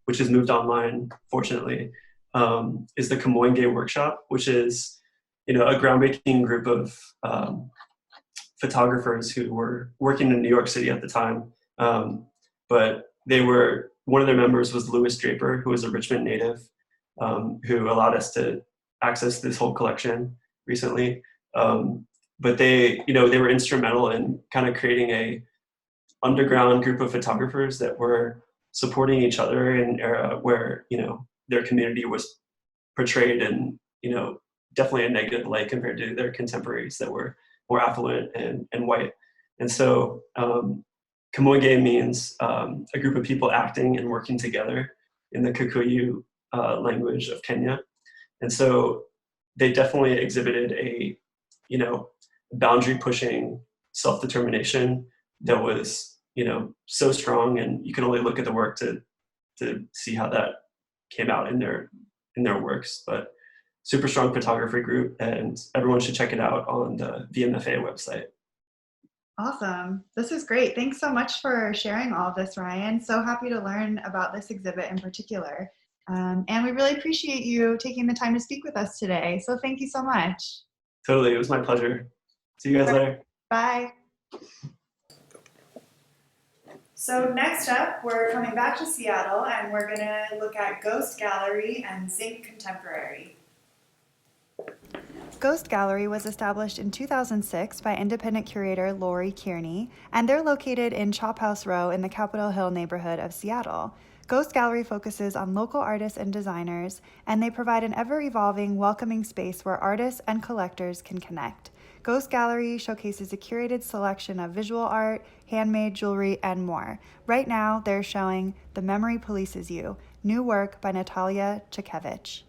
which has moved online, fortunately, is the Kamoinge Workshop, which is, a groundbreaking group of photographers who were working in New York City at the time. But one of their members was Louis Draper, who was a Richmond native, who allowed us to access this whole collection recently. But they were instrumental in kind of creating a underground group of photographers that were supporting each other in an era where, their community was portrayed in, definitely a negative light compared to their contemporaries that were more affluent and white. And so Kamoinge means a group of people acting and working together in the Kikuyu language of Kenya. And so they definitely exhibited a, boundary pushing self-determination that was, so strong, and you can only look at the work to see how that came out in their works. But super strong photography group, and everyone should check it out on the VMFA website. Awesome. This is great. Thanks so much for sharing all of this, Ryan. So happy to learn about this exhibit in particular. And we really appreciate you taking the time to speak with us today. So thank you so much. Totally. It was my pleasure. See you guys later. Bye. So next up, we're coming back to Seattle, and we're going to look at Ghost Gallery and Zinc Contemporary. Ghost Gallery was established in 2006 by independent curator Lori Kearney, and they're located in Chop House Row in the Capitol Hill neighborhood of Seattle. Ghost Gallery focuses on local artists and designers, and they provide an ever-evolving, welcoming space where artists and collectors can connect. Ghost Gallery showcases a curated selection of visual art, handmade jewelry, and more. Right now, they're showing The Memory Polices You, new work by Natalia Chekevich.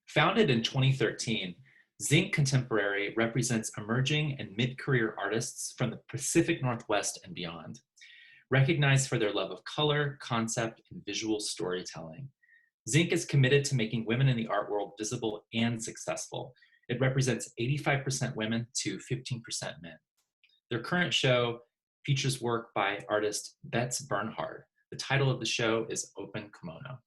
Founded in 2013, Zinc Contemporary represents emerging and mid-career artists from the Pacific Northwest and beyond, recognized for their love of color, concept, and visual storytelling. Zinc is committed to making women in the art world visible and successful. It represents 85% women to 15% men. Their current show features work by artist Betts Bernhard. The title of the show is Open Kimono.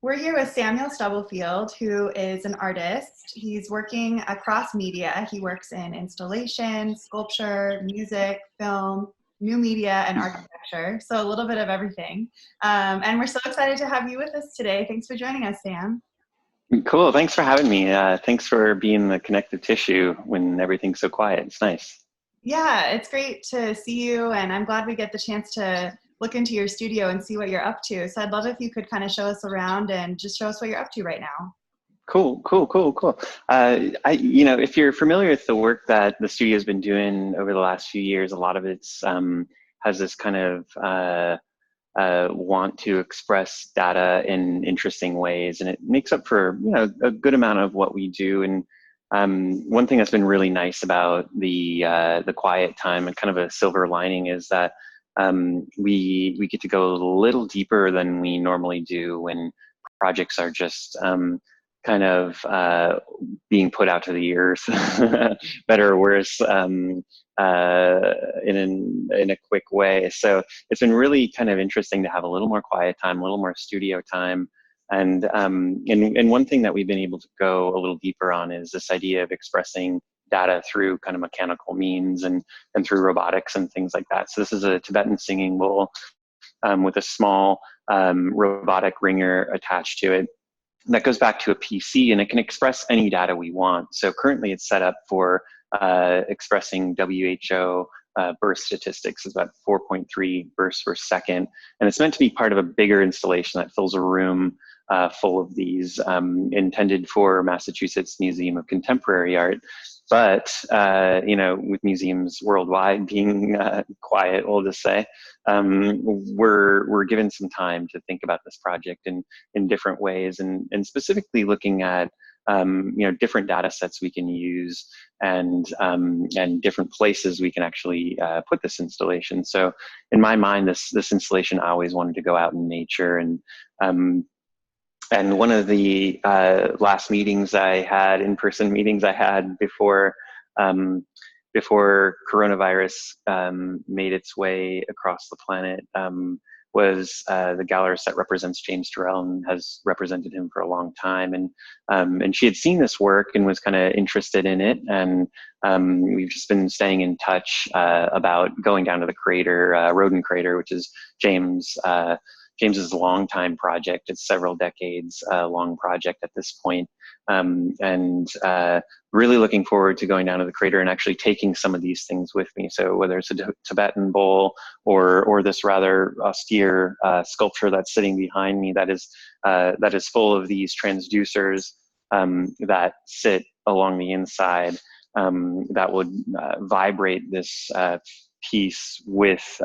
We're here with Samuel Stubblefield, who is an artist. He's working across media. He works in installation, sculpture, music, film, new media, and architecture. So a little bit of everything. And we're so excited to have you with us today. Thanks for joining us, Sam. Cool. Thanks for having me. Thanks for being the connective tissue when everything's so quiet. It's nice. Yeah, it's great to see you, and I'm glad we get the chance to look into your studio and see what you're up to. So I'd love if you could kind of show us around and just show us what you're up to right now. Cool. If you're familiar with the work that the studio's been doing over the last few years, a lot of it's has this kind of want to express data in interesting ways, and it makes up for a good amount of what we do. And one thing that's been really nice about the quiet time and kind of a silver lining is that we get to go a little deeper than we normally do when projects are just kind of being put out to the earth, better or worse, in a quick way. So it's been really kind of interesting to have a little more quiet time, a little more studio time. And one thing that we've been able to go a little deeper on is this idea of expressing data through kind of mechanical means and through robotics and things like that. So this is a Tibetan singing bowl with a small robotic ringer attached to it that goes back to a PC, and it can express any data we want. So currently it's set up for expressing WHO birth statistics. It's about 4.3 births per second. And it's meant to be part of a bigger installation that fills a room full of these, intended for Massachusetts Museum of Contemporary Art. But, with museums worldwide being quiet, we'll just say, we're given some time to think about this project in different ways, and specifically looking at different data sets we can use and different places we can actually put this installation. So in my mind, this installation, I always wanted to go out in nature, and one of the last meetings I had, in-person meetings I had before coronavirus made its way across the planet, was the gallerist that represents James Turrell and has represented him for a long time. And she had seen this work and was kind of interested in it. And we've just been staying in touch about going down to the crater, Roden Crater, which is James's longtime project. It's several decades long project at this point. And really looking forward to going down to the crater and actually taking some of these things with me. So whether it's a Tibetan bowl or this rather austere sculpture that's sitting behind me that is full of these transducers that sit along the inside that would vibrate this piece with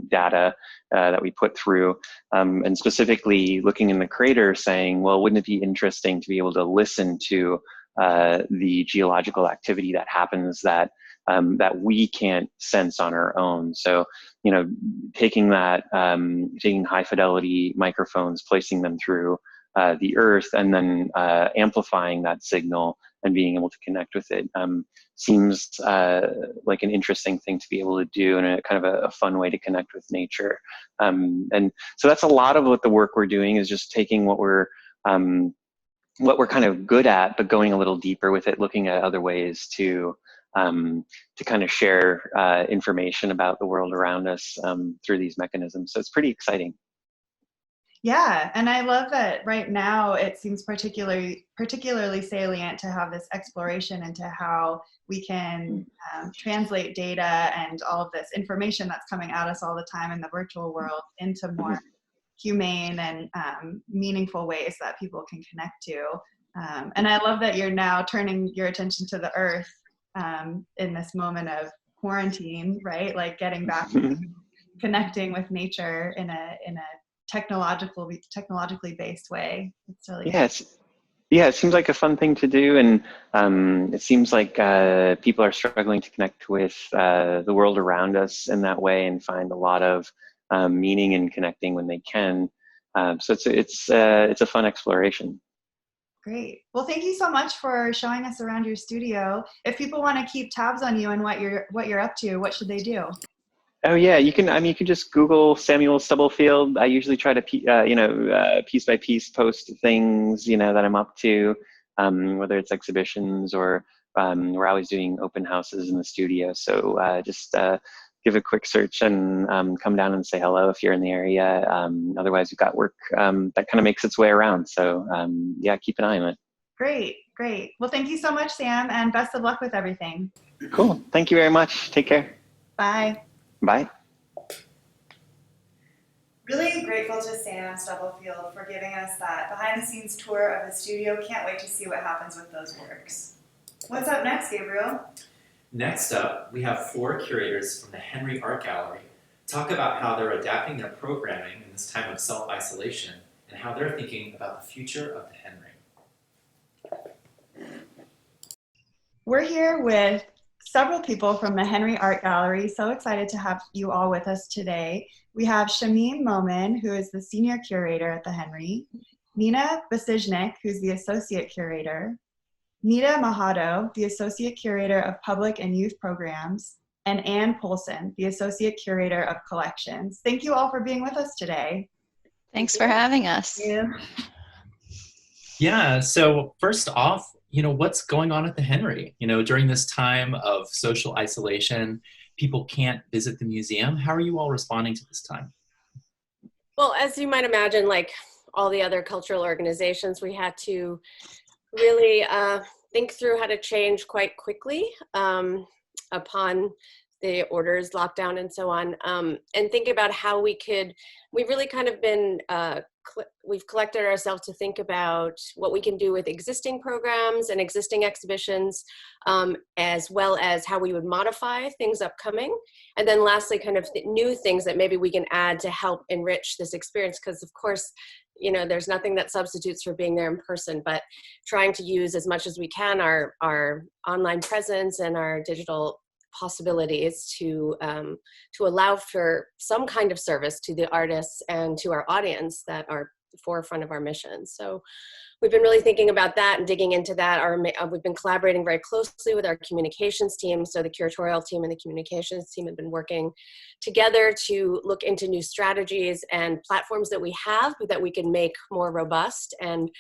data that we put through, and specifically looking in the crater saying, well, wouldn't it be interesting to be able to listen to the geological activity that happens that we can't sense on our own. So, taking high fidelity microphones, placing them through the earth, and then amplifying that signal and being able to connect with it seems like an interesting thing to be able to do, and a kind of a fun way to connect with nature. And so that's a lot of what the work we're doing is, just taking what we're kind of good at, but going a little deeper with it, looking at other ways to kind of share information about the world around us through these mechanisms. So it's pretty exciting. Yeah, and I love that right now it seems particularly salient to have this exploration into how we can translate data and all of this information that's coming at us all the time in the virtual world into more humane and meaningful ways that people can connect to. And I love that you're now turning your attention to the earth in this moment of quarantine, right? Like getting back to connecting with nature in a technologically based way. It's really it seems like a fun thing to do, and it seems like people are struggling to connect with the world around us in that way and find a lot of meaning in connecting when they can. So it's a fun exploration. Great. Well, thank you so much for showing us around your studio. If people want to keep tabs on you and what you're up to, what should they do? Oh yeah, you can just Google Samuel Stubblefield. I usually try to piece by piece post things that I'm up to, whether it's exhibitions or we're always doing open houses in the studio. So just give a quick search and come down and say hello if you're in the area. Otherwise, we've got work that kind of makes its way around. So yeah, keep an eye on it. Great. Well, thank you so much, Sam, and best of luck with everything. Cool. Thank you very much. Take care. Bye. Bye. Really grateful to Sam Stubblefield for giving us that behind-the-scenes tour of his studio. Can't wait to see what happens with those works. What's up next, Gabriel? Next up, we have 4 curators from the Henry Art Gallery talk about how they're adapting their programming in this time of self-isolation and how they're thinking about the future of the Henry. We're here with several people from the Henry Art Gallery. So excited to have you all with us today. We have Shamim Momin, who is the senior curator at the Henry, Nina Basijnik, who's the associate curator, Nita Mahado, the associate curator of public and youth programs, and Ann Polson, the associate curator of collections. Thank you all for being with us today. Thanks for having us. Yeah, so first off, what's going on at the Henry? During this time of social isolation, people can't visit the museum. How are you all responding to this time? Well, as you might imagine, like all the other cultural organizations, we had to really think through how to change quite quickly upon the orders, lockdown, and so on, and think about how we've really kind of been, we've collected ourselves to think about what we can do with existing programs and existing exhibitions, as well as how we would modify things upcoming. And then lastly, kind of new things that maybe we can add to help enrich this experience, because of course, there's nothing that substitutes for being there in person, but trying to use as much as we can our online presence and our digital possibilities to allow for some kind of service to the artists and to our audience that are the forefront of our mission. So we've been really thinking about that and digging into that. We've been collaborating very closely with our communications team. So the curatorial team and the communications team have been working together to look into new strategies and platforms that we have that we can make more robust and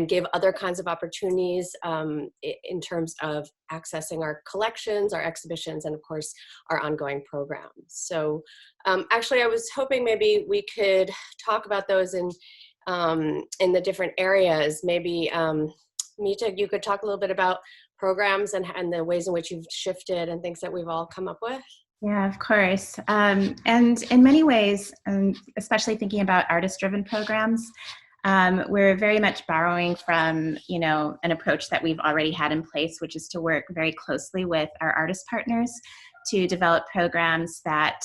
give other kinds of opportunities in terms of accessing our collections, our exhibitions, and of course, our ongoing programs. So actually, I was hoping maybe we could talk about those in the different areas. Maybe Mita, you could talk a little bit about programs and the ways in which you've shifted and things that we've all come up with. Yeah, of course. And in many ways, especially thinking about artist-driven programs, we're very much borrowing from, an approach that we've already had in place, which is to work very closely with our artist partners to develop programs that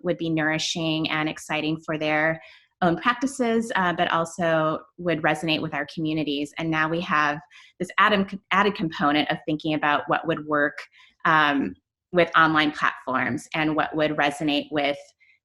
would be nourishing and exciting for their own practices, but also would resonate with our communities. And now we have this added component of thinking about what would work with online platforms and what would resonate with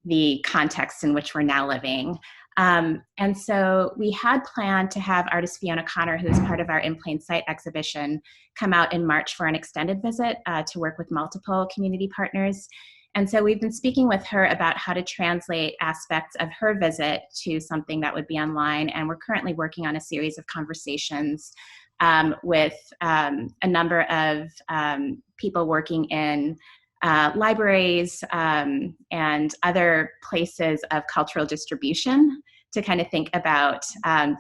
the context in which we're now living. And so we had planned to have artist Fiona Connor, who is part of our In Plain Sight exhibition, come out in March for an extended visit to work with multiple community partners. And so we've been speaking with her about how to translate aspects of her visit to something that would be online. And we're currently working on a series of conversations with a number of people working in libraries and other places of cultural distribution to kind of think about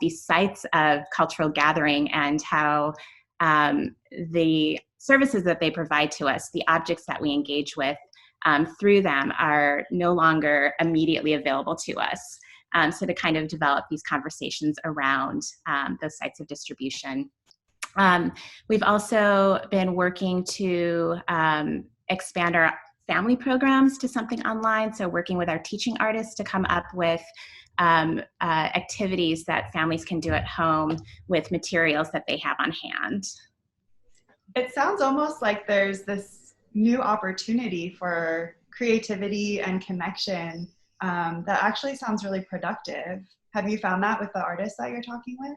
these sites of cultural gathering and how the services that they provide to us, the objects that we engage with through them, are no longer immediately available to us. So to kind of develop these conversations around those sites of distribution. We've also been working to expand our family programs to something online. So working with our teaching artists to come up with activities that families can do at home with materials that they have on hand. It sounds almost like there's this new opportunity for creativity and connection that actually sounds really productive. Have you found that with the artists that you're talking with?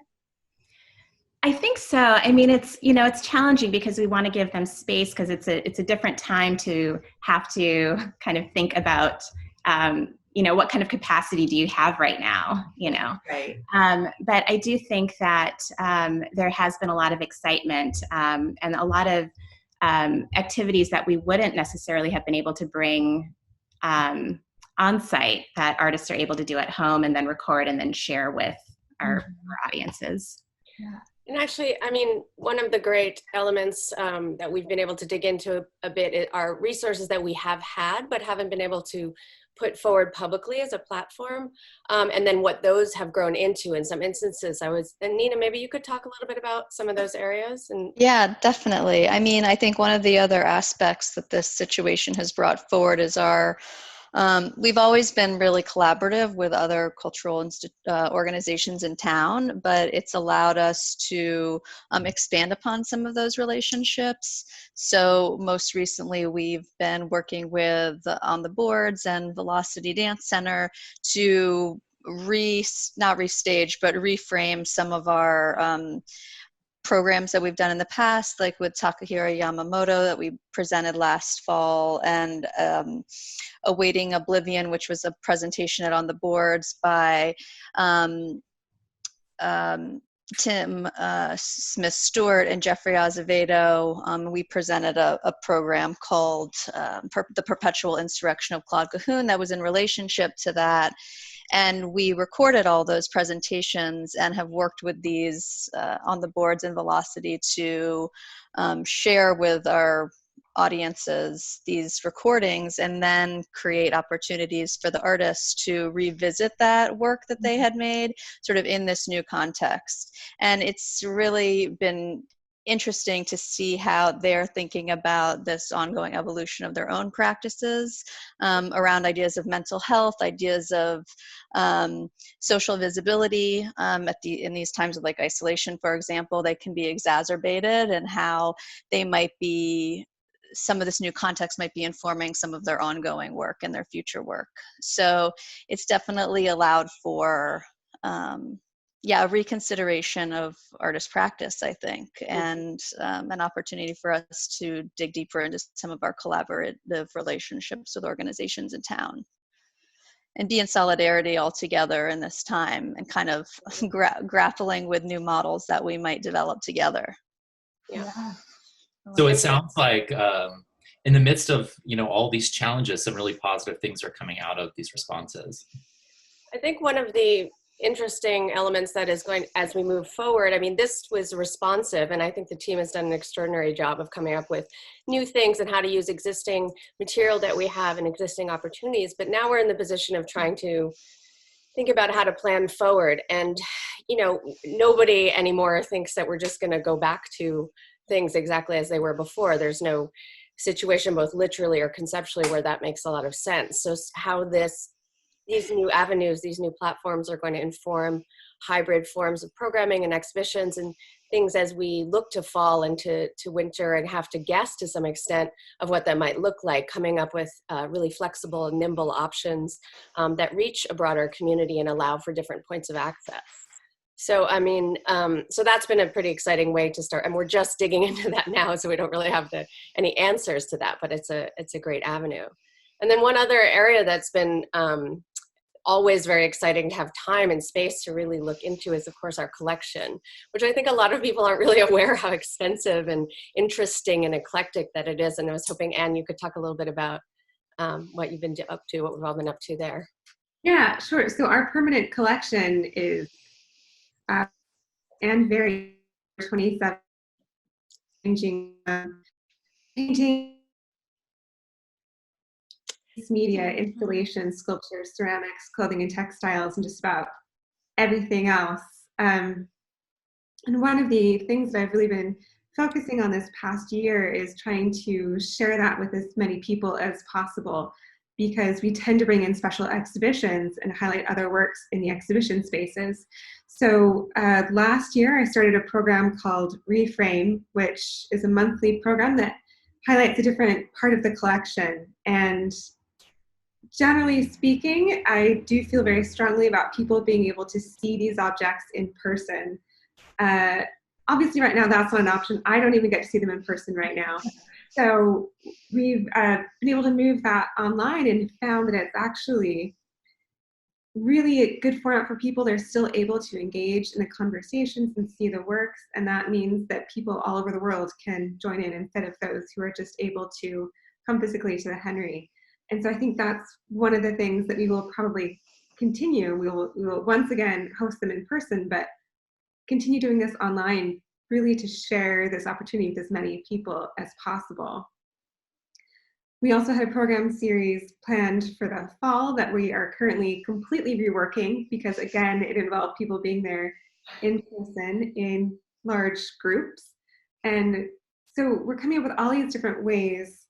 I think so. I mean, it's challenging because we want to give them space because it's a different time to have to kind of think about, what kind of capacity do you have right now, Right. But I do think that there has been a lot of excitement and a lot of activities that we wouldn't necessarily have been able to bring on site that artists are able to do at home and then record and then share with our audiences. And actually, I mean, one of the great elements that we've been able to dig into a bit are resources that we have had, but haven't been able to put forward publicly as a platform. And then what those have grown into in some instances. And Nina, maybe you could talk a little bit about some of those areas. And Yeah, definitely. I mean, I think one of the other aspects that this situation has brought forward is we've always been really collaborative with other cultural organizations in town, but it's allowed us to expand upon some of those relationships. So most recently, we've been working with On the Boards and Velocity Dance Center to not restage, but reframe some of our programs that we've done in the past, like with Takahiro Yamamoto that we presented last fall, and Awaiting Oblivion, which was a presentation at On the Boards by Tim Smith-Stewart and Jeffrey Azevedo. We presented a program called The Perpetual Insurrection of Claude Cahoon that was in relationship to that. And we recorded all those presentations and have worked with these On the Boards and Velocity to share with our audiences these recordings, and then create opportunities for the artists to revisit that work that they had made sort of in this new context. And it's really been interesting to see how they're thinking about this ongoing evolution of their own practices around ideas of mental health, ideas of social visibility in these times of like isolation, for example. They can be exacerbated, and how they might be, some of this new context might be informing some of their ongoing work and their future work. So it's definitely allowed for a reconsideration of artist practice, I think, and an opportunity for us to dig deeper into some of our collaborative relationships with organizations in town and be in solidarity all together in this time, and kind of grappling with new models that we might develop together. Yeah. So it sounds like in the midst of all these challenges, some really positive things are coming out of these responses. I think one of the interesting elements that is going, as we move forward, I mean, this was responsive, and I think the team has done an extraordinary job of coming up with new things and how to use existing material that we have and existing opportunities. But now we're in the position of trying to think about how to plan forward. And, nobody anymore thinks that we're just going to go back to things exactly as they were before. There's no situation, both literally or conceptually, where that makes a lot of sense. So how these new avenues, these new platforms are going to inform hybrid forms of programming and exhibitions and things as we look to fall into winter and have to guess to some extent of what that might look like, coming up with really flexible and nimble options that reach a broader community and allow for different points of access. So, I mean, so that's been a pretty exciting way to start. And we're just digging into that now, so we don't really have any answers to that, but it's a great avenue. And then one other area that's been always very exciting to have time and space to really look into is, of course, our collection, which I think a lot of people aren't really aware how extensive and interesting and eclectic that it is. And I was hoping, Anne, you could talk a little bit about what you've been up to, what we've all been up to there. Yeah, sure. So our permanent collection is and very 27 ranging painting, media, installations, sculptures, ceramics, clothing and textiles, and just about everything else. And one of the things that I've really been focusing on this past year is trying to share that with as many people as possible, because we tend to bring in special exhibitions and highlight other works in the exhibition spaces. So last year I started a program called Reframe, which is a monthly program that highlights a different part of the collection. And generally speaking, I do feel very strongly about people being able to see these objects in person. Obviously right now that's not an option. I don't even get to see them in person right now. So we've been able to move that online and found that it's actually really a good format for people. They're still able to engage in the conversations and see the works, and that means that people all over the world can join in instead of those who are just able to come physically to the Henry. And so I think that's one of the things that we will probably continue. We will once again host them in person, but continue doing this online, really to share this opportunity with as many people as possible. We also had a program series planned for the fall that we are currently completely reworking because, again, it involved people being there in person in large groups. And so we're coming up with all these different ways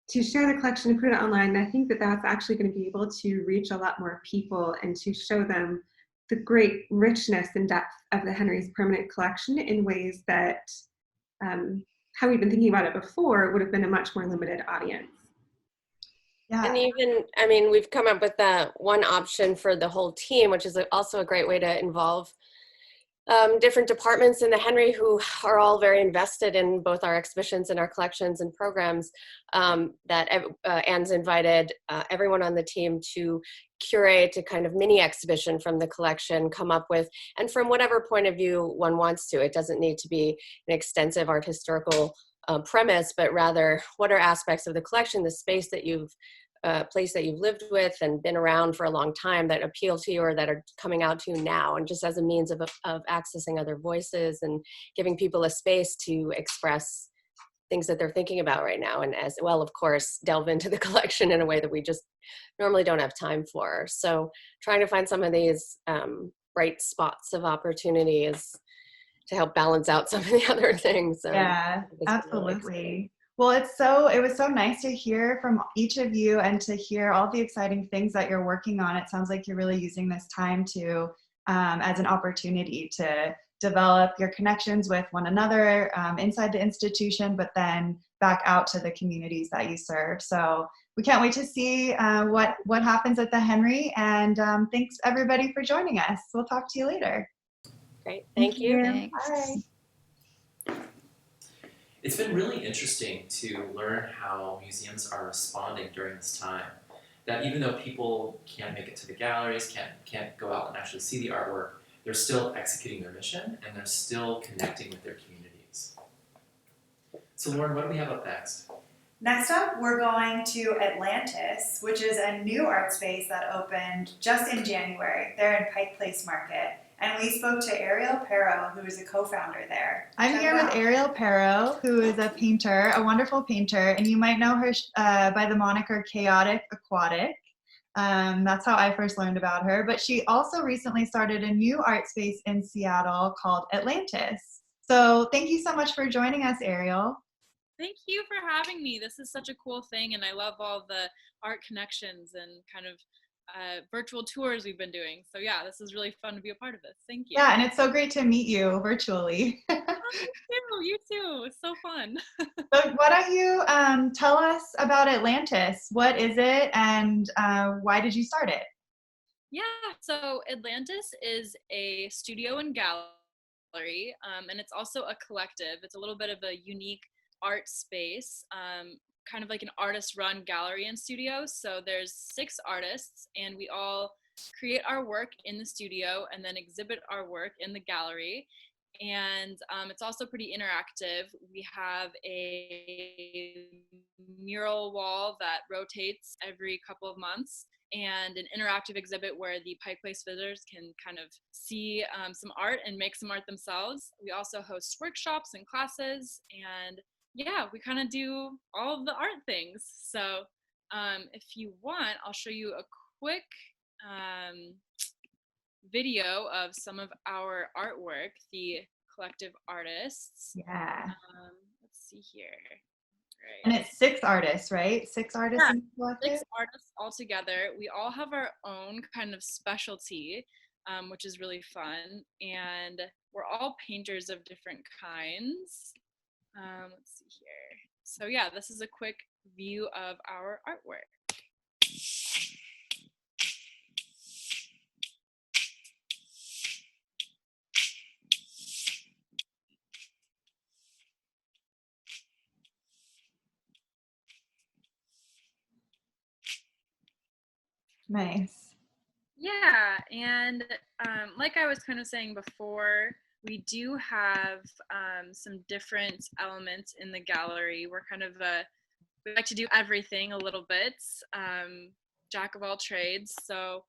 to share the collection and put it online. And I think that that's actually going to be able to reach a lot more people and to show them the great richness and depth of the Henry's permanent collection in ways that, how we've been thinking about it before, would have been a much more limited audience. Yeah. And even, I mean, we've come up with one option for the whole team, which is also a great way to involve different departments in the Henry who are all very invested in both our exhibitions and our collections and programs, that Anne's invited everyone on the team to curate a kind of mini exhibition from the collection, come up with, and from whatever point of view one wants to. It doesn't need to be an extensive art historical premise, but rather what are aspects of the collection, the space that you've place that you've lived with and been around for a long time that appeal to you or that are coming out to you now, and just as a means of accessing other voices and giving people a space to express things that they're thinking about right now, and as well, of course, delve into the collection in a way that we just normally don't have time for. So trying to find some of these bright spots of opportunity is to help balance out some of the other things. Yeah, absolutely. Well, it was so nice to hear from each of you and to hear all the exciting things that you're working on. It sounds like you're really using this time to, as an opportunity to develop your connections with one another inside the institution, but then back out to the communities that you serve. So we can't wait to see what happens at the Henry. And thanks everybody for joining us. We'll talk to you later. Great, thank you. Bye. It's been really interesting to learn how museums are responding during this time. That even though people can't make it to the galleries, can't go out and actually see the artwork, they're still executing their mission and they're still connecting with their communities. So Lauren, what do we have up next? Next up, we're going to Atlantis, which is a new art space that opened just in January. They're in Pike Place Market. And we spoke to Ariel Perro, who is a co-founder there. I'm here with Ariel Perro, who is a painter, a wonderful painter, and you might know her by the moniker Chaotic Aquatic. That's how I first learned about her. But she also recently started a new art space in Seattle called Atlantis. So thank you so much for joining us, Ariel. Thank you for having me. This is such a cool thing, and I love all the art connections and kind of virtual tours we've been doing. So yeah, this is really fun to be a part of this. Thank you. Yeah, and it's so great to meet you virtually. You too. It's so fun. So why don't you tell us about Atlantis? What is it, and why did you start it? Yeah, so Atlantis is a studio and gallery, and it's also a collective. It's a little bit of a unique art space, kind of like an artist-run gallery and studio. So there's 6 artists, and we all create our work in the studio and then exhibit our work in the gallery. And it's also pretty interactive. We have a mural wall that rotates every couple of months, and an interactive exhibit where the Pike Place visitors can kind of see some art and make some art themselves. We also host workshops and classes, and yeah, we kind of do all of the art things. So if you want, I'll show you a quick video of some of our artwork, the collective artists. Yeah. Let's see here. Right. And it's 6 artists, right? 6 artists in the collective? 6 artists all together. We all have our own kind of specialty, which is really fun. And we're all painters of different kinds. Let's see here. So yeah, this is a quick view of our artwork. Nice. Yeah, and like I was kind of saying before, we do have some different elements in the gallery. We're kind of we like to do everything a little bit, jack of all trades. So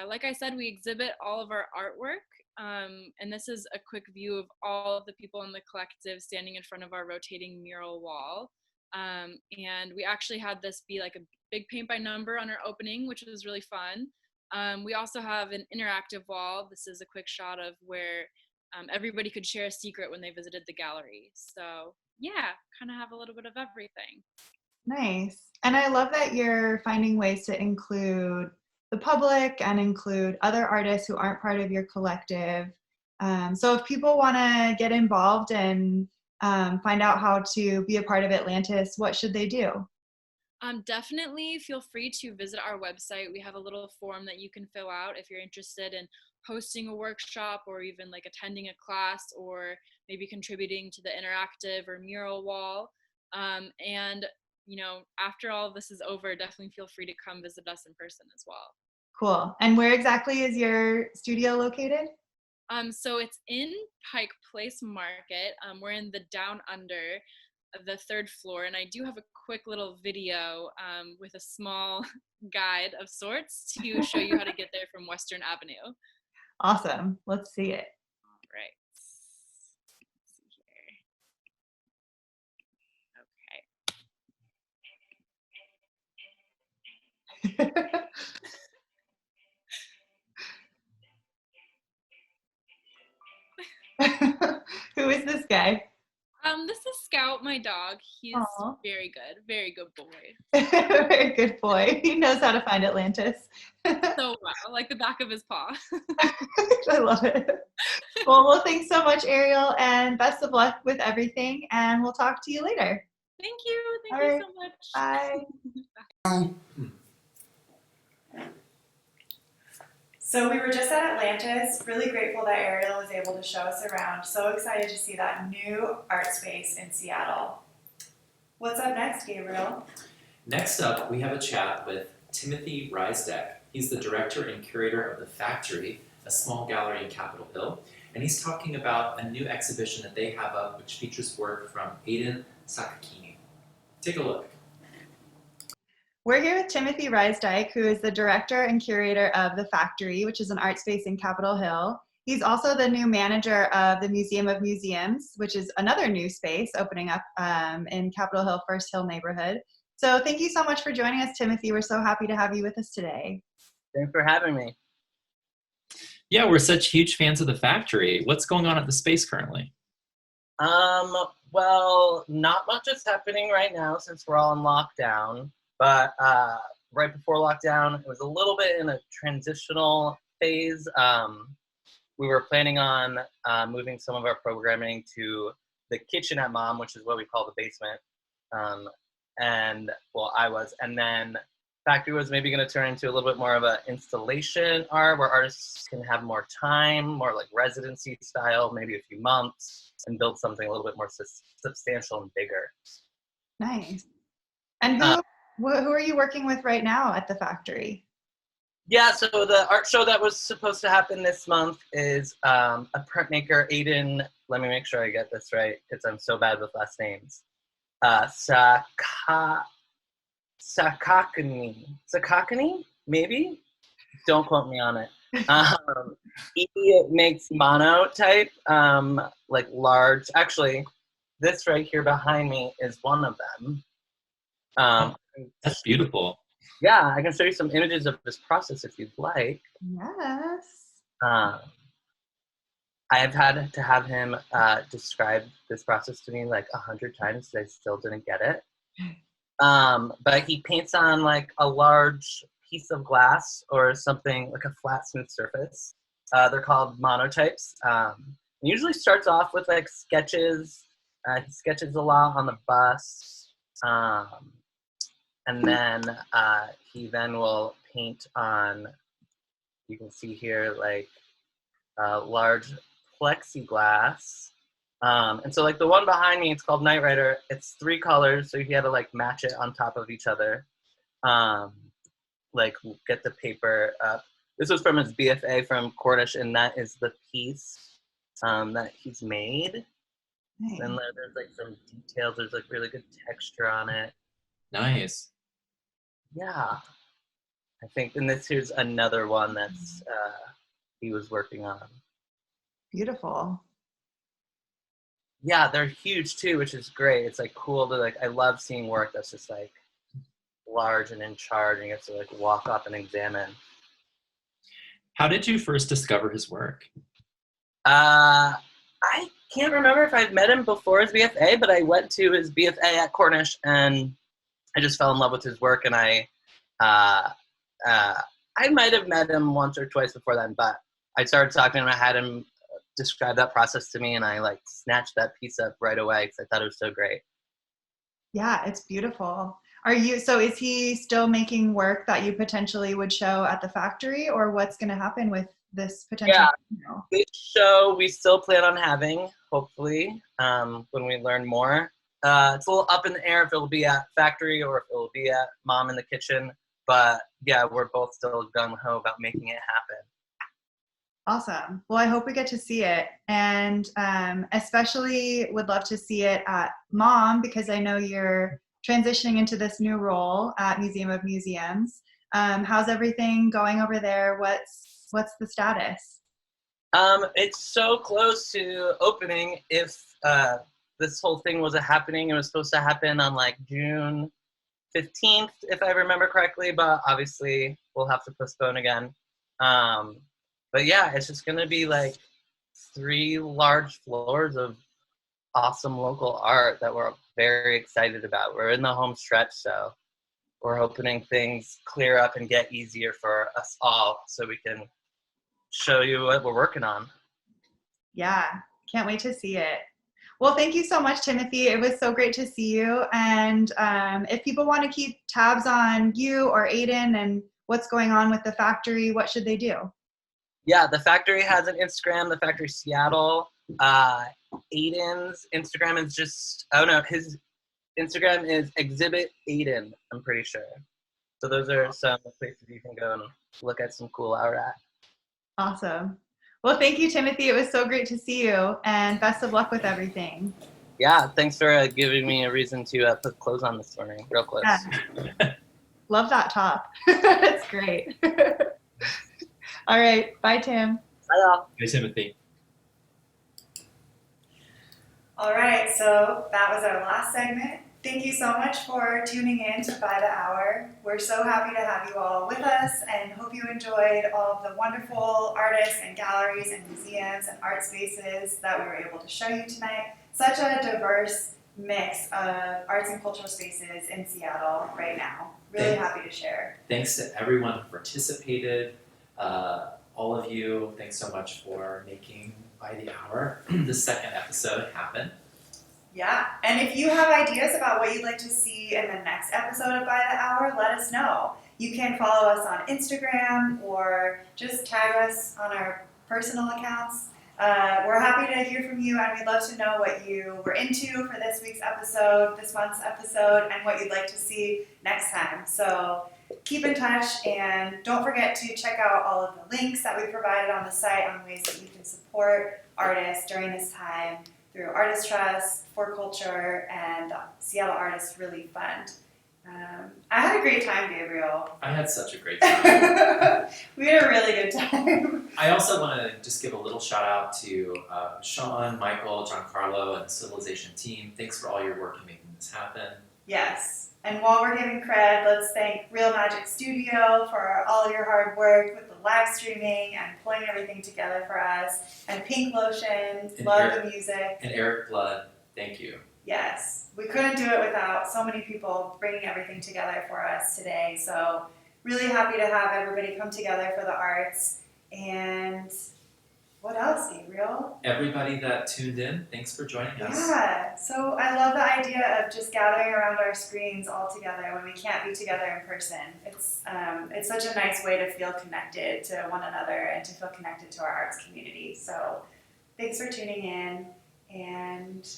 like I said, we exhibit all of our artwork And this is a quick view of all of the people in the collective standing in front of our rotating mural wall. And we actually had this be like a big paint by number on our opening, which was really fun. We also have an interactive wall. This is a quick shot of where everybody could share a secret when they visited the gallery. So yeah, kind of have a little bit of everything. Nice. And I love that you're finding ways to include the public and include other artists who aren't part of your collective. So if people want to get involved and find out how to be a part of Atlantis, what should they do? Definitely feel free to visit our website. We have a little form that you can fill out if you're interested in hosting a workshop or even like attending a class or maybe contributing to the interactive or mural wall. And you know, after all of this is over, definitely feel free to come visit us in person as well. Cool. And where exactly is your studio located? So it's in Pike Place Market. We're in the Down Under, the 3rd floor, and I do have a quick little video with a small guide of sorts to show you how to get there from Western Avenue. Awesome. Let's see it. All right. Let's see here. Who is this guy? This is Scout, my dog. He's Aw. very good boy. Very good boy. He knows how to find Atlantis. So well, like the back of his paw. I love it. Well, thanks so much, Ariel, and best of luck with everything. And we'll talk to you later. Thank you. All Thank right. you so much. Bye. So we were just at Atlantis, really grateful that Ariel was able to show us around. So excited to see that new art space in Seattle. What's up next, Gabriel? Next up, we have a chat with Timothy Rysdeck. He's the director and curator of The Factory, a small gallery in Capitol Hill. And he's talking about a new exhibition that they have up, which features work from Aiden Sakakini. Take a look. We're here with Timothy Rysdeck, who is the director and curator of The Factory, which is an art space in Capitol Hill. He's also the new manager of the Museum of Museums, which is another new space opening up in Capitol Hill, First Hill neighborhood. So thank you so much for joining us, Timothy. We're so happy to have you with us today. Thanks for having me. Yeah, we're such huge fans of The Factory. What's going on at the space currently? Well, not much is happening right now since we're all in lockdown. But right before lockdown, it was a little bit in a transitional phase. We were planning on moving some of our programming to the kitchen at Mom, which is what we call the basement. I was. And then Factory was maybe going to turn into a little bit more of an installation art where artists can have more time, more like residency style, maybe a few months, and build something a little bit more substantial and bigger. Nice. And who are you working with right now at The Factory? Yeah, so the art show that was supposed to happen this month is a printmaker, Aiden, let me make sure I get this right, because I'm so bad with last names. Sakakini, maybe? Don't quote me on it. He makes monotype, like large, actually, this right here behind me is one of them. That's beautiful. Yeah, I can show you some images of this process if you'd like. Yes. I have had to have him describe this process to me like 100 times. I still didn't get it. But he paints on like a large piece of glass or something like a flat, smooth surface. They're called monotypes. He usually starts off with like sketches. He sketches a lot on the bus. And then he then will paint on, you can see here, like large plexiglass. And so like the one behind me, it's called Night Rider. It's 3 colors, so he had to like match it on top of each other. Like get the paper up. This was from his BFA from Cornish, and that is the piece that he's made. Nice. And there's like some details. There's like really good texture on it. Nice. Yeah, I think, and this here's another one that's he was working on. Beautiful. Yeah, they're huge too, which is great. It's like cool to I love seeing work that's just like large and in charge and you have to like walk up and examine. How did you first discover his work? I can't remember if I've met him before his BFA, but I went to his BFA at Cornish and I just fell in love with his work, and I might have met him once or twice before then, but I started talking to him, I had him describe that process to me, and I like snatched that piece up right away because I thought it was so great. Yeah, it's beautiful. So is he still making work that you potentially would show at the factory, or what's going to happen with this potential? Yeah, this show we still plan on having, hopefully, when we learn more. It's a little up in the air if it'll be at factory or if it'll be at Mom in the Kitchen. But yeah, we're both still gung-ho about making it happen. Awesome. Well, I hope we get to see it, and especially would love to see it at Mom, because I know you're transitioning into this new role at Museum of Museums. How's everything going over there? What's the status? It's so close to opening. If this whole thing wasn't happening, it was supposed to happen on like June 15th, if I remember correctly, but obviously we'll have to postpone again. But yeah, it's just going to be like 3 large floors of awesome local art that we're very excited about. We're in the home stretch, so we're hoping things clear up and get easier for us all so we can show you what we're working on. Yeah, can't wait to see it. Well, thank you so much, Timothy. It was so great to see you. And if people want to keep tabs on you or Aiden and what's going on with the factory, what should they do? Yeah, the factory has an Instagram, the Factory Seattle. Aiden's Instagram is just, his Instagram is Exhibit Aiden, I'm pretty sure. So those are some places you can go and look at some cool art at. Awesome. Well, thank you, Timothy. It was so great to see you, and best of luck with everything. Yeah, thanks for giving me a reason to put clothes on this morning, real close. Yeah. Love that top. It's great. All right. Bye, Tim. Bye, y'all. Bye, Timothy. All right, so that was our last segment. Thank you so much for tuning in to By the Hour. We're so happy to have you all with us and hope you enjoyed all of the wonderful artists and galleries and museums and art spaces that we were able to show you tonight. Such a diverse mix of arts and cultural spaces in Seattle right now. Really happy to share. Thanks to everyone who participated. All of you, thanks so much for making By the Hour, the second episode, happen. Yeah, and if you have ideas about what you'd like to see in the next episode of By the Hour, let us know. You can follow us on Instagram or just tag us on our personal accounts. We're happy to hear from you, and we'd love to know what you were into for this month's episode, and what you'd like to see next time. So keep in touch, and don't forget to check out all of the links that we provided on the site on ways that you can support artists during this time through Artist Trust, For Culture, and the Seattle Artists Relief Fund. I had a great time, Gabriel. I had such a great time. We had a really good time. I also want to just give a little shout out to Sean, Michael, Giancarlo, and the Civilization team. Thanks for all your work in making this happen. Yes, and while we're giving cred, let's thank Real Magic Studio for all of your hard work with the live streaming and pulling everything together for us. And Pink Lotion, love the music. And Eric Blood, thank you. Yes, we couldn't do it without so many people bringing everything together for us today. So really happy to have everybody come together for the arts. And what else, Gabriel? Everybody that tuned in, thanks for joining us. Yeah, so I love the idea of just gathering around our screens all together when we can't be together in person. It's such a nice way to feel connected to one another and to feel connected to our arts community. So thanks for tuning in, and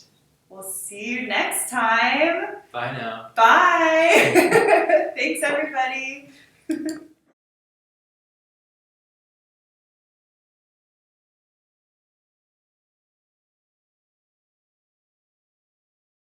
we'll see you next time. Bye now. Bye. Thanks, everybody.